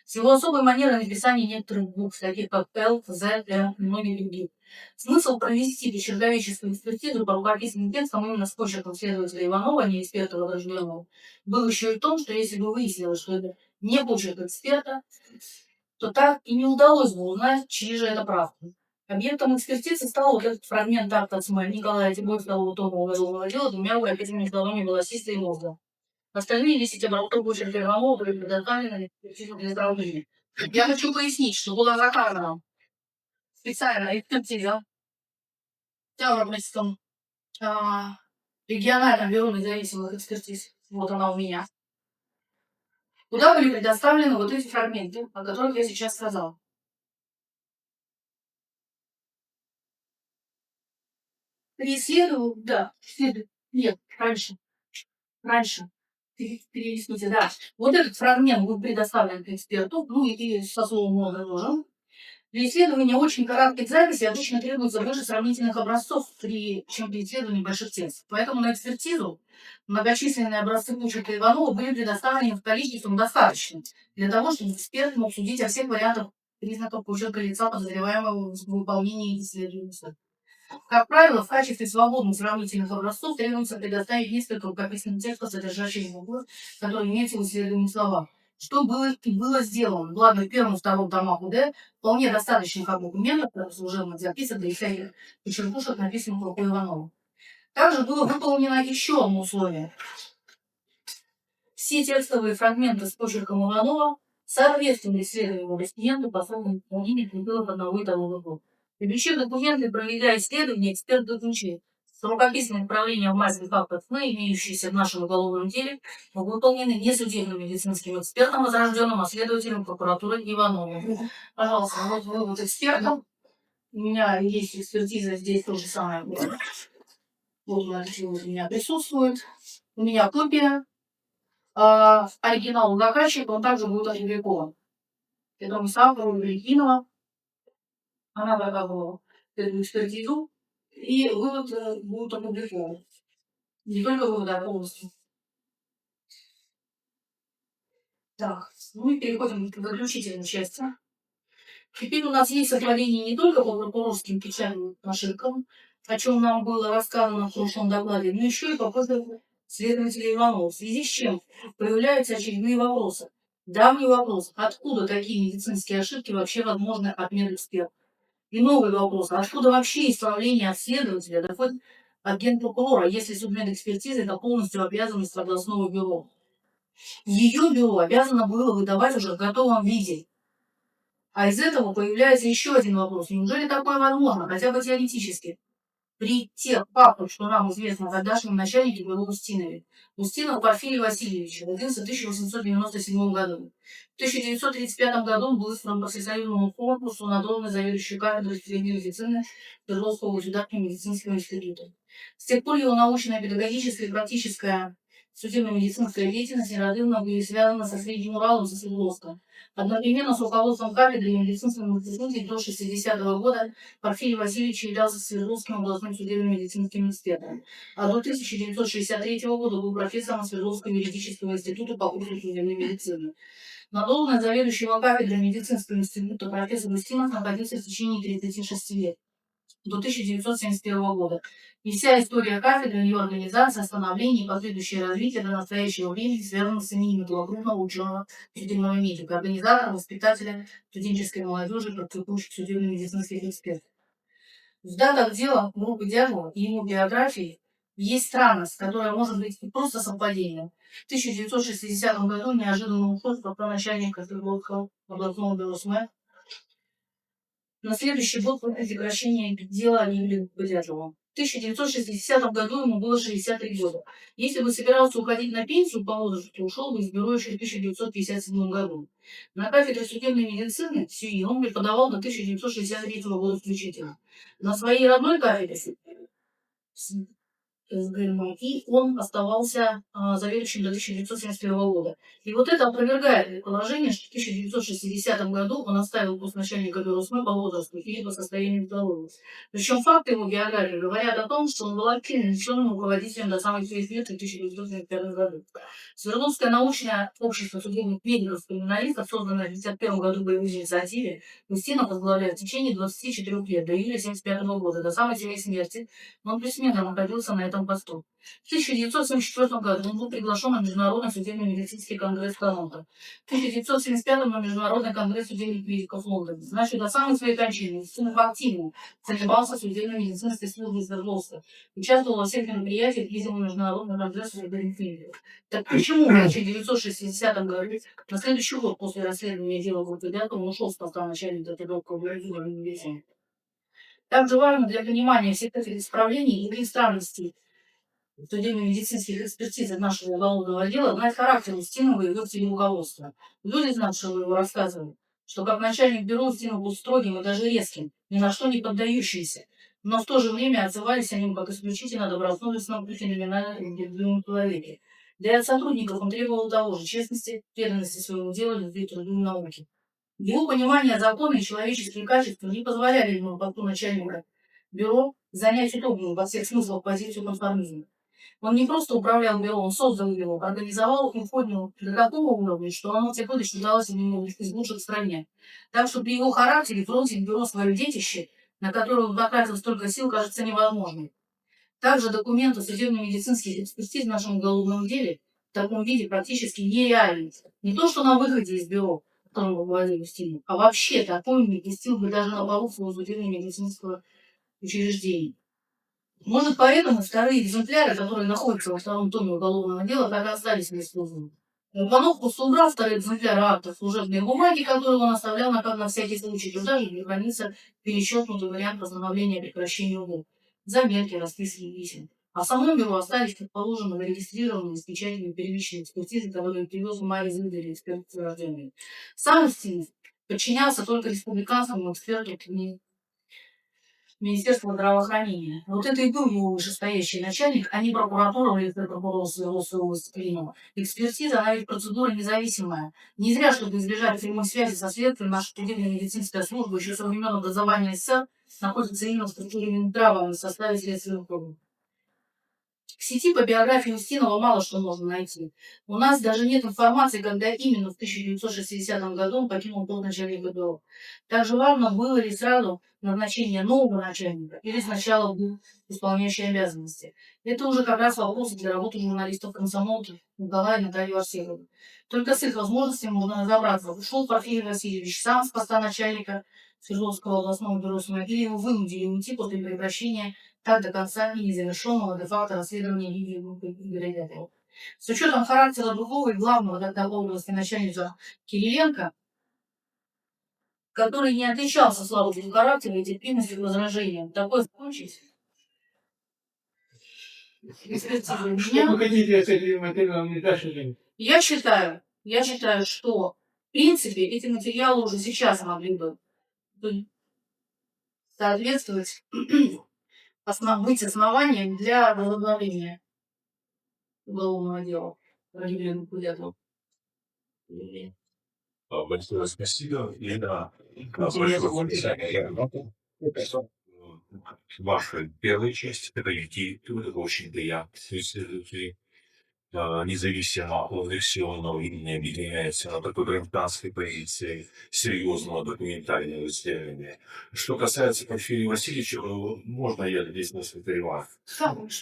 С его особой манерой написания некоторых букв, таких как Л, З, Р и многих других. Смысл провести почерковедческую экспертизу по рукописным текстам именно с почерком следователя Иванова, а не эксперта возрожденного, был еще и в том, что если бы выяснилось, что это не почерк эксперта, то так и не удалось бы узнать, чьи же это правда. Объектом экспертизы стал вот этот фрагмент акта СМЭ Николая Тимо второго тома уголовного дела двумя рукописными словами «волосистый» и «мозга». Остальные 10 оборотов почерка Иванова были предоставлены на экспертизу для сравнения. Я хочу пояснить, что была заказана специальная экспертиза в Ставропольском региональном бюро независимых экспертиз. Вот она у меня. Куда были предоставлены вот эти фрагменты, о которых я сейчас сказала. Переследовал, да, нет, раньше, перелистните, да. Вот этот фрагмент был предоставлен к эксперту, ну и со словом «много» нужен. Для исследования очень коротких записей обычно требуется больше сравнительных образцов, чем при исследовании больших текстов. Поэтому на экспертизу многочисленные образцы почерка Иванова были предоставлены в количестве достаточно для того, чтобы эксперт мог судить о всех вариантах признаков почерка лица, подозреваемого в выполнении исследования. Как правило, в качестве свободных сравнительных образцов требуется предоставить несколько рукописных текстов, содержащих буквы, которые имеются в исследовании слова. Что было сделано. Благо, в первом и втором томах УД вполне достаточно как документов, служебных записок для всяких почеркушек, написанных рукой Иванова. Также было выполнено еще одно условие. Все текстовые фрагменты с почерком Иванова соответствовали исследованию респонденту по срокам исполнения пределов одного и того же. Привлечив документы, проведя исследование, эксперт заключил, что рукописные направления в массе фактов, имеющиеся в нашем уголовном деле, выполнены не судебным медицинским экспертом, возрожденным, а следователем прокуратуры Ивановым. Пожалуйста, вот вы вот экспертом. У меня есть экспертиза, здесь то же самое. Вот у меня присутствует. У меня копия. Оригинал у заказчика, он также будет опубликован. Это Мусавра Великинова. Она доказывала эту экспертизу, и вывод будет опубликован. Не только вывод, а полностью. Так, мы переходим к заключительной части. Теперь у нас есть сохранение не только по прокурорским печатным ошибкам, о чем нам было рассказано в прошлом докладе, но еще и по просьбе следователя Иванова, в связи с чем появляются очередные вопросы. Давний вопрос, откуда такие медицинские ошибки вообще возможны от медэксперта? И новый вопрос, откуда вообще исправление от следователя доходит от генпрокурора, если судмедэкспертиза это полностью обязанность областного бюро? Ее бюро обязано было выдавать уже в готовом виде. А из этого появляется еще один вопрос. Неужели такое возможно, хотя бы теоретически? При тех фактах, что нам известно о тогдашнем начальнике было Устинове. Устинов Порфирий Васильевич родился в 1897 году. В 1935 году он был избран по всесоюзному конкурсу на должность заведующего кафедрой судебной медицины Свердловского государственного медицинского института. С тех пор его научная, педагогическая и практическая судебно-медицинская деятельность неразрывно были связаны со Средним Уралом, со Свердловском. Одновременно с руководством кафедры в медицинском институте до 60-го года Порфирий Васильевич являлся Свердловским областным судебно-медицинским экспертом, а до 1963 года был профессором Свердловского юридического института по курсу судебной медицины. На должность заведующего кафедрой медицинского института профессор Устинов находился в течение 36 лет, до 1971 года. И вся история кафедры, ее организация, становление и последующее развитие до настоящего времени связаны с именем этого крупного ученого судебного медика, организатора, воспитателя студенческой молодежи, практикующих судебно-медицинских экспертов. В датах дела группы Дятлова и его биографии есть странность, которая может быть не просто совпадением. В 1960 году неожиданно ушел с начальника Свердловского областного бюро СМЭ. На следующий год после прекращения дела объявили Дятлова. В 1960 году ему было 63 года. Если бы собирался уходить на пенсию по возрасту, то ушел бы из бюро еще в 1957 году. На кафедре судебной медицины СЮИ он преподавал до 1963 года включительно. На своей родной кафедре СГМИ он оставался заведующим до 1971 года. И вот это опровергает предположение, что в 1960 году он оставил пост начальника бюро СМЭ по возрасту или по состоянию здоровья. Причем факты его биографии говорят о том, что он был активным членом руководителем до самых своих лет в 1975 году. Свердловское научное общество судебных медиков-криминалистов, созданное в 1951 году по его инициативе, Устинов возглавляет в течение 24 лет, до июля 1975 года, до самой своей смерти. Он бессменно находился на этом посту. В 1974 году он был приглашен на Международный судебно-медицинский конгресс Торонто. В 1975 на Международный конгресс судебных медиков в Лондоне. Значит, до самой своей кончины Устинов активно занимался судебно-медицинской службой Свердловска. Участвовал во всех мероприятиях ездил на Международный конгресс судебных медиков. Так почему в 1960 году, на следующий год после расследования дела группы Дятлова, он ушел с поста начальника Твердовского бюро медицины? Также важно для понимания всех этих исправлений и странностей судебно-медицинских экспертиз нашего уголовного дела знать характер Устинова и его руководства. Люди, знавшие его, рассказывали, что как начальник бюро Устинов был строгим и даже резким, ни на что не поддающийся, но в то же время отзывались о нем как исключительно добросовестном и феноменально индивидуальном человеке. Да и от сотрудников он требовал того же честности, преданности своему делу, любви к труду и науке. Его понимание закона и человеческие качества не позволяли ему посту начальника бюро занять удобную во всех смыслах позицию конформизма. Он не просто управлял бюро, он создал его, организовал и поднял до такого уровня, что оно в те годы считалось одним из лучших в стране. Так что при его характере бросить в бюро свое детище, на которое он потратил столько сил, кажется невозможным. Также документы судебно-медицинских экспертиз в нашем уголовном деле в таком виде практически нереальны. Не то, что на выходе из бюро, которого говорили Устинов, а вообще такой не пустил бы даже на полу своего судебно-медицинского учреждения. Может, поэтому вторые экземпляры, которые находятся во втором томе уголовного дела, так и остались неиспользованными. Иванов просто убрал вторые экземпляры актов служебной бумаги, которые он оставлял на всякий случай, туда же хранится перечеркнутый вариант постановления о прекращении УГО, заметки, расписки и писем. А в самом бюро остались, как положено, зарегистрированные с печатями первичные экспертизы, которые привез Мария Зиндери, эксперт рождения. Сам Устинов подчинялся только республиканскому эксперту Министерства здравоохранения. Вот это и был его вышестоящий начальник, а не прокуратура или прокурор Свердловской области Климова. Экспертиза, она ведь процедура независимая. Не зря, чтобы избежать прямой связи со следствием, наша судебно-медицинская служба еще со времен образования СССР находится именно в структуре Минздрава в составе следственных органов. В сети по биографии Устинова мало что можно найти. У нас даже нет информации, когда именно в 1960 году он покинул пост начальника бюро. Также важно, было ли сразу назначение нового начальника или сначала был исполняющий обязанности. Это уже как раз вопрос для работы журналистов комсомолки Николая и Натальи Арсеньевны. Только с их возможностями можно разобраться. Ушел Порфирий Васильевич сам с поста начальника Свердловского областного бюро СМЭ, или его вынудили уйти после прекращения так до конца и незавершенного де-факто расследования Лидии группы Игоря Дятлова. С учетом характера другого и главного тогда в области начальника Кириленко, который не отличался слабостью характера и терпимостью к возражениям. Такой случай. Что вы хотите с этим материалом дальше? Я считаю, что в принципе эти материалы уже сейчас могли бы соответствовать быть основанием для возобновления уголовного дела. Большое спасибо. И да, ваша первая часть, это идти, это очень приятно. Если независимо от версионного видения объединяется на такой британской позиции серьезного документального исследования. Что касается Порфирия Васильевича, можно я здесь несколько ремарок?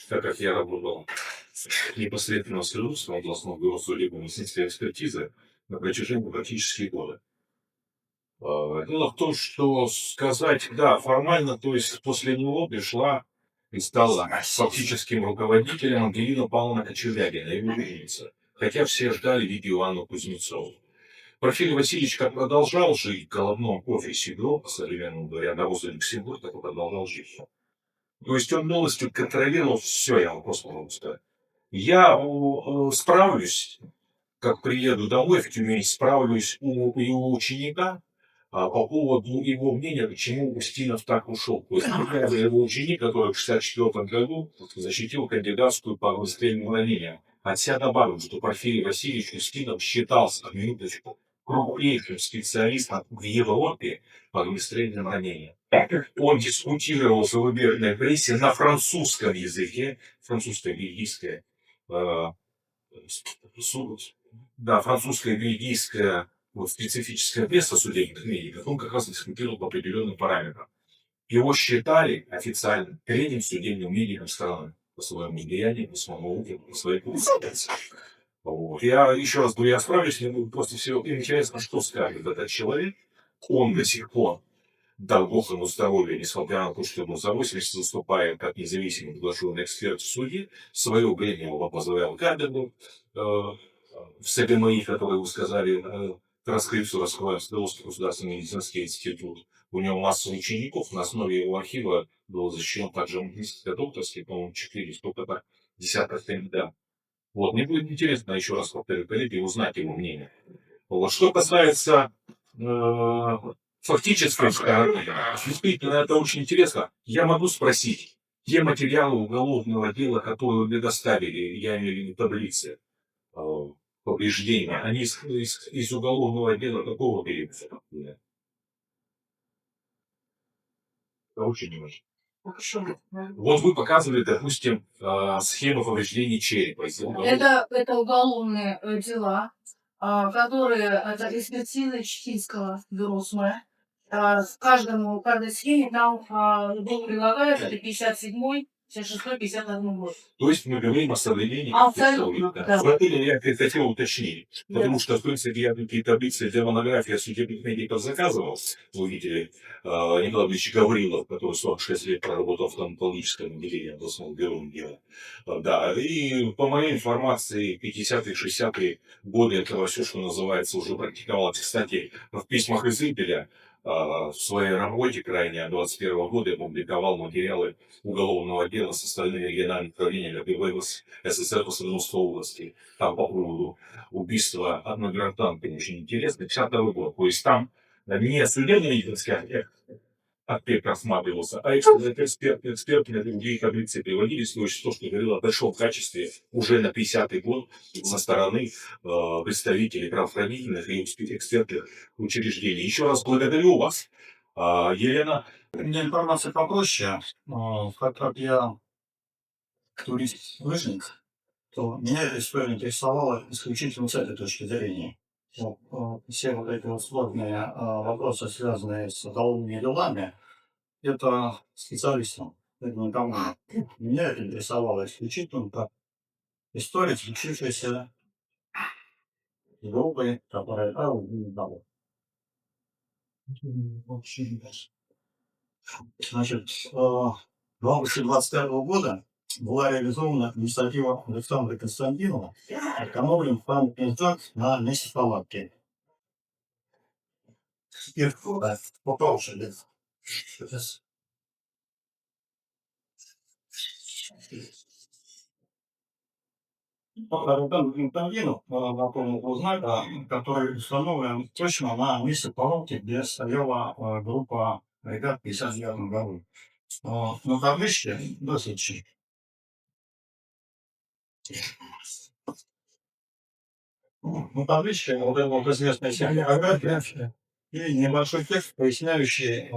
Так как я работал непосредственно с Русского областного бюро судебно-медицинской экспертизы на протяжении практически года. Дело в том, что сказать, да, формально, то есть после него пришла и стала фактическим руководителем Ангелина Павловна Кочевягина, его любимица. Хотя все ждали видео Анну Кузнецову. Порфирий Васильевич как продолжал жить в головном офисе ГРО, по современному говоря, на Роза Люксембург, так и продолжал жить. То есть он полностью контролировал все, я вам просто могу сказать. Я справлюсь, как приеду домой в Тюмень, справлюсь у его ученика по поводу его мнения, почему Устинов так ушел. То есть, его ученик, который в 1964 году защитил кандидатскую по огнестрельным ранениям. Хотя добавлю, что Порфирий Васильевич Устинов считался, минуточку, крупнейшим специалистом в Европе по огнестрельным ранениям. Он дискутировал в зарубежной прессе на французском языке, французско-бельгийское, да, французско-бельгийское вот специфическая пресса судебных медиков, он как раз дискутировал по определенным параметрам. Его считали официально третьим судебным медиком страны по своему влиянию, по своему опыту, по своей компетенции. Вот. Я еще раз говорю, я справлюсь, мне будет просто все интересно, что скажет этот человек. Он до сих пор, дай бог ему здоровья, несмотря на то, что ему за 80 выступает как независимый приглашенный эксперт в суде, в свое время его возглавлял кафедру в СГМИ, который вы сказали, транскрипцию раскрывает Свердловский государственный медицинский институт. У него масса учеников, на основе его архива был защищен также магистратский, по-моему, 4, сколько-то десятков кандидатов. Вот, мне будет интересно, еще раз повторю, коллеги, узнать его мнение. Вот. Что касается фактической стороны, действительно, это очень интересно. Я могу спросить, те материалы уголовного дела, которые вы предоставили, я имею в виду таблицы, повреждения, они из уголовного дела какого периода? Это очень важно. Вот вы показывали, допустим, схему повреждений черепа. Это уголовные дела, которые это экспертиза Читинского бюро СМЭ. Каждой схеме там был прилагает это 57-й, 56-й, 51 год. То есть мы говорим о соблюдении. Абсолютно, да. Вот это я хотел уточнить. Потому что, в принципе, я такие таблицы для монографии судебных медиков заказывал. Вы видели, Николай Ильич Гаврилов, который 46 лет проработал в стоматологическом отделении областного бюро дела. Да, и по моей информации, 50-е, 60-е годы этого все, что называется, уже практиковалось. Кстати, в письмах Изыбеля в своей работе крайне 21 года я публиковал материалы уголовного дела с остальными региональными управлениями ГВС СССР по Свердловской области. Там по поводу убийства одной гражданки очень интересно. 50-й год. То есть там не судебно-медицинский аспект рассматривался, а экспертные другие таблицы приводились, то есть то, что говорило о большом качестве уже на 50-й год со стороны представителей правоохранительных и экспертных учреждений. Еще раз благодарю вас, Елена. У меня информация попроще. Так как я турист-лыжник, то меня эта история интересовала исключительно с этой точки зрения. Все вот эти вот сложные вопросы, связанные с уголовными делами, это специалистам. Это никому. Меня это интересовало исключительно как история, случившаяся с группой, которая убила того. Значит, в августе 25 года была реализована инициатива Александра Константинова «Установлен памятный знак на месте палатки». знака, который установлен точно на месте поломки, где стояла группа ребят в 59 году. На табличке, да, следующий. На табличке вот эта вот известная серия и небольшой текст, поясняющий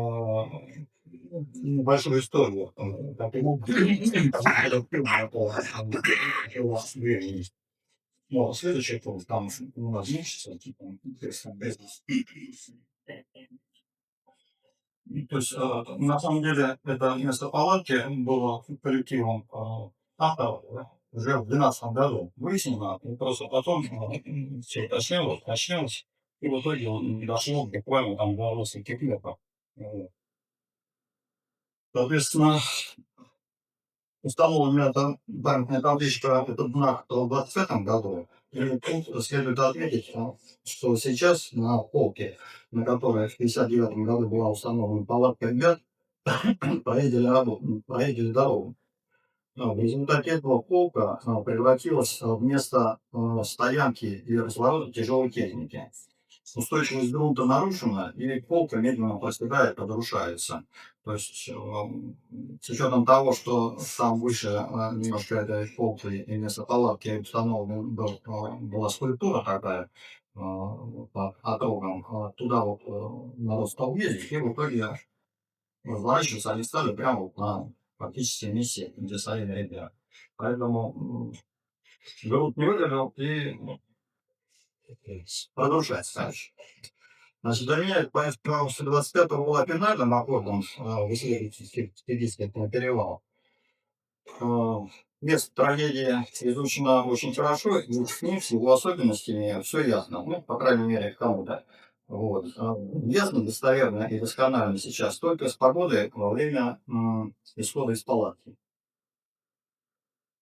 небольшую историю. Ну, следующий пункт, там у нас есть, типа, бизнес. То есть, на самом деле, это место палатки было коллективом авторов, да, уже в 2012 году выяснено, и просто потом все уточнялось, и в итоге дошло буквально там до нескольких лет. Вот. Соответственно, установлена эта памятная табличка, этот знак в 25 году. И тут следует отметить, что сейчас на полке, на которой в 59 году была установлена палатка ребят, проедили дорогу. В результате этого полка превратилась в место стоянки и разворота тяжелой техники. Устойчивость грунта нарушена, и полка медленно проседает, разрушается. То есть, с учетом того, что там выше немножко этой полки и вместо палатки установлена была скульптура такая по отрогам, туда вот народ стал ездить, и в итоге разворачиваться они стали прямо вот на практически месте, где стояли ребята. Поэтому грунт не выдержал и продолжается дальше. Значит, для меня это поэтому 25-го была финальным аккордом в исследовательский перевал. Место трагедии изучено очень хорошо, и с ним, с его особенностями, все ясно. Ну, по крайней мере, кому-то. Вот. Ясно, достоверно и досконально сейчас только с погодой во время исхода из палатки.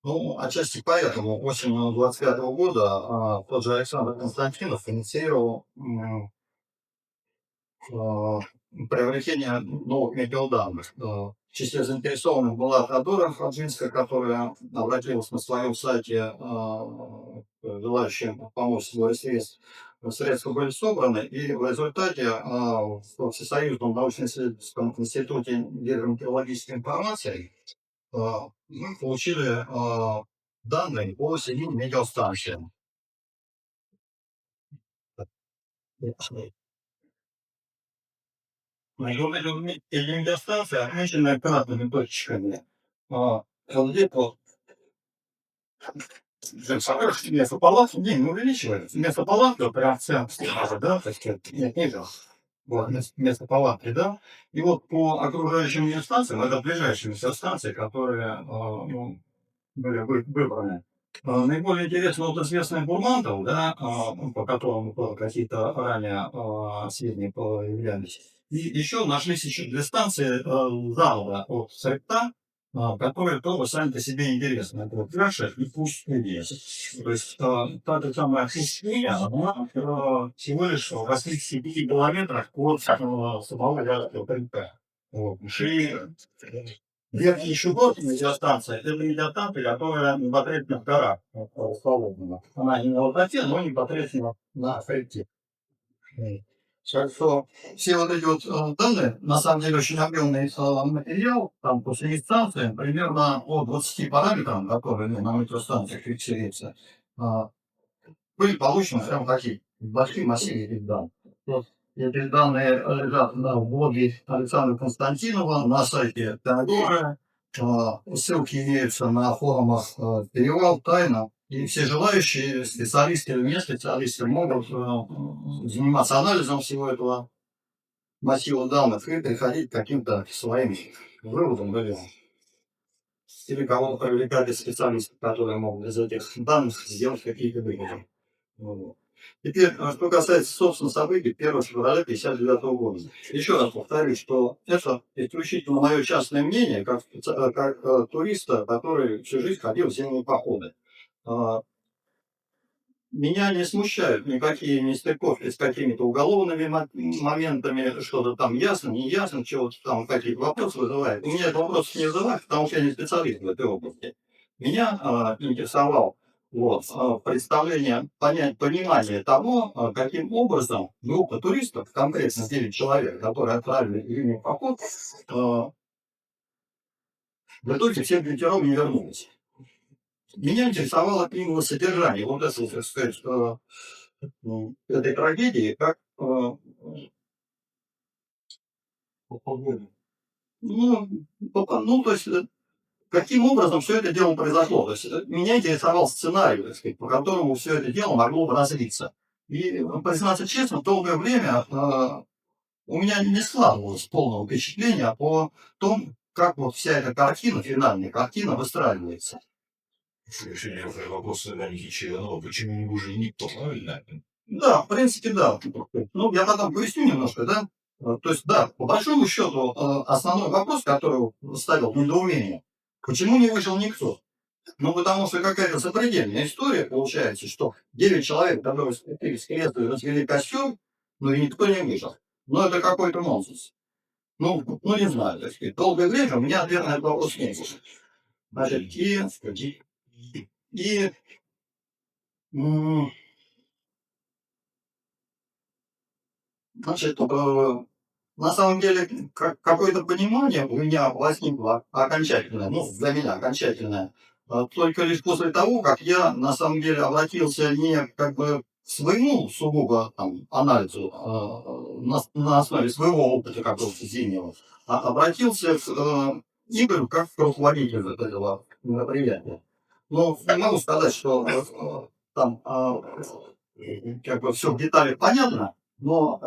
Ну, отчасти поэтому осенью 25 года тот же Александр Константинов инициировал приобретение новых метеоданных. В числе заинтересованных была Теодора Хаджинская, которая обратилась на своем сайте желающим помочь сборе средств. Средства были собраны, и в результате в Всесоюзном научно-исследовательском институте гидрометеорологической информации мы получили данные по 7 метеостанциям. Эти метеостанции отмечены кратными точечками. Где-то вместо палатки не увеличивает. Вместо палатки прям в центре, да, так сказать, нет, ниже. Вот, вместо палатки, да. И вот по окружающим метеостанциям, это ближайшие метеостанции, которые были выбраны. Наиболее интересно вот известный Бурмантов, да, по которому какие-то ранее сведения появлялись. И еще нашлись еще две станции заново от Сректа, которые тоже сами по себе интересны. Это вот Краша и Пустыня. То есть та же самая Пустыня, она всего лишь в 85 километрах от самого Вятского Сректа. Вот. Верхний Щугот, метеостанция, это метеостанция, которая непосредственно в горах расположена. Она не на высоте, но непосредственно на хребте. Так что все вот эти вот данные, на самом деле очень объемный материал, там по 7 станциям, примерно по 20 параметрам, которые на метеостанциях фиксируются, были получены прям такие большие массивы этих данных. Вот эти данные лежат на блоге Александра Константинова, на сайте Теодора. Ссылки имеются на форумах «Перевал», «Тайна». И все желающие, специалисты или не специалисты, могут заниматься анализом всего этого массива данных и приходить к каким-то своим выводам. Или кого-то привлекали специалисты, которые могут из этих данных сделать какие-то выводы. Теперь, что касается, собственно, событий 1 февраля 1959 года. Еще раз повторюсь, что это исключительно мое частное мнение, как туриста, который всю жизнь ходил в зимние походы. меня не смущают никакие нестыковки с какими-то уголовными моментами, что-то там ясно, не ясно, чего-то там какие-то вопросы вызывает. У меня вопросы не вызывают, потому что я не специалист в этой области. Меня интересовал представление, понимание того, каким образом группа туристов, конкретно 9 человек, которые отправили в зимний поход, в итоге все 9 не вернулись. Меня интересовало именно содержание вот этого, так сказать, этой трагедии, как то есть, каким образом все это дело произошло. То есть, меня интересовал сценарий, так сказать, по которому все это дело могло бы развиться. И, признаться честно, долгое время у меня не складывалось полного впечатления о том, как вот вся эта картина, финальная картина выстраивается. Решение вопроса Никичева, почему не уже никто, правильно? Да, в принципе, да. Ну, я потом поясню немножко, да. То есть, да, по большому счету, основной вопрос, который ставил недоумение, почему не вышел никто? Ну, потому что какая-то запредельная история получается, что 9 человек, которые спустились с креста и развели костюм, но и никто не вышел. Ну, это какой-то нонсенс. Ну, не знаю, так сказать. Долгое время у меня ответ на этот вопрос не было. Значит, значит, на самом деле, какое-то понимание у меня возникло окончательное, ну, для меня окончательное, только лишь после того, как я, на самом деле, обратился не как бы к своему сугубо там, анализу на основе своего опыта какого-то зимнего, а обратился к Игорю как к руководителю этого мероприятия. Но не могу сказать, что там как бы все в деталях понятно, но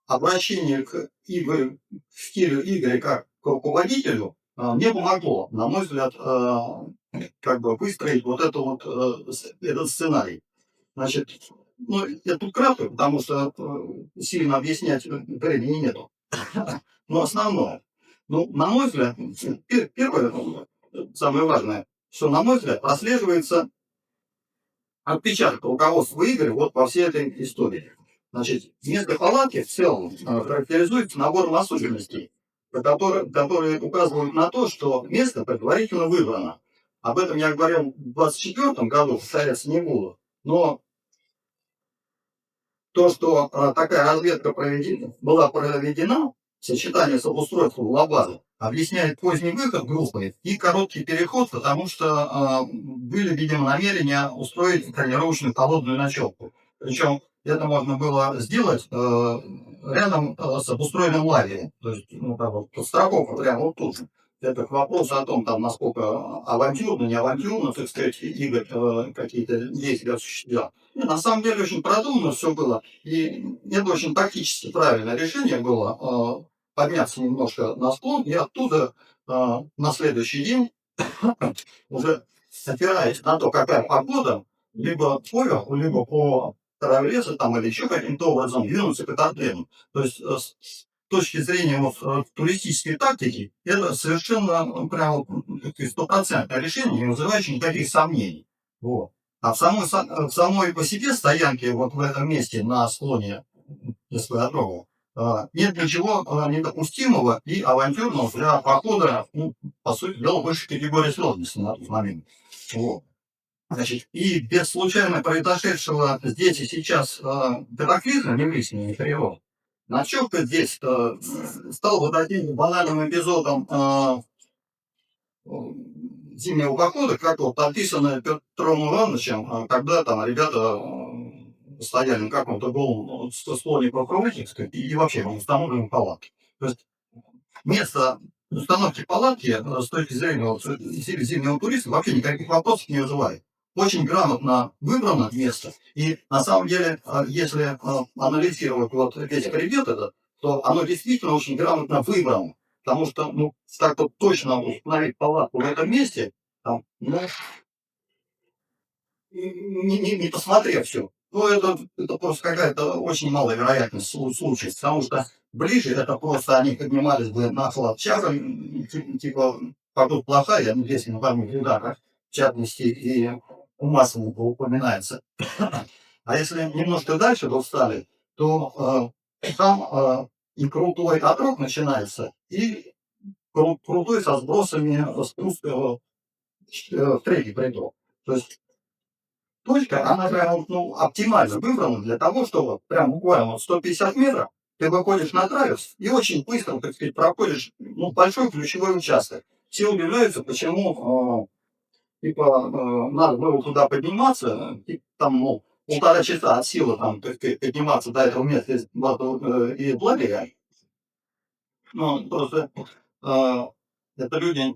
обращение к Игорю, к стилю Игоря как к руководителю мне помогло, на мой взгляд, как бы выстроить вот это вот, этот сценарий. Значит, ну, я тут кратко, потому что сильно объяснять времени нету. Но основное, ну, на мой взгляд, первое, самое важное, что, на мой взгляд, прослеживается отпечаток руководства Игоря вот по всей этой истории. Значит, место палатки в целом характеризуется набором особенностей, которые указывают на то, что место предварительно выбрано. Об этом я говорил в 2024 году, повторяться не буду. Но то, что такая разведка была проведена, сочетание с обустройством лабазы, объясняет поздний выход группы и короткий переход, потому что были, видимо, намерения устроить тренировочную холодную ночевку. Причем это можно было сделать рядом с обустроенным лагерем. То есть, ну, как вот, подстраховка прямо вот тут же. Это к вопросу о том, там, насколько авантюрно, не авантюрно, так сказать, Игорь какие-то действия осуществлял. И на самом деле очень продумано все было. И это очень тактически правильное решение было подняться немножко на склон и оттуда на следующий день, уже опираясь на то, какая погода, либо поверху, либо по краю леса там, или еще каким-то образом двинуться к Этартлену. То есть с точки зрения вот, туристической тактики, это совершенно прямо стопроцентное решение, не вызывающее никаких сомнений. Вот. А в самой по себе стоянке вот в этом месте на склоне Эскадрового нет ничего недопустимого и авантюрного для похода, ну, по сути дела, высшей категории сложности на тот момент. Вот. Значит, и без случайно произошедшего здесь и сейчас катаклизма, не близкого, не перевод, ночевка здесь стала вот таким банальным эпизодом зимнего похода, как вот описано Петром Ивановичем, когда там ребята стояли на каком-то голом склоне Покровительска и вообще установлены палатки. То есть место установки палатки с точки зрения вот, зимнего туриста вообще никаких вопросов не вызывает. Очень грамотно выбрано место. И на самом деле, если анализировать вот весь привет этот, то оно действительно очень грамотно выбрано. Потому что, ну, так вот точно установить палатку в этом месте, там, ну, не посмотрев все. Ну, это просто какая-то очень малая вероятность случая, потому что ближе это просто они поднимались бы на флаг чаром, типа, погода плохая, ну, если на память удара, в частности, и у Маслова упоминается. А если немножко дальше вот стали, то там и крутой отрог начинается, и крутой со сбросами спуск в третий приток. То есть точка, она прям ну, оптимально выбрана для того, чтобы прям буквально 150 метров ты выходишь на траверс и очень быстро, так сказать, проходишь ну, большой ключевой участок. Все удивляются, почему типа надо было туда подниматься, типа, там, ну, 1,5 часа от силы там, так сказать, подниматься до этого места и лагеря. Ну, просто это люди,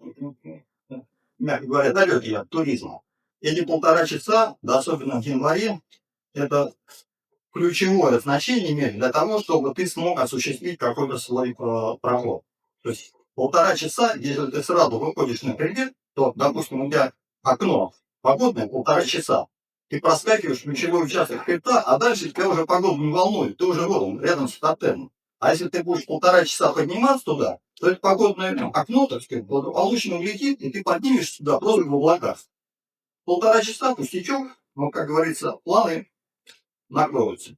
мягко говоря, далекие от туризма. Эти 1,5 часа, да, особенно в январе, это ключевое значение имеет для того, чтобы ты смог осуществить какой-то свой проход. То есть 1,5 часа, если ты сразу выходишь на хребет, то, допустим, у тебя окно погодное 1,5 часа. Ты проскакиваешь ключевой участок хребта, а дальше тебя уже погода не волнует, ты уже вот рядом с тотемом. А если ты будешь 1,5 часа подниматься туда, то это погодное окно, так сказать, благополучно улетит, и ты поднимешься туда просто в облаках. 1,5 часа пустячок, но, как говорится, планы накроются.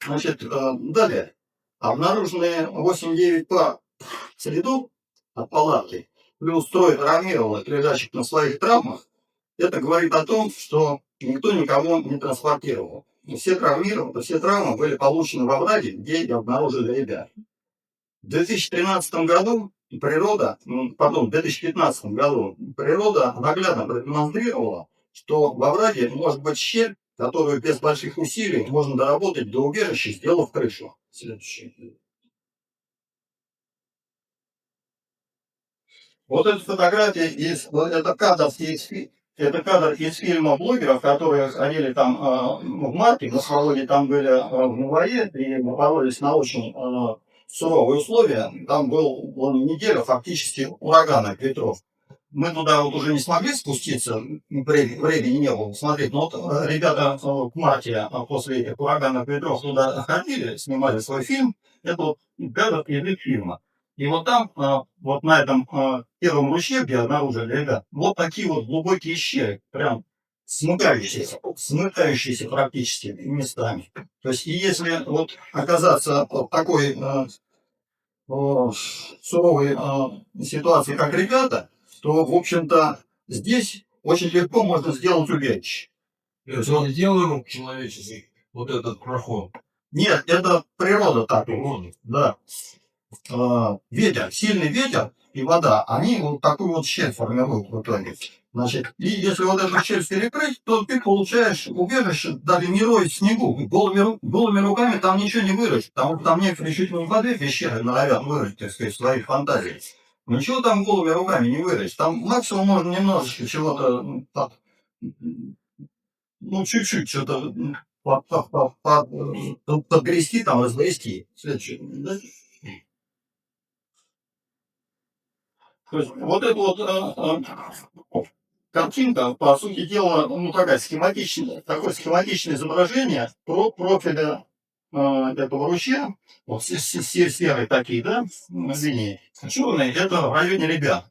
Значит, далее. Обнаруженные 8-9 пар следов от палатки, плюс трое травмированных, лежащих на своих травмах, это говорит о том, что никто никого не транспортировал. Все травмы были получены во враге, где и обнаружили ребят. В 2013 году в 2015 году природа наглядно продемонстрировала, что во враге может быть щель, которую без больших усилий можно доработать до убежища, сделав крышу. Следующий. Вот эта фотография это кадр из фильма блогеров, которые ходили там в марте, на свободе там были в январе и боролись на очень суровые условия. Там был неделя фактически урагана ветров. Мы туда вот уже не смогли спуститься, времени не было смотреть, но вот ребята в марте после этих ураганных ветров туда ходили, снимали свой фильм. Это вот кадр из фильма. И вот там, вот на этом первом ручье, где обнаружили ребят, вот такие вот глубокие щели, прям смыкающиеся практически местами. То есть, и если вот оказаться в такой суровой ситуации, как ребята, то, в общем-то, здесь очень легко можно сделать убежище. То есть он сделал человеческий вот этот проход. Нет, это природа так. Да. Ветер, сильный ветер и вода, они вот такую вот щель формируют в итоге. Значит, и если вот эту щель перекрыть, то ты получаешь убежище, даже не роясь в снегу. Голыми руками там ничего не вырыть. Там некоторые чуть не в воде пещеры норовят вырыть, так сказать, свои фантазии. Ничего там голыми руками не вырыть. Там максимум можно немножечко чего-то, ну, чуть-чуть что-то подгрести, там, разгрести. Следующий. То есть вот эта вот картинка, по сути дела, ну такое схематичное изображение профиля этого ручья. Вот серые такие, да, линии. Черные это в районе ребят.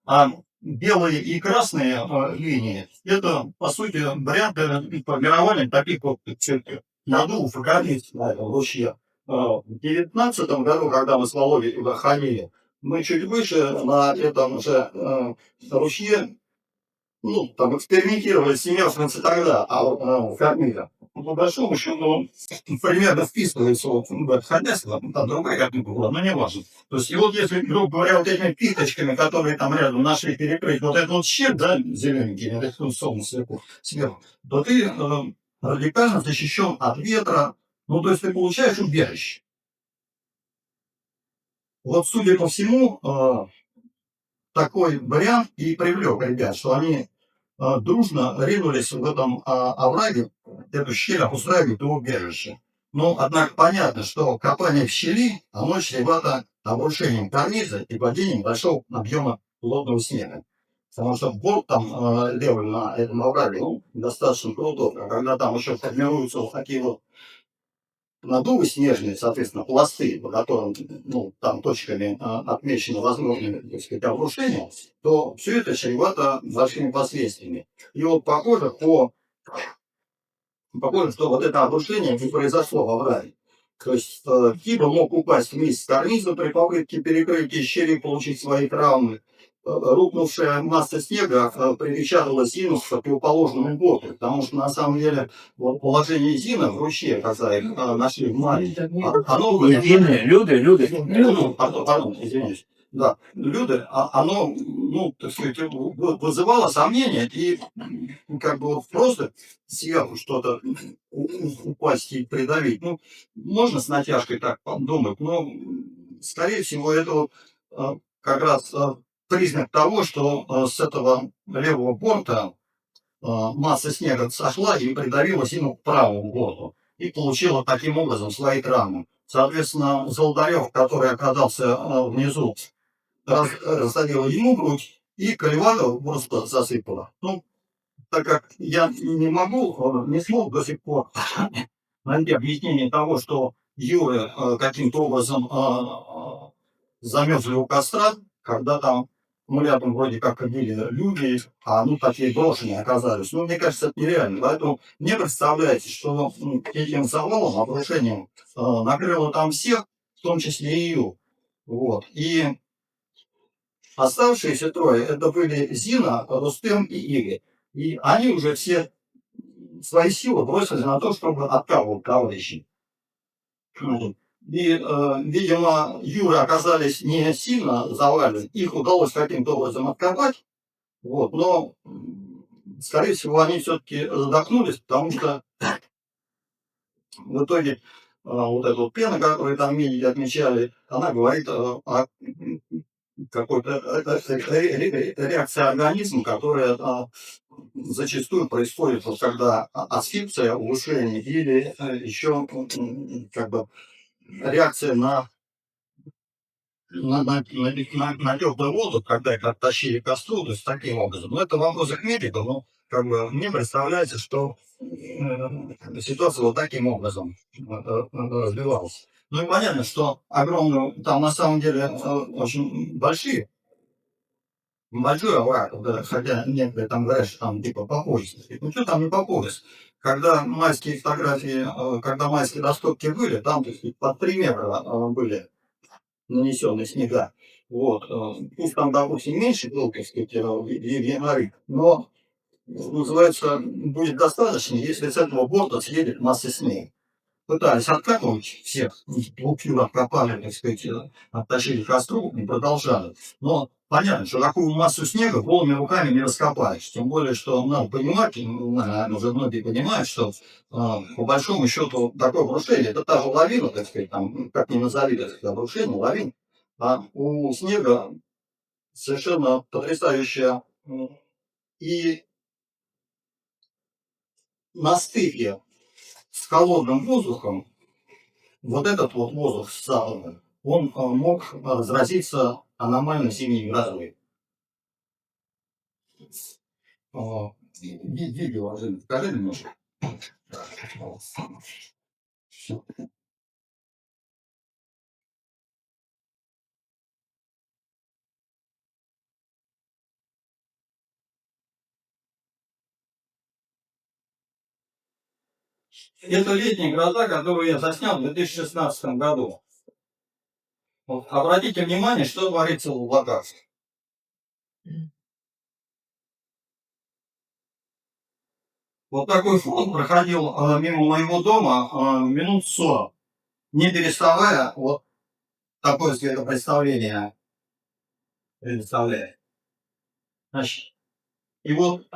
А белые и красные линии это, по сути, варианты формирования таких вот надувов и границ на этом ручье. В 2019 году, когда мы с Володей туда ходили, мы чуть выше на этом же ручье, ну, там экспериментировали с семерственницей тогда, а вот кормили. По большому счету он примерно вписывается в это хозяйство, там другая картинка была, но не важно. То есть, и вот если, грубо говоря, вот этими питочками, которые там рядом нашли перекрыть, вот этот вот щель, да, зелененький, рисунок сверху, то ты радикально защищен от ветра, ну, то есть ты получаешь убежище. Вот, судя по всему, такой вариант и привлек ребят, что они дружно ринулись в этом овраге, эту щель обустраивать до убежища. Но, однако, понятно, что копание в щели, оно чревато обрушением карниза и падением большого объема плотного снега. Потому что борт там левый на этом овраге, ну, достаточно крутой. А когда там еще формируются вот такие вот надувы снежные, соответственно, пласты, по которым, ну, там точками отмечены возможные, так сказать, обрушения, то все это чревато большими последствиями. И вот похоже, что вот это обрушение не произошло в аварии. То есть Кипр мог упасть вниз с карниза при попытке перекрытия щели, получить свои травмы. Рухнувшая масса снега припечатала Зину к противоположному боку, потому что на самом деле вот положение Зина в ручье, когда их нашли в маре, оно было... Пардон, извиняюсь. Да, оно, ну, так сказать, вызывало сомнения, и как бы вот просто сверху что-то упасть и придавить. Ну, можно с натяжкой так подумать, но, скорее всего, это вот как раз признак того, что с этого левого борта масса снега сошла и придавила Зину к правому борту. И получила таким образом свои травмы. Соответственно, Золотарев, который оказался внизу, рассадила ему грудь, и Колеванова просто засыпала. Ну, так как я не смог до сих пор найти объяснение того, что Юры каким-то образом замерзли у костра, когда там, ну, рядом вроде как ходили люди, а ну такие брошенные оказались. Ну, мне кажется, это нереально. Поэтому мне представляете, что этим завалом, обрушением накрыло там всех, в том числе и ее. Вот. И оставшиеся трое, это были Зина, Рустем и Игорь. И они уже все свои силы бросили на то, чтобы откапывать товарищей. И, видимо, Юры оказались не сильно завалены, их удалось каким-то образом откопать, вот, но, скорее всего, они все-таки задохнулись, потому что в итоге вот эта вот пена, которую там видите, отмечали, она говорит о какой-то реакции организма, которая зачастую происходит, вот, когда асфиксия, улучшение или еще как бы реакция на теплый воздух, когда их оттащили к костру, то есть таким образом. Но это вопрос к медику, но как бы мне представляется, что ситуация вот таким образом развивалась. Ну и понятно, что огромные, там на самом деле очень большой овраг, да, хотя некоторые там говорят, что там типа по пояс. Ну что там не по пояс? Когда майские фотографии, когда майские ростовки были, там, так сказать, под 3 метра были нанесенные снега. Вот. Пусть там, допустим, меньше был, так сказать, январь, но, называется, будет достаточно, если с этого борта съедет масса снега. Пытались откапывать всех, 2 фюр откопали, так сказать, оттащили к костру и продолжали. Но понятно, что такую массу снега голыми руками не раскопаешь. Тем более, что надо понимать, наверное, уже многие понимают, что по большому счету такое обрушение, это та же лавина, так сказать, там, как ни назови, так сказать, обрушение, лавин. А у снега совершенно потрясающая и на стыке с холодным воздухом, вот этот вот воздух с запада, он мог разразиться аномально сильной грозой. Видео, покажи немножко. Это летняя гроза, которую я заснял в 2016 году. Вот, обратите внимание, что творится в облаках. Вот такой фон проходил мимо моего дома минут 40, не переставая, вот такое светопредставление представляет. Значит, и вот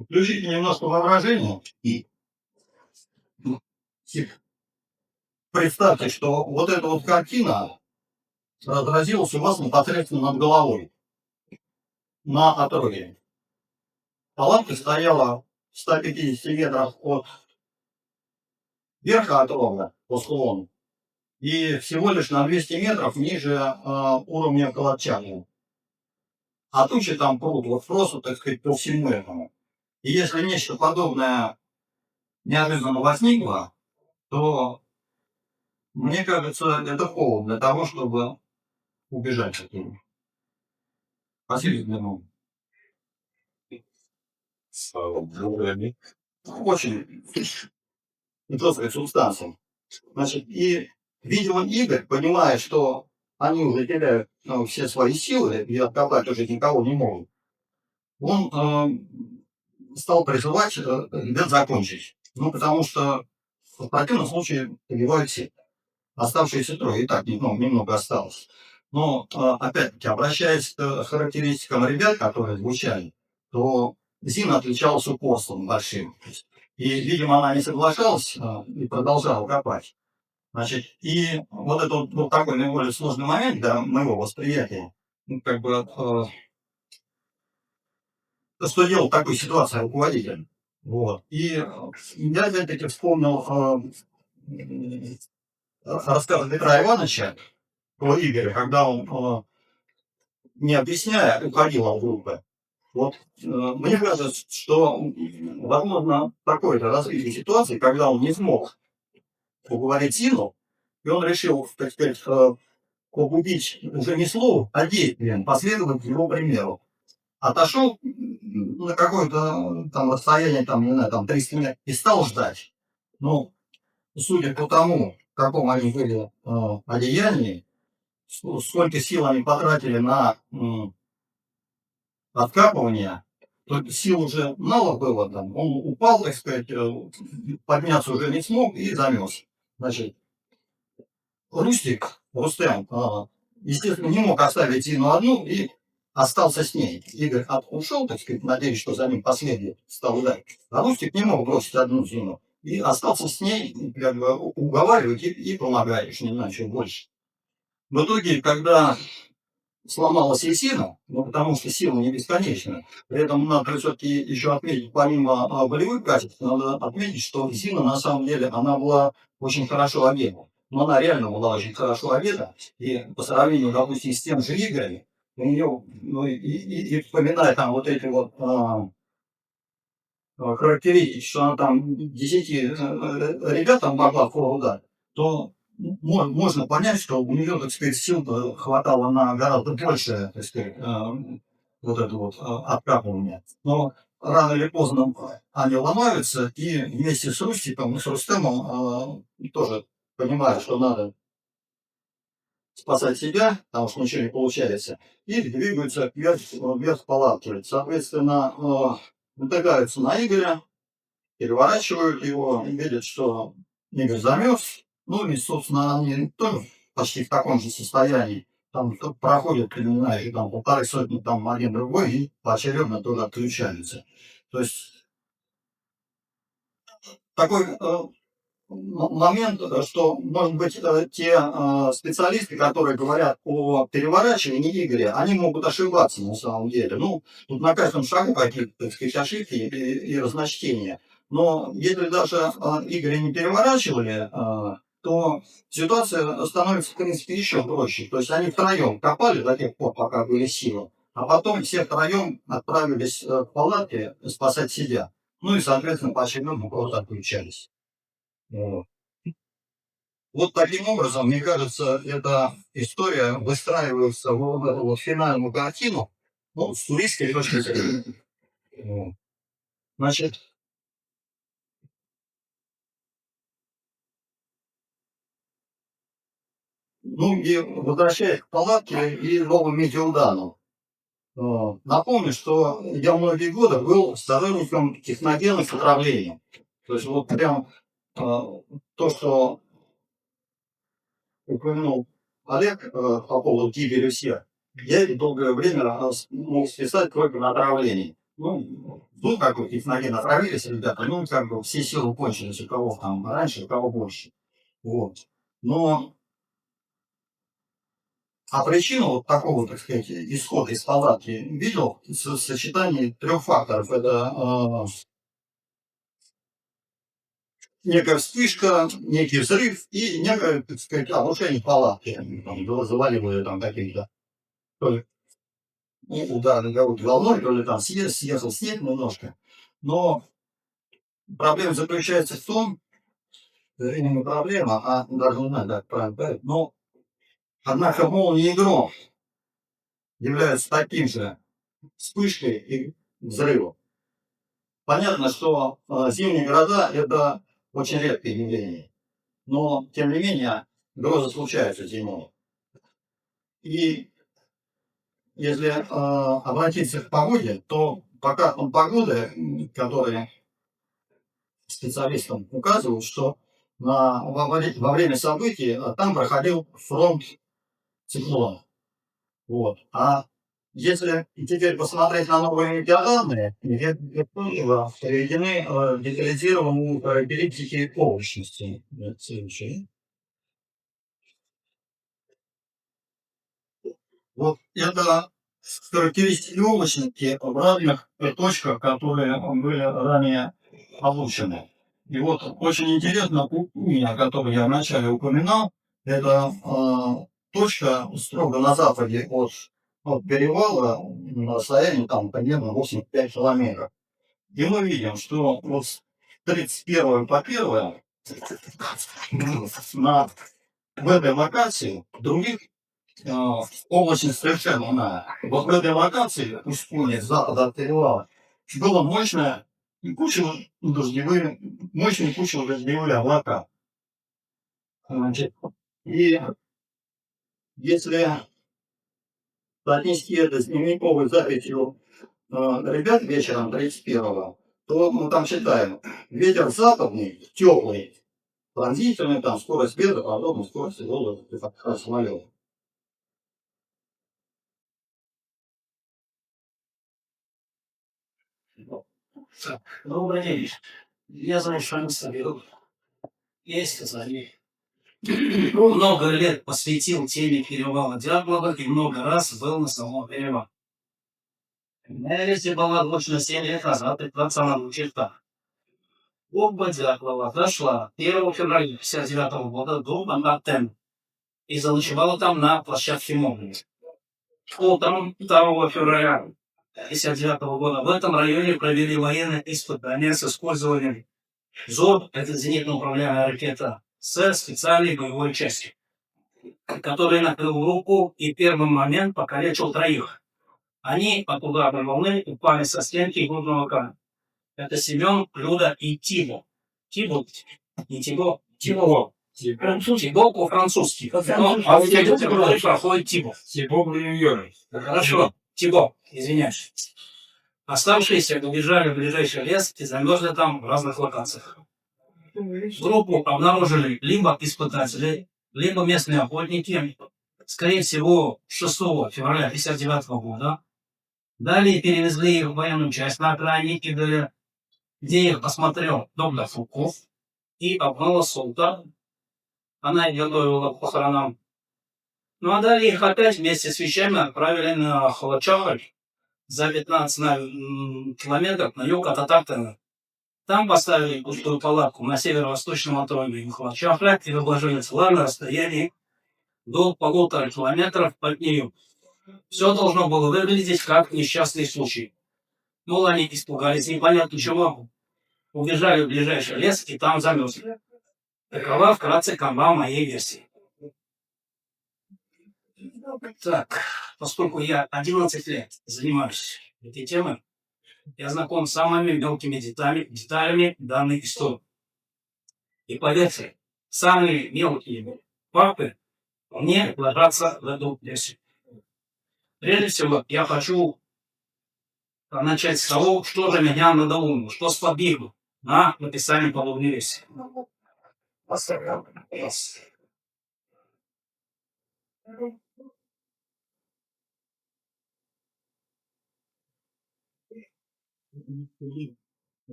включите немножко воображение и представьте, что вот эта вот картина разразилась у вас непосредственно над головой, на отроге. Палатка стояла в 150 метрах от верха отрога по склону и всего лишь на 200 метров ниже уровня Колодчанина. А тучи там прут вот просто, так сказать, по всему этому. И если нечто подобное неожиданно возникло, то, мне кажется, это повод для того, чтобы убежать оттуда. Спасибо, Герман. Очень жесткая субстанция. Значит, и, видимо, Игорь, понимая, что они уже теряют все свои силы и откопать уже никого не могут, он стал призывать ребят закончить. Ну, потому что в противном случае погибают все. Оставшиеся трое, и так немного осталось. Но, опять-таки, обращаясь к характеристикам ребят, которые звучали, то Зина отличалась упорством большим. И, видимо, она не соглашалась и продолжала копать. Значит, и вот это вот такой наиболее сложный момент для моего восприятия, ну, как бы, что делал в такой ситуации руководитель. Вот. И я опять-таки вспомнил рассказ Петра Ивановича про Игоря, когда он, не объясняя, уходил от группы. Вот, мне кажется, что, возможно, такое-то развитие ситуации, когда он не смог уговорить Зину, и он решил, так сказать, побудить уже не словом, а действием, последовать его примеру. Отошел на какое-то там расстояние, там, не знаю, там 300 метров, и стал ждать. Ну, судя по тому, в каком они были одеянии, сколько сил они потратили на откапывание, то сил уже мало было там. Он упал, так сказать, подняться уже не смог и замерз. Значит, Рустем, естественно, не мог оставить Зину одну и остался с ней. Игорь ушел, так сказать, надеюсь, что за ним последний стал ударить. А Рустик не мог бросить одну Зину. И остался с ней, как бы уговаривать и помогать, не знаю, что больше. В итоге, когда сломалась и Зина, ну, потому что сила не бесконечна, при этом надо все-таки еще отметить, помимо болевых качеств, надо отметить, что Зина, на самом деле, она была очень хорошо одета. Но она реально была очень хорошо одета, и по сравнению, допустим, с тем же Игорем, у нее, ну, и вспоминая там вот эти вот характеристики, что она там 10 ребятам могла в удар, то можно понять, что у нее, так сказать, сил хватало на гораздо больше, так сказать, вот это вот откапывание. Но рано или поздно они ломаются, и вместе с Рустиком, с Рустемом тоже понимают, что надо спасать себя, потому что ничего не получается, и двигаются вверх по лавке. Соответственно, натыкаются на Игоря, переворачивают его, видят, что Игорь замерз. Ну и, собственно, они тоже почти в таком же состоянии. Там проходят, не знаю, там 250, там один другой, и поочередно тоже отключаются. То есть такой момент, что, может быть, те специалисты, которые говорят о переворачивании Игоря, они могут ошибаться на самом деле. Ну, тут на каждом шагу какие-то, так сказать, ошибки и разночтения. Но если даже Игоря не переворачивали, то ситуация становится, в принципе, еще проще. То есть они втроем копали до тех пор, пока были силы, а потом все втроем отправились в палатки спасать себя. Ну и, соответственно, поочередно просто отключались. Вот таким образом, мне кажется, эта история выстраивается в эту вот финальную картину, ну, с туристской точки зрения. Значит, ну и возвращаясь к палатке и новым метеоудану. Напомню, что я многие годы был сторонником техногенных отравлений. То есть вот прям то, что упомянул Олег по поводу гибели всех, я долгое время мог списать только на отравление. Ну, как бы техноген отравились, ребята, ну, как бы все силы кончились, у кого там раньше, у кого больше. Вот. Но причину вот такого, так сказать, исхода из палатки видел в сочетании трех факторов. Это некая вспышка, некий взрыв и некое, так сказать, нарушение палатки. Там заваливали там какие-то, то ли удар головой волной, то ли там съехал снег немножко. Но проблема заключается в том, вернее, не проблема, а даже не знаю, как правильно сказать. Но, однако, молния и гром являются таким же вспышкой и взрывом. Понятно, что зимние гроза – это очень редкое явление. Но, тем не менее, грозы случаются зимой. И если обратиться к погоде, то пока погоды, которые специалистам указывают, что во время событий там проходил фронт циклона. Вот. А если теперь посмотреть на новые метеоданные, приведены детализированные характеристики облачности. Следующее. Вот это характеристики облачности в разных точках, которые были ранее получены. И вот очень интересно, о которой я вначале упоминал, это точка строго на западе от перевала на расстоянии там примерно 85 километров. И мы видим, что вот с 31 по 1 в этой локации других облачность совершенно иная. Вот в этой локации, Устюге, с запада от перевала, было мощные дождевые облака. Значит, и если соотнести это с дневниковой записью ребят вечером 31-го, то мы там считаем, ветер западный, теплый, пронзительный, там скорость ветра, подобно скорости самолета. Добрый день. Я зовут Шамилов. Есть сказали. Много лет посвятил теме перевала Дятлова и много раз был на самом перевале. Моя версия была точно 7 лет назад, и в самом черта. Бомба Дятлова дошла 1 февраля 1959 года до Мантен и заночевала там на площадке Мобли. Утром 2 февраля 1959 года в этом районе провели военные испытания с использованием ЗОР, это зенитно-управляемая ракета, с специальной боевой частью, который накрыл группу и в первый момент покалечил 3. Они от ударной волны упали со стенки горного края. Это Семен, Люда и Тибо. Тибо, не Тибо, Тибо. Тибо по-французски. А у тебя проходит Тибо. Тибо Блюйон. Хорошо, Тибо, извиняюсь. Оставшиеся убежали в ближайший лес и замерзли там в разных локациях. Группу обнаружили либо испытатели, либо местные охотники, скорее всего, 6 февраля 1959 года. Далее перевезли их в военную часть на окраине Кидаля, где их осмотрел доктор Фуков и обмыла Султан. Она их готовила к похоронам. Ну а далее их опять вместе с вещами отправили на Холочавль за 15 километров на юг от Атактена. Там поставили пустую палатку на северо-восточном отроге Холочавля и разложили тела на расстоянии до 1,5 километров от нее. Все должно было выглядеть как несчастный случай. Мол, они испугались непонятно чего, убежали в ближайший лес и там замерзли. Такова вкратце канва моей версии. Так, поскольку я 11 лет занимаюсь этой темой, я знаком с самыми мелкими деталями данной истории. И поверьте, самые мелкие факты не ложатся в эту версию. Прежде всего, я хочу начать с того, что же меня надоумило, что сподвигло на написание подобной версии.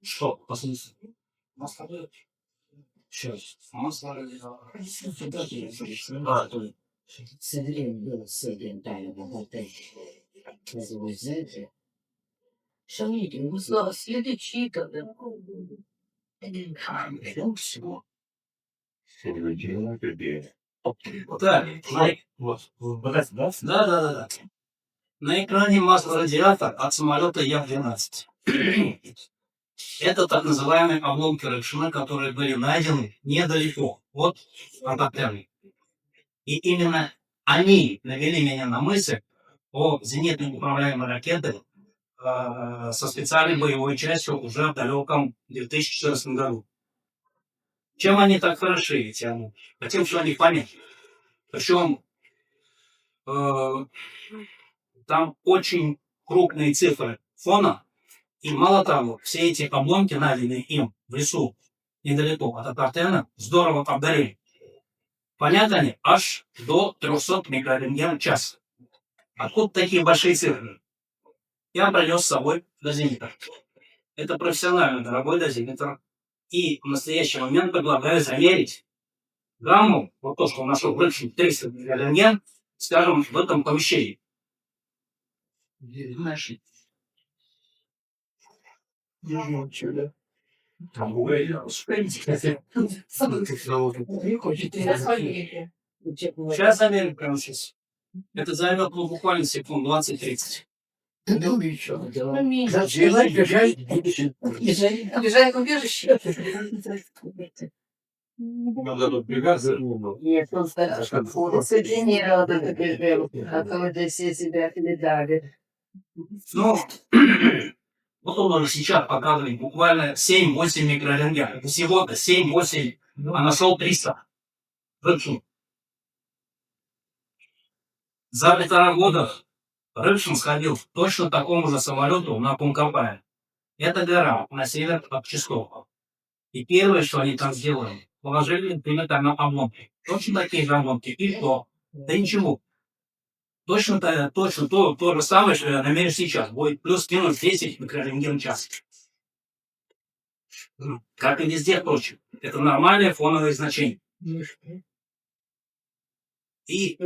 Что? Послушай. Сейчас. Шановні, будь ласка, слідчі, Середина тебе. Так, да. На экране масло-радиатор от самолета Як-12. Это так называемые обломки Рыкшина, которые были найдены недалеко от Антарктиды. И именно они навели меня на мысль о зенитно управляемой ракете со специальной боевой частью уже в далеком 2014 году. Чем они так хороши, эти они? По тем, что они понять. Причем там очень крупные цифры фона, и мало того, все эти обломки, найденные им в лесу недалеко от Антарктиды, здорово обдарили. Понятно они аж до 300 микрорентген в час. Откуда такие большие цифры? Я принес с собой дозиметр. Это профессионально дорогой дозиметр. И в настоящий момент предлагаю замерить гамму, вот то, что у нас в 300 микрорентген, скажем, в этом помещении. Сейчас замерим прямо сейчас. Это займет буквально секунд 20-30. Обижает убежище. Надо напрягаться. Нет, он соединировал этот режим, а то мы все себя передали. Ну, вот он уже сейчас показывает буквально 7-8 микрорентген. Всего-то 7-8, а нашел 300. Рыкшин. За 1,5 года Рыкшин сходил в точно такому же самолету на Пункапае. Это гора на север от Чистова. И первое, что они там сделали, положили примерно обломки. Точно такие же обломки. И что? Да ничего. Точно то же самое, что я намерен сейчас. Будет плюс-минус 10 микрорентген в час. Как и везде, впрочем. Это нормальное фоновое значение. И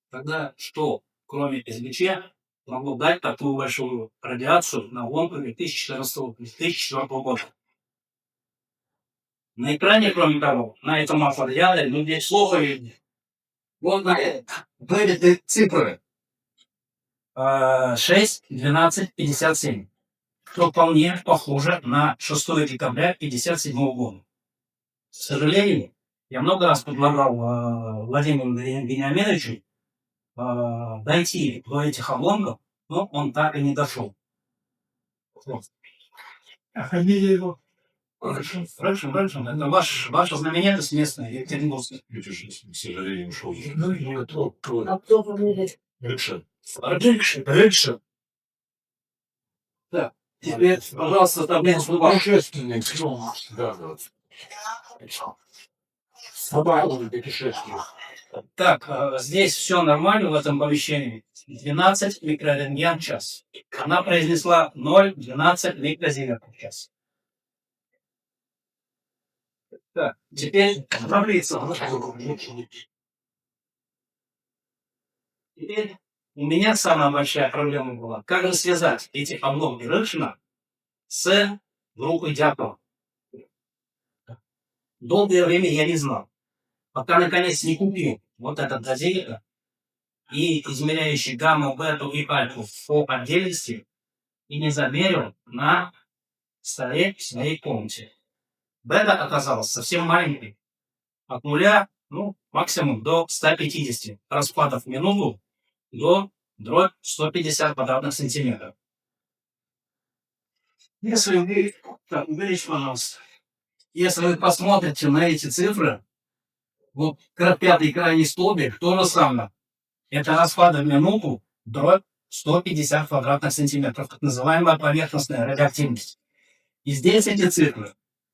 тогда что, кроме СБЧ, могло дать такую большую радиацию на обломках 2004 года? На экране, кроме того, на этом масло-радиаторе, ну здесь плохо видно. Вот на эти цифры. 6, 12, 57. Что вполне похоже на 6 декабря 1957 года. К сожалению, я много раз предлагал Владимиру Вениаминовичу дойти до этих обломков, но он так и не дошел. А фамилия его? Рыкшин. Это ваша знаменитость местная, Екатеринбургская. К сожалению, ушел. А кто фамилия? Рыкшин. Да. Теперь, пожалуйста, таблицу Путешественник. Да. Так, здесь все нормально в этом помещении. 12 микрорентген в час. Она произнесла 0,12 микрозиверт в час. Так, теперь таблица. Теперь у меня самая большая проблема была, как же связать эти обломки Рыкшина с группой Дятлова. Долгое время я не знал, пока наконец не купил вот этот дозиметр и измеряющий гамму, бету и альфу по отдельности и не замерил на столе в своей комнате. Бета оказалась совсем маленькой. От 0, максимум до 150 распадов в минуту до дробь 150 квадратных сантиметров. Если вы, увеличь, пожалуйста. Если вы посмотрите на эти цифры, вот 5-й крайний столбик, то же самое. Это распады в минуту дробь 150 квадратных сантиметров, так называемая поверхностная радиоактивность. И здесь эти цифры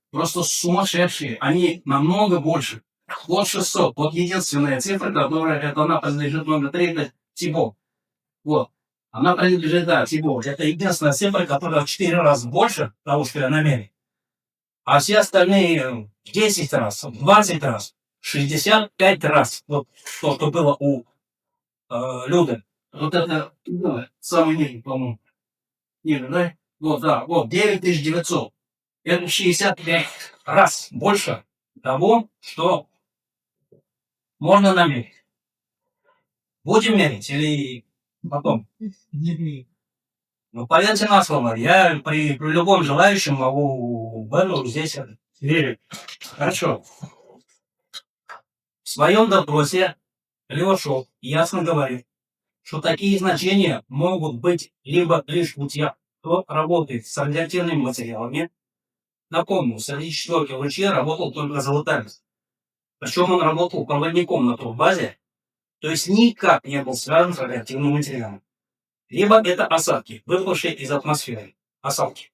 просто сумасшедшие, они намного больше. Вот 600, вот единственная цифра, которая, это она принадлежит номер 3, это ТИБО. Вот, она принадлежит, да, ТИБО. Это единственная цифра, которая в 4 раза больше того, что я намерен. А все остальные 10 раз, 20 раз, 65 раз. Вот то, что было у Люды. Вот это, да, самый ниже, по-моему. Ниже, да? Вот, да, вот, 9900. Это 65 раз больше того, что Можно намерить. Будем мерить или потом? Ну, поверьте на слово, я при любом желающем могу в эту здесь верить. Хорошо. В своем допросе Левашов ясно говорит, что такие значения могут быть либо лишь у тех, кто работает с радиоактивными материалами. Напомню, среди 4 ВЧ работал только Золотарев. Причем он работал проводником на турбазе, то есть никак не был связан с радиоактивным материалом. Либо это осадки, выплывшие из атмосферы. Осадки.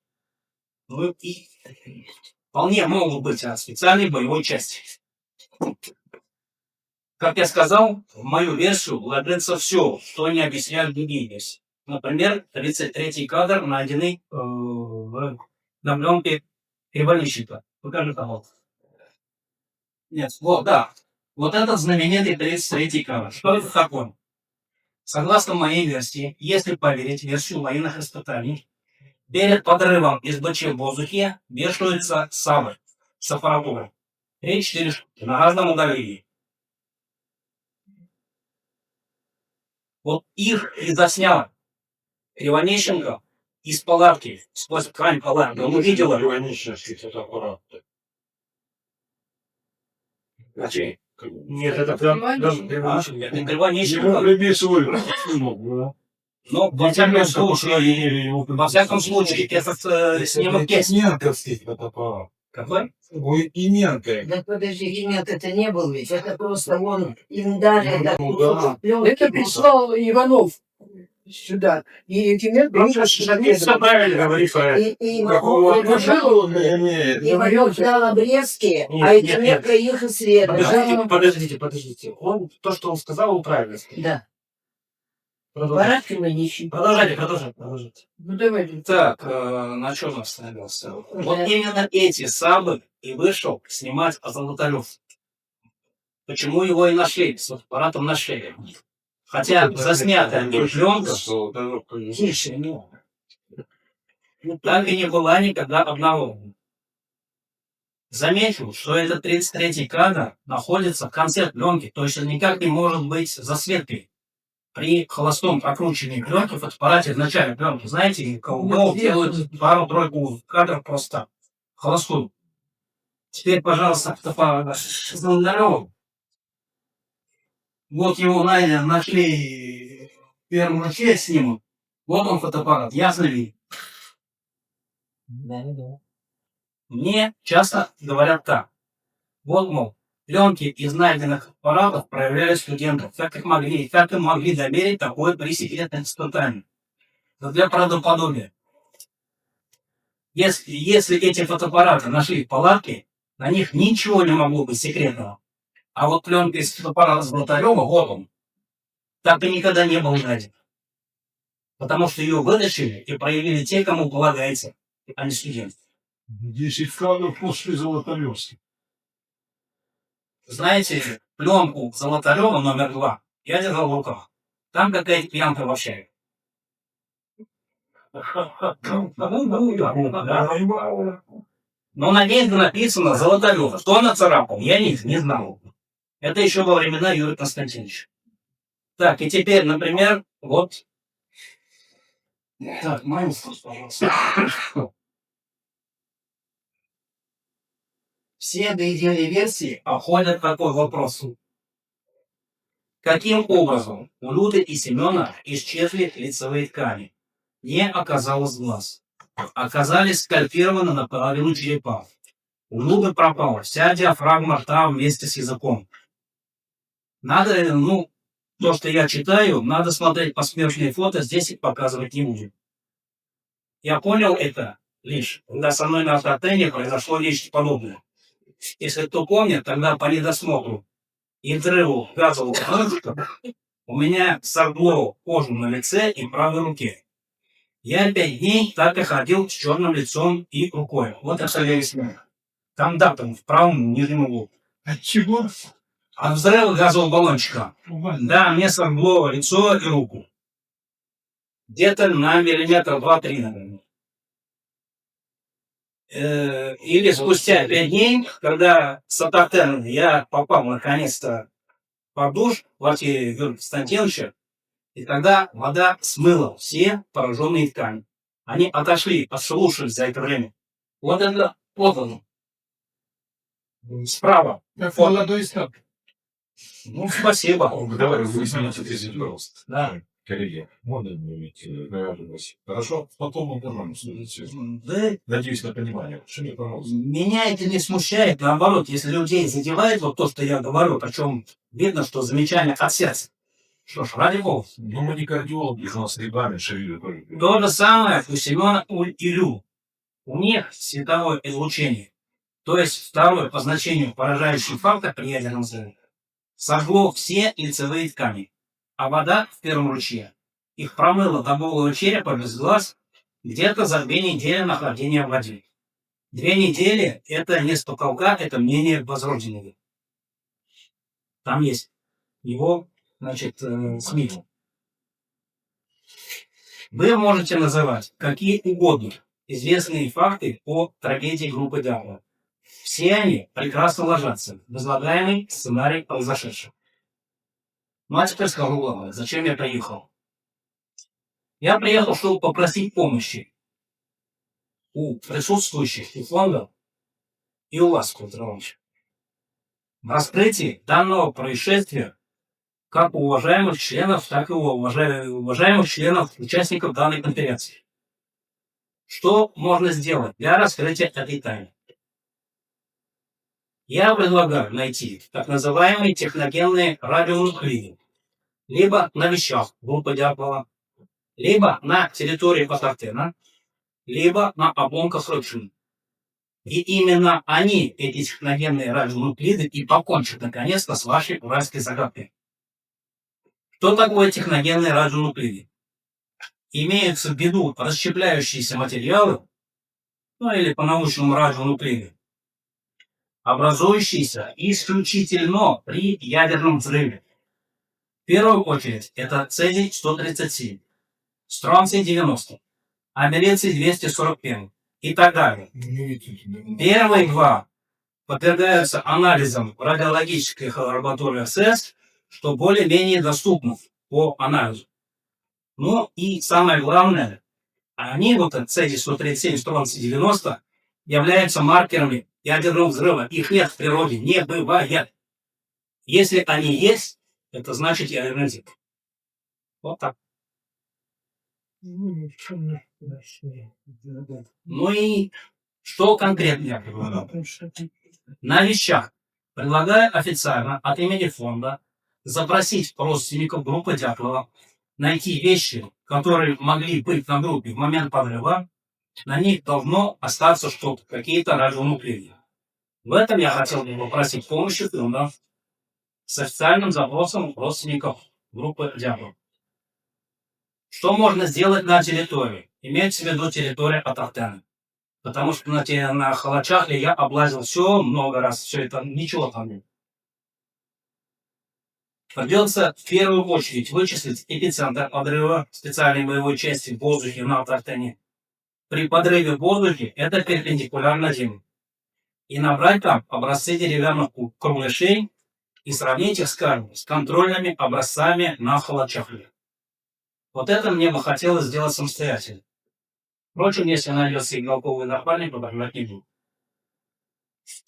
Ну и вполне могут быть от специальной боевой части. Как я сказал, в мою версию ложится все, что не объясняют другие версии. Например, 33-й кадр, найденный на пленке Криволищика. Покажи там. Нет, вот, да. Вот этот знаменитый 33-й кадр. Что это такое? Согласно моей версии, если поверить версию военных испытаний, перед подрывом из БЧ в воздухе вешаются САБы с аппаратурой. 3-4 штуки на разном удалении. Вот их и заснял Кривонищенко из палатки, сквозь ткань палатки. Он увидел Значит, нет, это прям Кривонищенко. Но, во всяком случае, этот снимок есть. Какой? Да подожди, Еменко-то не был ведь. Это просто он им дали. Да. Это прислал Иванов сюда. И Иванов дал обрезки, а Еменко их исследовал. Подождите. Он, то, что он сказал, он правильно сказал. Да. Продолжайте. Парад Продолжайте. Ну давайте. Так, на чем остановился? Вот именно эти САБы и вышел снимать Золотарев. Почему его и нашли, с аппаратом на шее? Хотя заснятая пленка тише, так и не была никогда обнародована. Заметил, что этот 33-й кадр находится в конце пленки, то есть он никак не может быть засветкой. При холостом прокручивании пленки в фотоаппарате в начале пленки, знаете, кого делают пару-тройку кадров просто холостую. Теперь, пожалуйста, фотоаппарат с Золотаревым. Вот его нашли в первом часть снимок. Вот он фотоаппарат, ясно ли? Да. Мне часто говорят так. Вот, мол, пленки из найденных аппаратов проявляли студентов. Как им могли доверить такое при секретном испытании? Но для правдоподобия. Если эти фотоаппараты нашли в палатке, на них ничего не могло быть секретного. А вот пленка из фотоаппарата Золотарева, вот он, так и никогда не был найден. Потому что ее вытащили и проявили те, кому полагается, а не студенты. 10 кадров после Золотаревских. Знаете, пленку Золотарева номер 2 я держал в руках. Там какая-то пьянка в общаге. Но на ней написано Золотарев. Кто нацарапал, я не знал. Это еще во времена Юрия Константиновича. Так, и теперь, например, вот. Так, майнус, пожалуйста. Все доедели версии обходят такой вопрос. Каким образом у Люды и Семена исчезли лицевые ткани? Не оказалось глаз. Оказались скальпированы наполовину черепа. У Люды пропала вся диафрагма рта вместе с языком. Надо, то, что я читаю, надо смотреть посмертные фото, здесь их показывать не будем. Я понял это лишь, когда со мной на автотене произошло нечто подобное. Если кто помнит, тогда по недосмотру и взрыву газового баллончика у меня сорвало кожу на лице и правой руке. Я 5 дней так и ходил с черным лицом и рукой. Вот это весь мир. Там дата в правом нижнем углу. От чего? От взрыва газового баллончика. Да, мне сорвало лицо и руку. Где-то на миллиметр 2-3, наверное. Или спустя 5 дней, когда с автотеном я попал наконец-то под душ в квартире Юрия Константиновича, и тогда вода смыла все пораженные ткани. Они отошли, отслушались за это время. Вот это вот он. Справа. Ну, спасибо. Давай выяснить это здесь, пожалуйста. Да. Коллеги, можно иметь навязывать. Хорошо? Потом мы можем судить. Да, Надеюсь на понимание. Шими, пожалуйста. меня это не смущает, наоборот, если людей задевает вот то, что я говорю, причем видно, что замечание от сердца. Что ж, ради бога. Ну, мы не кардиологи, у нас регламент шевелит. То же самое у Семена Илю. У них световое излучение, то есть второе по значению поражающий фактор при ядерном взрыве, сожгло все лицевые ткани, а вода в первом ручье их промыла до голого черепа без глаз где-то за 2 недели нахождения в воде. 2 недели – это не с потолка, это мнение Возрожденного. Там есть его, значит, СМИ. Вы можете называть какие угодно известные факты по трагедии группы Дятлова. Все они прекрасно ложатся в излагаемый сценарий произошедшего. Ну а теперь скажу главное, зачем я приехал. Я приехал, чтобы попросить помощи у присутствующих и фондов, и у вас, Петр Иванович, в раскрытии данного происшествия как у уважаемых членов, так и у уважаемых членов, участников данной конференции. Что можно сделать для раскрытия этой тайны? Я предлагаю найти так называемые техногенные радионуклиды либо на вещах группы Дятлова, либо на территории Патартена, либо на обломках Рыбшин. И именно они, эти техногенные радионуклиды, и покончат наконец-то с вашей уральской загадкой. Что такое техногенные радионуклиды? Имеются в виду расщепляющиеся материалы, ну или по-научному радионуклиды, образующиеся исключительно при ядерном взрыве. В первую очередь это цезий-137, стронций-90, америций-241 и так далее. Первые два подвергаются анализам в радиологических лабораториях СС, что более-менее доступно по анализу. Ну и самое главное, они, вот цезий-137, стронций-90, являются маркерами ядерного взрыва. Их нет в природе, не бывает. Если они есть, это значит ядерный взрыв. Вот так. Ну и что конкретно я предлагаю? На вещах предлагаю официально от имени фонда запросить родственников группы Дятлова найти вещи, которые могли быть на группе в момент подрыва. На них должно остаться что-то, какие-то радионуклиды. В этом я хотел бы попросить помощи фонда с официальным запросом родственников группы Дятлова. Что можно сделать на территории? Имеется в виду территория Патартена. Потому что на Халачахле я облазил все много раз, все это, ничего там нет. Придется в первую очередь вычислить эпицентр подрыва специальной боевой части в воздухе на Патартене. При подрыве в воздухе это перпендикулярно Земле. И набрать там образцы деревянных кругляшей и сравнить их, скажем, с контрольными образцами на Халачахле. Вот это мне бы хотелось сделать самостоятельно. Впрочем, если найдется иголковый напарник, подогнать не буду.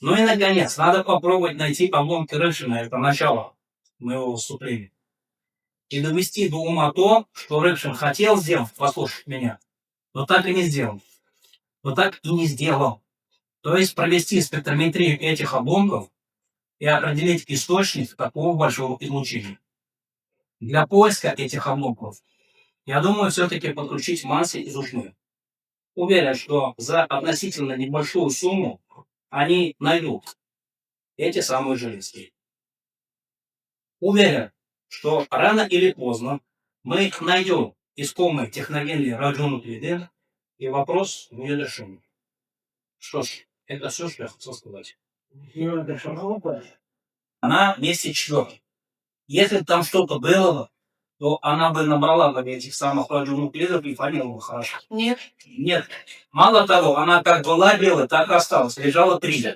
Ну и, наконец, надо попробовать найти обломки Рыбшина, это начало моего выступления. И довести до ума то, что Рыбшин хотел сделать, послушать меня, но так и не сделал. То есть провести спектрометрию этих обломков и определить источник такого большого излучения. Для поиска этих обломков я думаю все-таки подключить массы из Ушмы. Уверен, что за относительно небольшую сумму они найдут эти самые железки. Уверен, что рано или поздно мы найдем искомые техногенные радионуклиды, и вопрос будет решен. Что ж, это все, что я хотел сказать. Она вместе четвертая. Если там что-то было, то она бы набрала бы этих самых радионуклидов и фанила бы хорошо. Нет. Нет. Мало того, она как была белая, так и осталась. Лежала 3.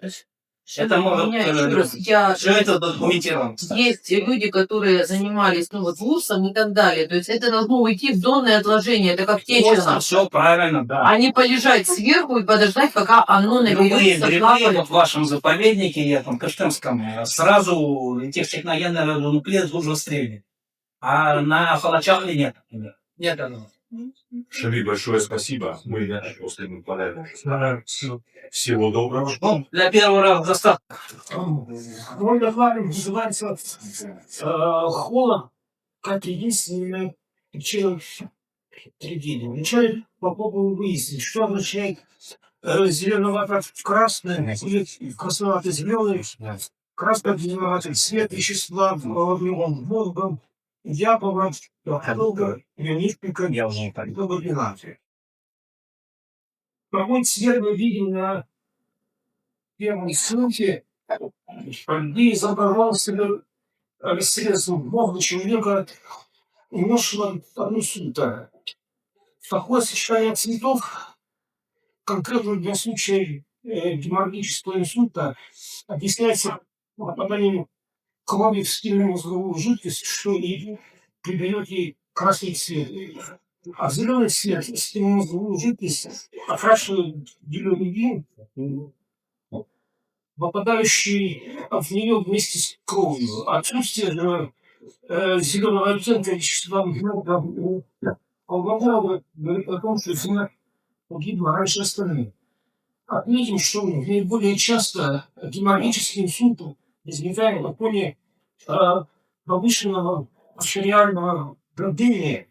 Это У может... меня еще раз, я Все это документировано. есть люди, которые занимались, ну, вот ВУСом и так далее. То есть это должно уйти в зонное отложение. Это как течено. Все правильно, да. А не полежать сверху и подождать, пока оно Любые наберется грибы плавали. вот в вашем заповеднике, я там Кыштымском, сразу этих техногенных нуклеид нужно стрелять. А на Холочавле нет. Нет оно. Шаби, большое спасибо. Мы после выполняем. Всего доброго. Ну, для первого раза достаточно. Мой доклад называется «Холод как единственная причина трагедии». Вначале попробую выяснить, что означает зеленовато-красный или красновато-зеленый, красно-зеленоватый цвет вещества в воздухом, Япова, долго, ионистика, глубина. Какой цвет мы видим на первом ссылке, где изображался средством Бога человека, умноженного одну сюда. Такое сочетание цветов, конкретно для случая геморрагического инсульта, объясняется попаданием крови в стильную мозговую жидкость, что и придает ей красный цвет. А зеленый цвет стильную мозговую жидкость окрашивает гелиоидин, попадающий в нее вместе с кровью. Отсутствие зеленого оттенка вещества говорит о том, что земля погибла раньше остальных. Отметим, что наиболее часто геморрагический инсульт возникает на фоне повышенного артериального давления.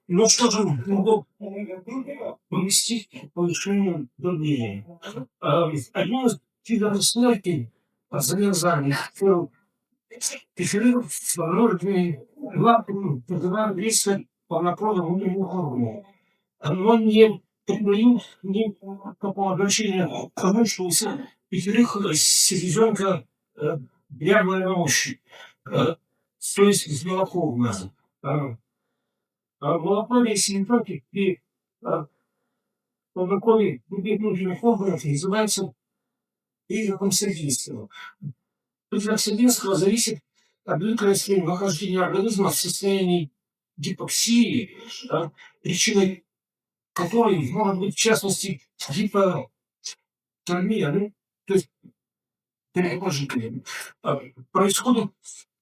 Но что же могло привести к повышению давления? Один из видов смерти залезания пиферин с множественными лапами вызывает действие полнокровного уровня. Но не придают никакого значения тому, что у пятерых селезенка дряблая на ощупь, то есть злоковная. Молоковые селезенки при полнокове других внутренних органов называются признаком сардинского. Признак сардинского зависит от длительности нахождения организма в состоянии гипоксии, причиной которой может быть, в частности, гипотермия, то есть переложение. Происходит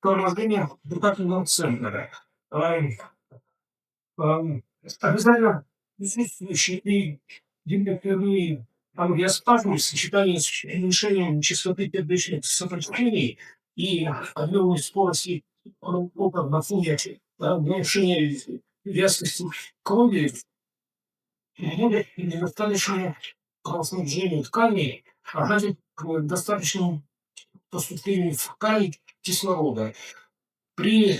торможение дыхательного центра. Обязательно присутствующие и гипотермии ангиоспазмы в сочетании с уменьшением частоты сердечных сопротивлений и объемной скорости на фоне уменьшения вязкости крови будет недостаточно кровоснабжения тканей, а значит к достаточному поступлению в ткани кислорода. При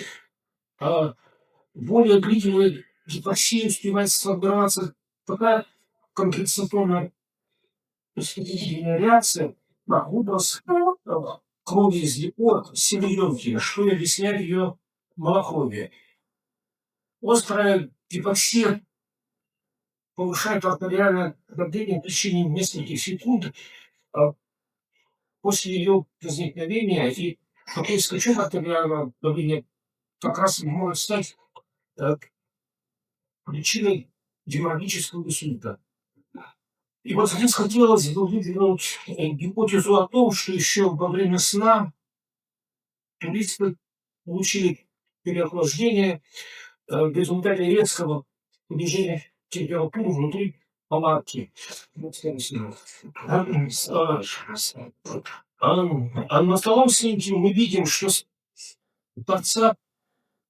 более длительной гипоксии успевает сформироваться такая компенсаторная реакция на выброс крови из липор селезенки, что и объясняет ее малокровие. Острая гипоксия повышает артериальное давление в течение нескольких секунд после ее возникновения, и такой скачок артериального давления как раз может стать причиной геморрагического инсульта. И вот здесь хотелось бы выдвинуть гипотезу о том, что еще во время сна туристы получили переохлаждение в результате резкого понижения температуры внутри палатки. На втором снимке мы видим, что с торца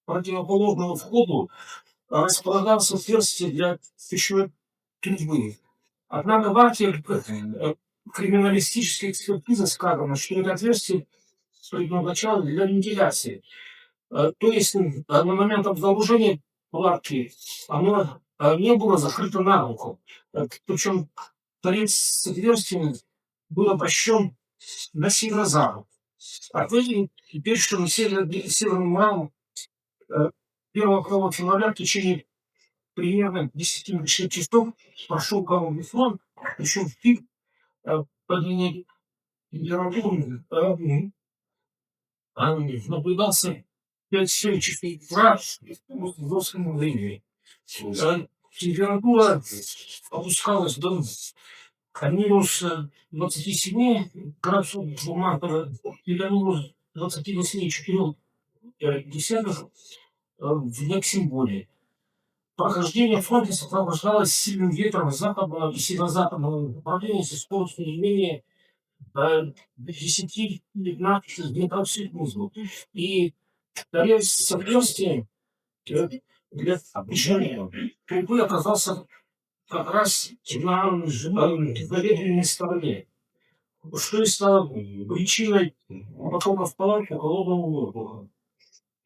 противоположного входу располагался отверстие для пищевой трубы. Однако в акте криминалистической экспертизы сказано, что это отверстие предназначалось для вентиляции. То есть на момент обнаружения палатки оно не было закрыто наглухо. Причем торец с отверстием был обращен на северо-запад. Ответим теперь, что на северном Урале 1 февраля в течение примерно 10 часов прошел головный фронт, причем в пик по длине температуры наблюдался 5-7 раз в взрослом времени. Температура опускалась до минус 27 градусов марта и до минус 28,4 в Яксимболе. Прохождение фронта сопровождалось сильным ветром западного и северо-западного направления со скоростью не менее 10-15 метров в секунду. И с отверстием для обещания трубы оказался как раз на заветренной стороне, что и стало причиной потока в палатку холодного воздуха.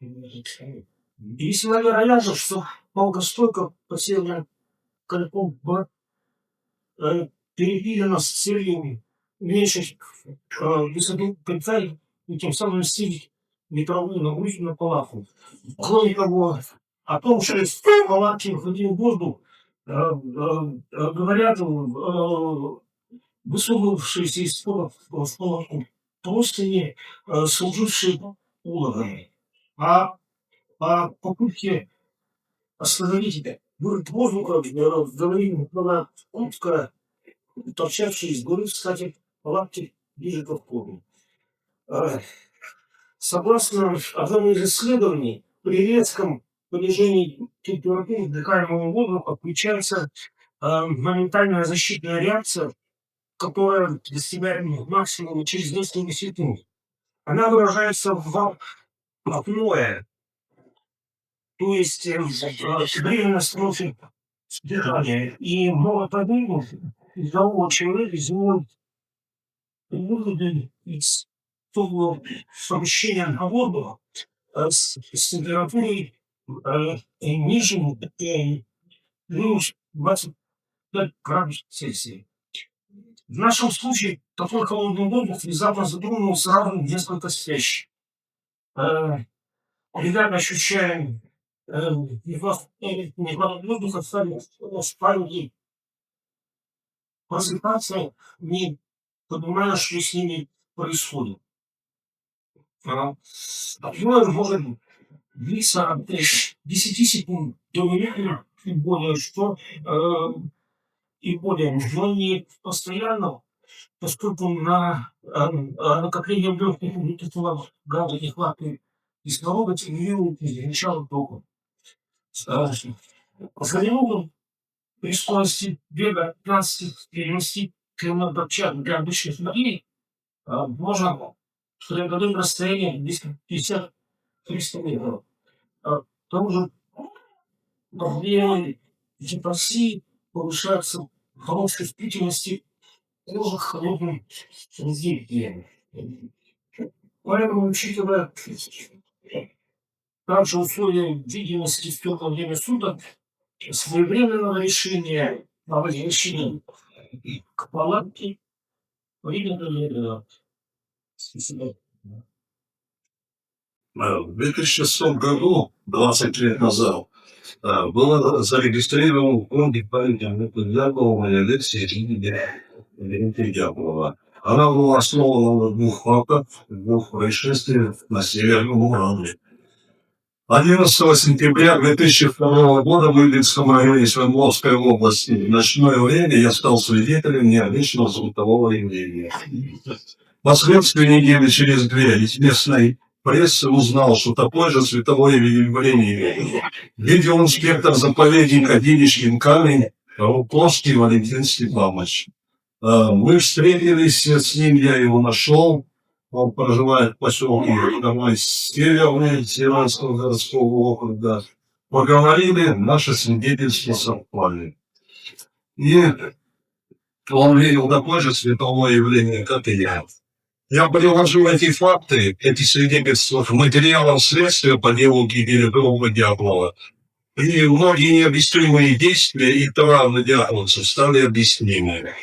И весьма вероятно, что Волгостойка по северным кольком перепилена с целью уменьшить высоту кольца и тем самым снизить ветровую нагрузку на палатку. Кроме того, о том, что из палатки выходил воздух, говорят высунувшиеся из палатку простыни, служившие уловами. А попытки остановить вырыт воздуха в долине Кутска, торчавшие из горы, кстати, палатки ближе к входу. Согласно одному из исследований, при резком понижении температуры вдыхаемого воздуха включается моментальная защитная реакция, которая достигает максимума через несколько секунд. Она выражается в апное, то есть временно строчек дыхания. И молотовину здорового человека изменит из того помещения на воду с температурой ниже минус 25 градусов Цельсия. В нашем случае такой холодный воздух внезапно затронул сразу несколько спящих. Ребята ощущаем нехватку воздуха, стали спать, просыпаться, не понимая, что с ними происходит. Такое может длиться от 10 секунд до минуты, и более, что и более, но не постоянно, поскольку на накопление в легких углекислого газа нехватки кислорода тягивают начало тока. За минуту при скорости бега 15-20 км в час для обычных людей можно преодолеть расстояние 250-300 метров. К тому же проблемы депрессии повышаются хорошей чувствительности кожи к холодным воздействиям. Поэтому, учитывая также условия видимости в теплое время суток, своевременного решения о возвращении к палатке принято. Спасибо. В 2006 году, 20 лет назад, было зарегистрировано в фонде памяти Дятлова Алексея Дятлова. Она была основана на 2 фактах, 2 происшествиях на Северном Урале. 11 сентября 2002 года в Ильинском районе Свердловской области в ночное время я стал свидетелем необычного звукового явления. Впоследствии недели через 2 из местной прессы узнал, что такое же световое явление видел инспектор заповедника Денежкин камень Руковский Валентин Степанович. Мы встретились с ним, я его нашел. Он проживает в поселке домой Северный Северского городского округа. Поговорили, наши свидетельства совпали. И он видел такое же световое явление, как и я. Я приложил эти факты, эти свидетельства к материалам следствия по делу гибели друга Дятлова. И многие необъяснимые действия и травмы дятловцев стали объяснимыми.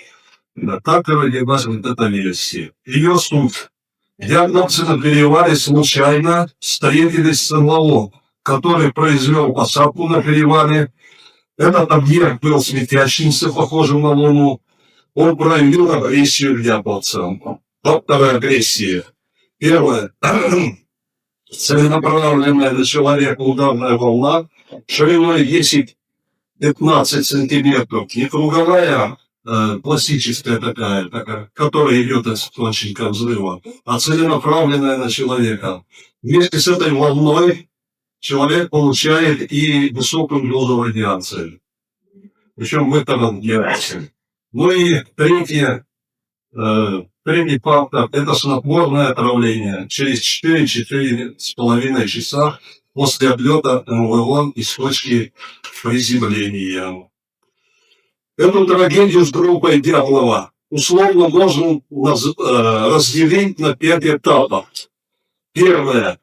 Да, так и родилась вот эта версия. Ее суть. Дятловцы на перевале случайно встретились с НЛО, который произвел посадку на перевале. Этот объект был светящимся, похожим на Луну. Он проявил агрессию к дятловцам. факторы агрессии. Первое. Целенаправленная на человека ударная волна шириной 10-15 сантиметров. Не круговая, классическая такая, которая идет из источника взрыва, а целенаправленная на человека. Вместе с этой волной человек получает и высокую дозу радиации. Причем в этом диапазоне. Ну и третий фактор – это снотворное отравление через 4-4,5 часа после отлета НЛО из точки приземления. Эту трагедию с группой Дятлова условно можно разделить на 5 этапов. Первое.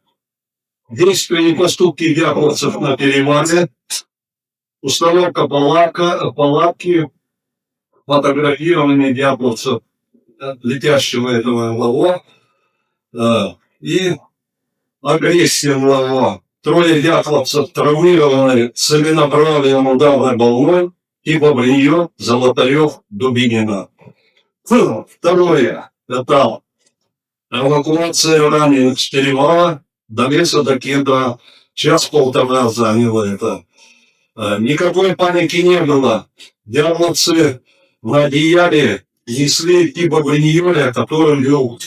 Действия и поступки дятловцев на перевале, установка палатки, фотографирование дятловцев, летящего этого НЛО, и агрессия НЛО. 3 дятловцев травмированы целенаправленным ударной волной, типа Бриё, Золотарев, Дубинина. Второе этап. Эвакуация раненых с перевала до леса, до кедра. 1-1,5 заняло это. Никакой паники не было. Дятловцы на одеяле несли типа Бриёля, который был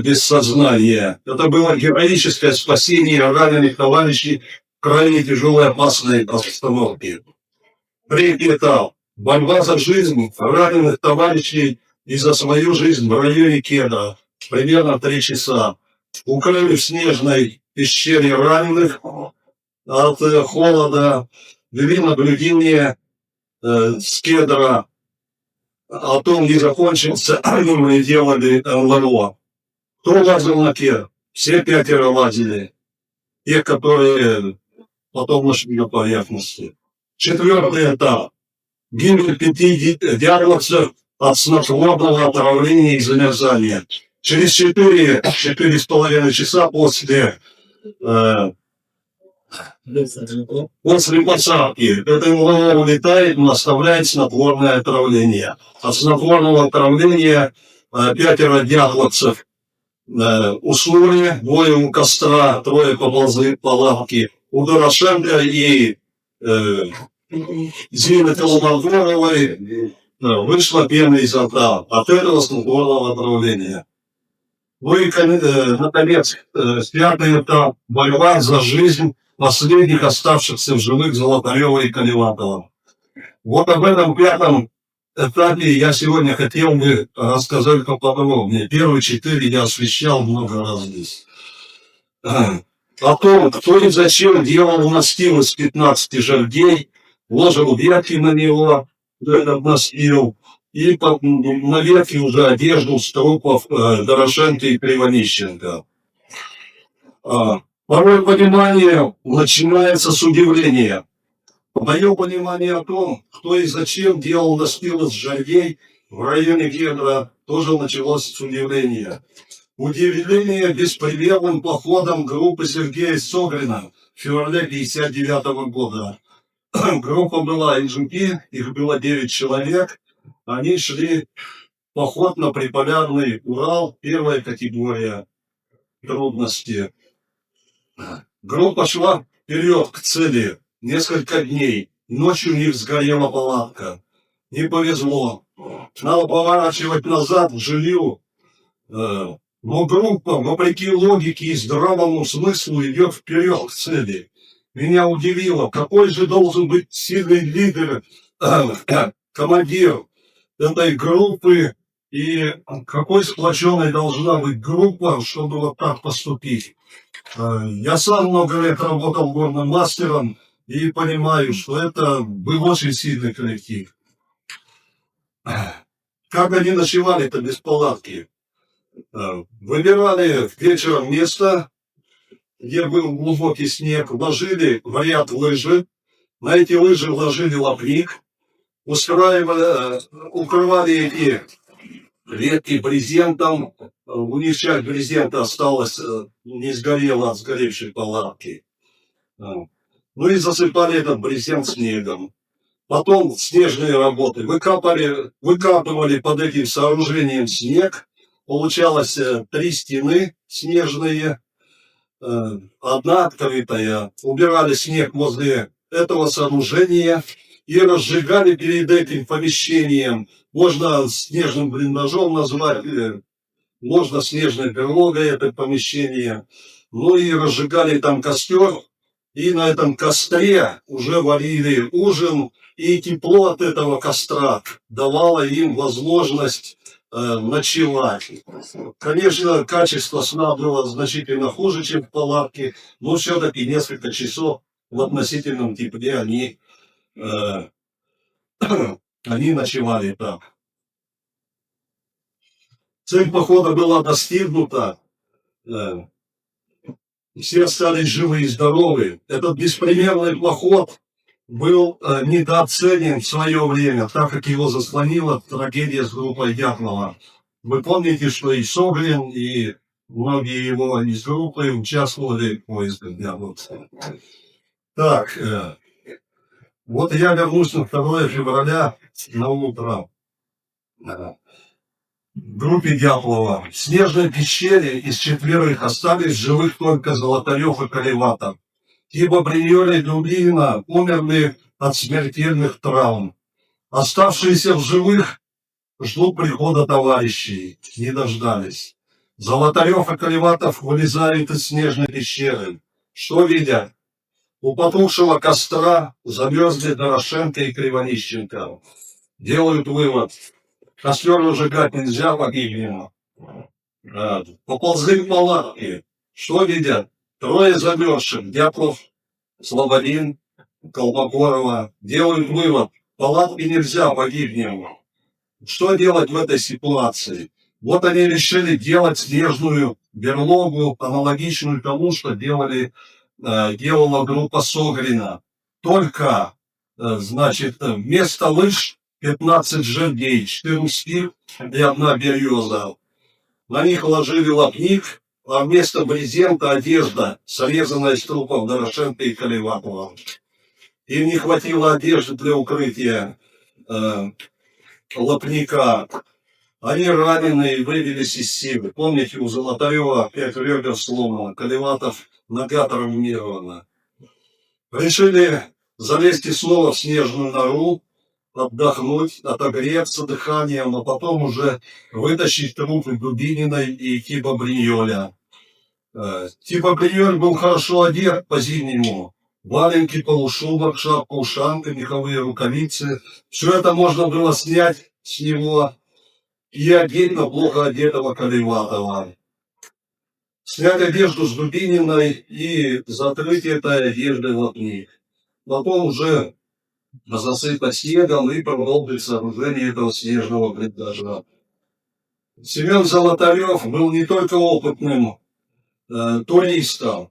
без сознания. Это было героическое спасение раненых товарищей в крайне тяжелой опасной обстановке. 3 этап. Борьба за жизнь раненых товарищей и за свою жизнь в районе Кедра. Примерно 3 часа. Укрыли в снежной пещере раненых от холода. Вели наблюдение с Кедра. О том, не закончился, мы делали НЛО. Кто лазил на Кедр? Все 5 лазили. Те, которые потом нашли на поверхности. 4 этап. Гибель 5 дятловцев от снотворного отравления и замерзания. Через 4,5 часа после посадки это НЛО улетает, но оставляет снотворное отравление. От снотворного отравления 5 дятловцев уснули, 2 у костра, 3 поползли по лавке. У Дорошенко и Зины Коломогоровой вышла пена изо рта от этого снотворного отравления. Ну и, наконец, 5 этап – борьба за жизнь последних оставшихся в живых Золотарева и Колеватова. Вот об этом 5 этапе я сегодня хотел бы рассказать поподробнее. Первые 4 я освещал много раз здесь. О том, кто и зачем делал настил из 15 жердей, ложил ветки на него, этот настил, и на ветке уже одежду с трупов Дорошенко и Кривонищенко. Порой понимание начинается с удивления. Мое понимание о том, кто и зачем делал настил из жердей в районе Кедра, тоже началось с удивления. Удивление беспредельным походом группы Сергея Собрина в феврале 1959 года. Группа была из Жуки, их было 9 человек. Они шли в поход на приполярный Урал, 1 категория трудности. Группа шла вперед к цели несколько дней. Ночью у них сгорела палатка. Не повезло. Надо поворачивать назад в Жилью. Но группа, вопреки логике и здравому смыслу, идет вперед к цели. Меня удивило, какой же должен быть сильный лидер, командир этой группы, и какой сплоченной должна быть группа, чтобы вот так поступить. Я сам много лет работал горным мастером и понимаю, что это был очень сильный коллектив. Как они ночевали-то без палатки? Выбирали вечером место, где был глубокий снег, ложили в ряд лыжи, на эти лыжи ложили лапник, укрывали эти ветки брезентом, у них часть брезента осталась, не сгорела от сгоревшей палатки. Ну и засыпали этот брезент снегом. Потом снежные работы. Выкапывали под этим сооружением снег, получалось 3 стены снежные, одна открытая. Убирали снег возле этого сооружения и разжигали перед этим помещением. Можно снежным блиндажом назвать, можно снежной берлогой это помещение. Ну и разжигали там костер, и на этом костре уже варили ужин, и тепло от этого костра давало им возможность ночевать. Конечно, качество сна было значительно хуже, чем в палатке, но все-таки несколько часов в относительном тепле они ночевали там. Цель похода была достигнута. Все остались живы и здоровы. Этот беспримерный поход был недооценен в свое время, так как его заслонила трагедия с группой Дятлова. Вы помните, что и Соболин, и многие его из группы участвовали в поисках Дятлова. Так, вот я вернусь на 2 февраля на утро. В группе Дятлова. В снежной пещере из 4 остались живых только Золотарев и Колеватов. Ибо Бриньоль и Дубина умерли от смертельных травм. Оставшиеся в живых ждут прихода товарищей. Не дождались. Золотарев и Колеватов вылезают из снежной пещеры. Что видят? У потухшего костра замерзли Дорошенко и Кривонищенко. Делают вывод. Костер выжигать нельзя, погибнем. Поползли к палатке. Что видят? 3 замерзших. Дятлов, Слободин, Колмогорова. Делают вывод. Палатки нельзя, погибнем. Что делать в этой ситуации? Вот они решили делать снежную берлогу, аналогичную тому, что делала группа Согрина. Только, значит, вместо лыж 15 жердей, 4 спив и 1 береза. На них ложили лапник, а вместо брезента одежда, срезанная из трупов Дорошенко и Колеватова. Им не хватило одежды для укрытия лапника. Они раненые вывелись из силы. Помните, у Золотарева 5 ребер сломано, Колеватов нога травмирована. Решили залезть снова в снежную нору, отдохнуть, отогреться дыханием, а потом уже вытащить трупы Дубининой и Типа Бриньоля. Типа Бриньоль был хорошо одет по-зимнему. Валенки, полушубок, шапка-ушанка, меховые рукавицы. Все это можно было снять с него и одеть на плохо одетого Колеватова. Снять одежду с Дубининой и закрыть этой одеждой лапник. Потом уже засыпать снегом и продолжить сооружение этого снежного блиндажа. Семен Золотарев был не только опытным туристом,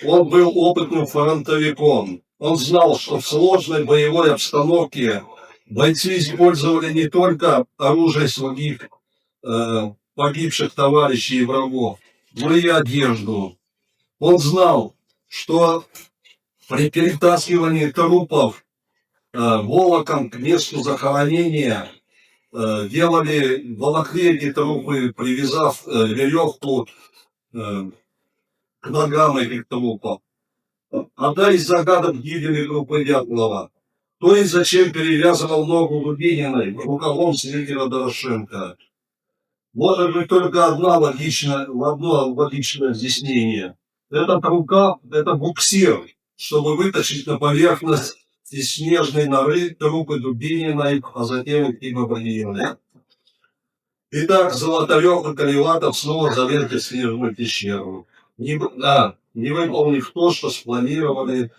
он был опытным фронтовиком. Он знал, что в сложной боевой обстановке бойцы использовали не только оружие своих погибших товарищей и врагов, но и одежду. Он знал, что при перетаскивании трупов волоком к месту захоронения волокли эти трупы, привязав веревку к ногам этих трупов. Одна из загадок гибели группы Дятлова. То есть зачем перевязывал ногу Дубининой рукавом Сергея Дорошенко? Может быть только одно логичное объяснение. Этот рукав, это буксир, чтобы вытащить на поверхность из снежной норы трупы Дубининой, а затем и Типа Бриньоля. Итак, Золотарев и Колеватов снова залезли в снежную пещеру. Не выполнив то, что спланировали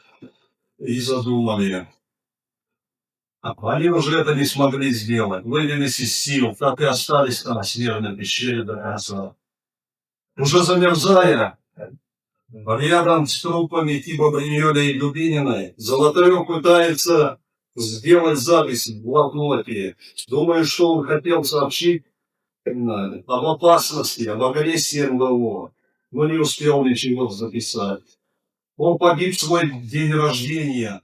и задумали. Они уже это не смогли сделать. Вывелись из сил, так и остались там в снежной пещере до конца. Уже замерзая, рядом с трупами Типа Бриньоля и Дубининой, Золотарев пытается сделать запись в блокноте. Думаю, что он хотел сообщить об опасности, об агрессии НЛО, но не успел ничего записать. Он погиб в свой день рождения,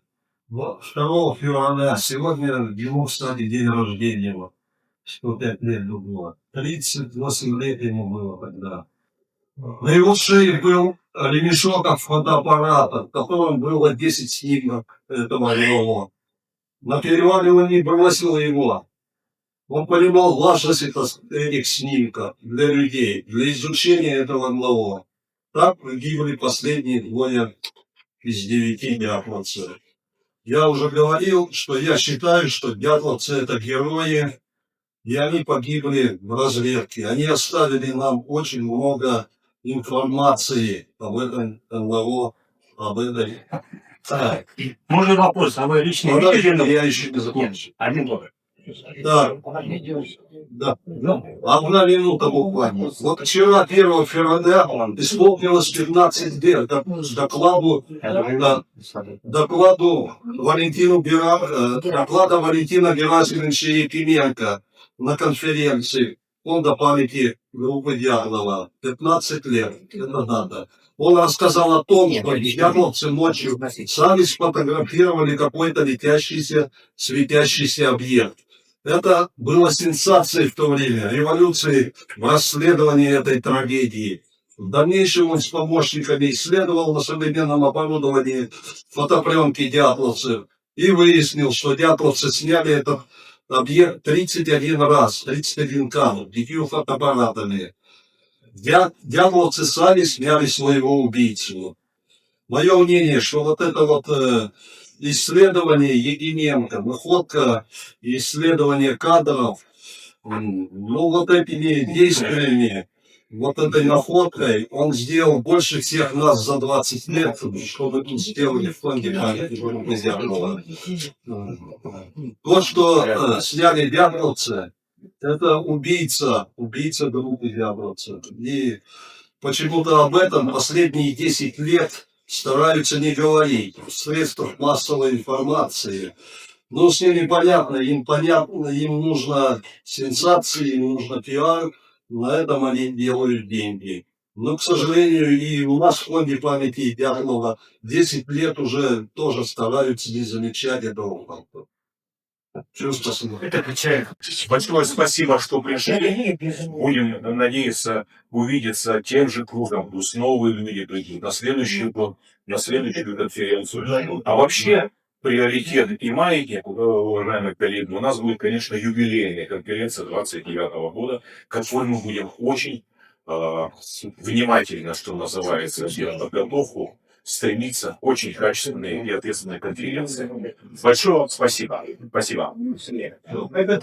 2 февраля. Сегодня ему, кстати, день рождения. 105 лет было. 38 лет ему было тогда. На его шее был ремешок от фотоаппарата, в котором было 10 снимков этого его. На переваривании бросил его. Он понимал важность этих снимков для людей, для изучения этого одного. Так погибли последние двое из 9 дятловцев. Я уже говорил, что я считаю, что дятловцы это герои, и они погибли в разведке. Они оставили нам очень много информации об этом НЛО, об этой... Можно вопрос, а вы лично Подожди, видели? я еще не закончил. Один доллар. Да, да. Одна минута буквально. Вот вчера, 1 февраля, исполнилось 15 лет докладу доклада Валентина Герасимовича Якименко на конференции Фонда памяти группы Дятлова. 15 лет. Это надо. Он рассказал о том, что дятловцы ночью сами сфотографировали какой-то летящийся, светящийся объект. Это было сенсацией в то время, революцией в расследовании этой трагедии. В дальнейшем он с помощниками исследовал на современном оборудовании фотопленки дятловцев и выяснил, что дятловцы сняли этот объект 31 раз, 31 кадр, 5 фотоаппаратами. Дятловцы сами сняли своего убийцу. Мое мнение, что вот это вот исследование Якименко, находка и исследование кадров, ну вот этими действиями, вот этой находкой, он сделал больше всех нас за 20 лет, что мы тут сделали в фонде памяти группы Дятлова. То, что сняли дятловцы, это убийца группы дятловцев. И почему-то об этом последние 10 лет стараются не говорить в средствах массовой информации. Но с ними понятно, им нужно сенсации, им нужно пиар, на этом они делают деньги. Но, к сожалению, и у нас в фонде памяти Дятлова 10 лет уже тоже стараются не замечать этого факта. Это печально. Большое спасибо, что пришли. Будем надеяться увидеться тем же кругом. Пусть новые люди придут на следующий год, на следующую конференцию. А вообще, приоритет и маятник, уважаемые коллеги, у нас будет, конечно, юбилейная конференция 29 года, которой мы будем очень внимательно, что называется, делать подготовку, стремиться очень качественной и ответственной конференции. Большое вам спасибо. Спасибо. Это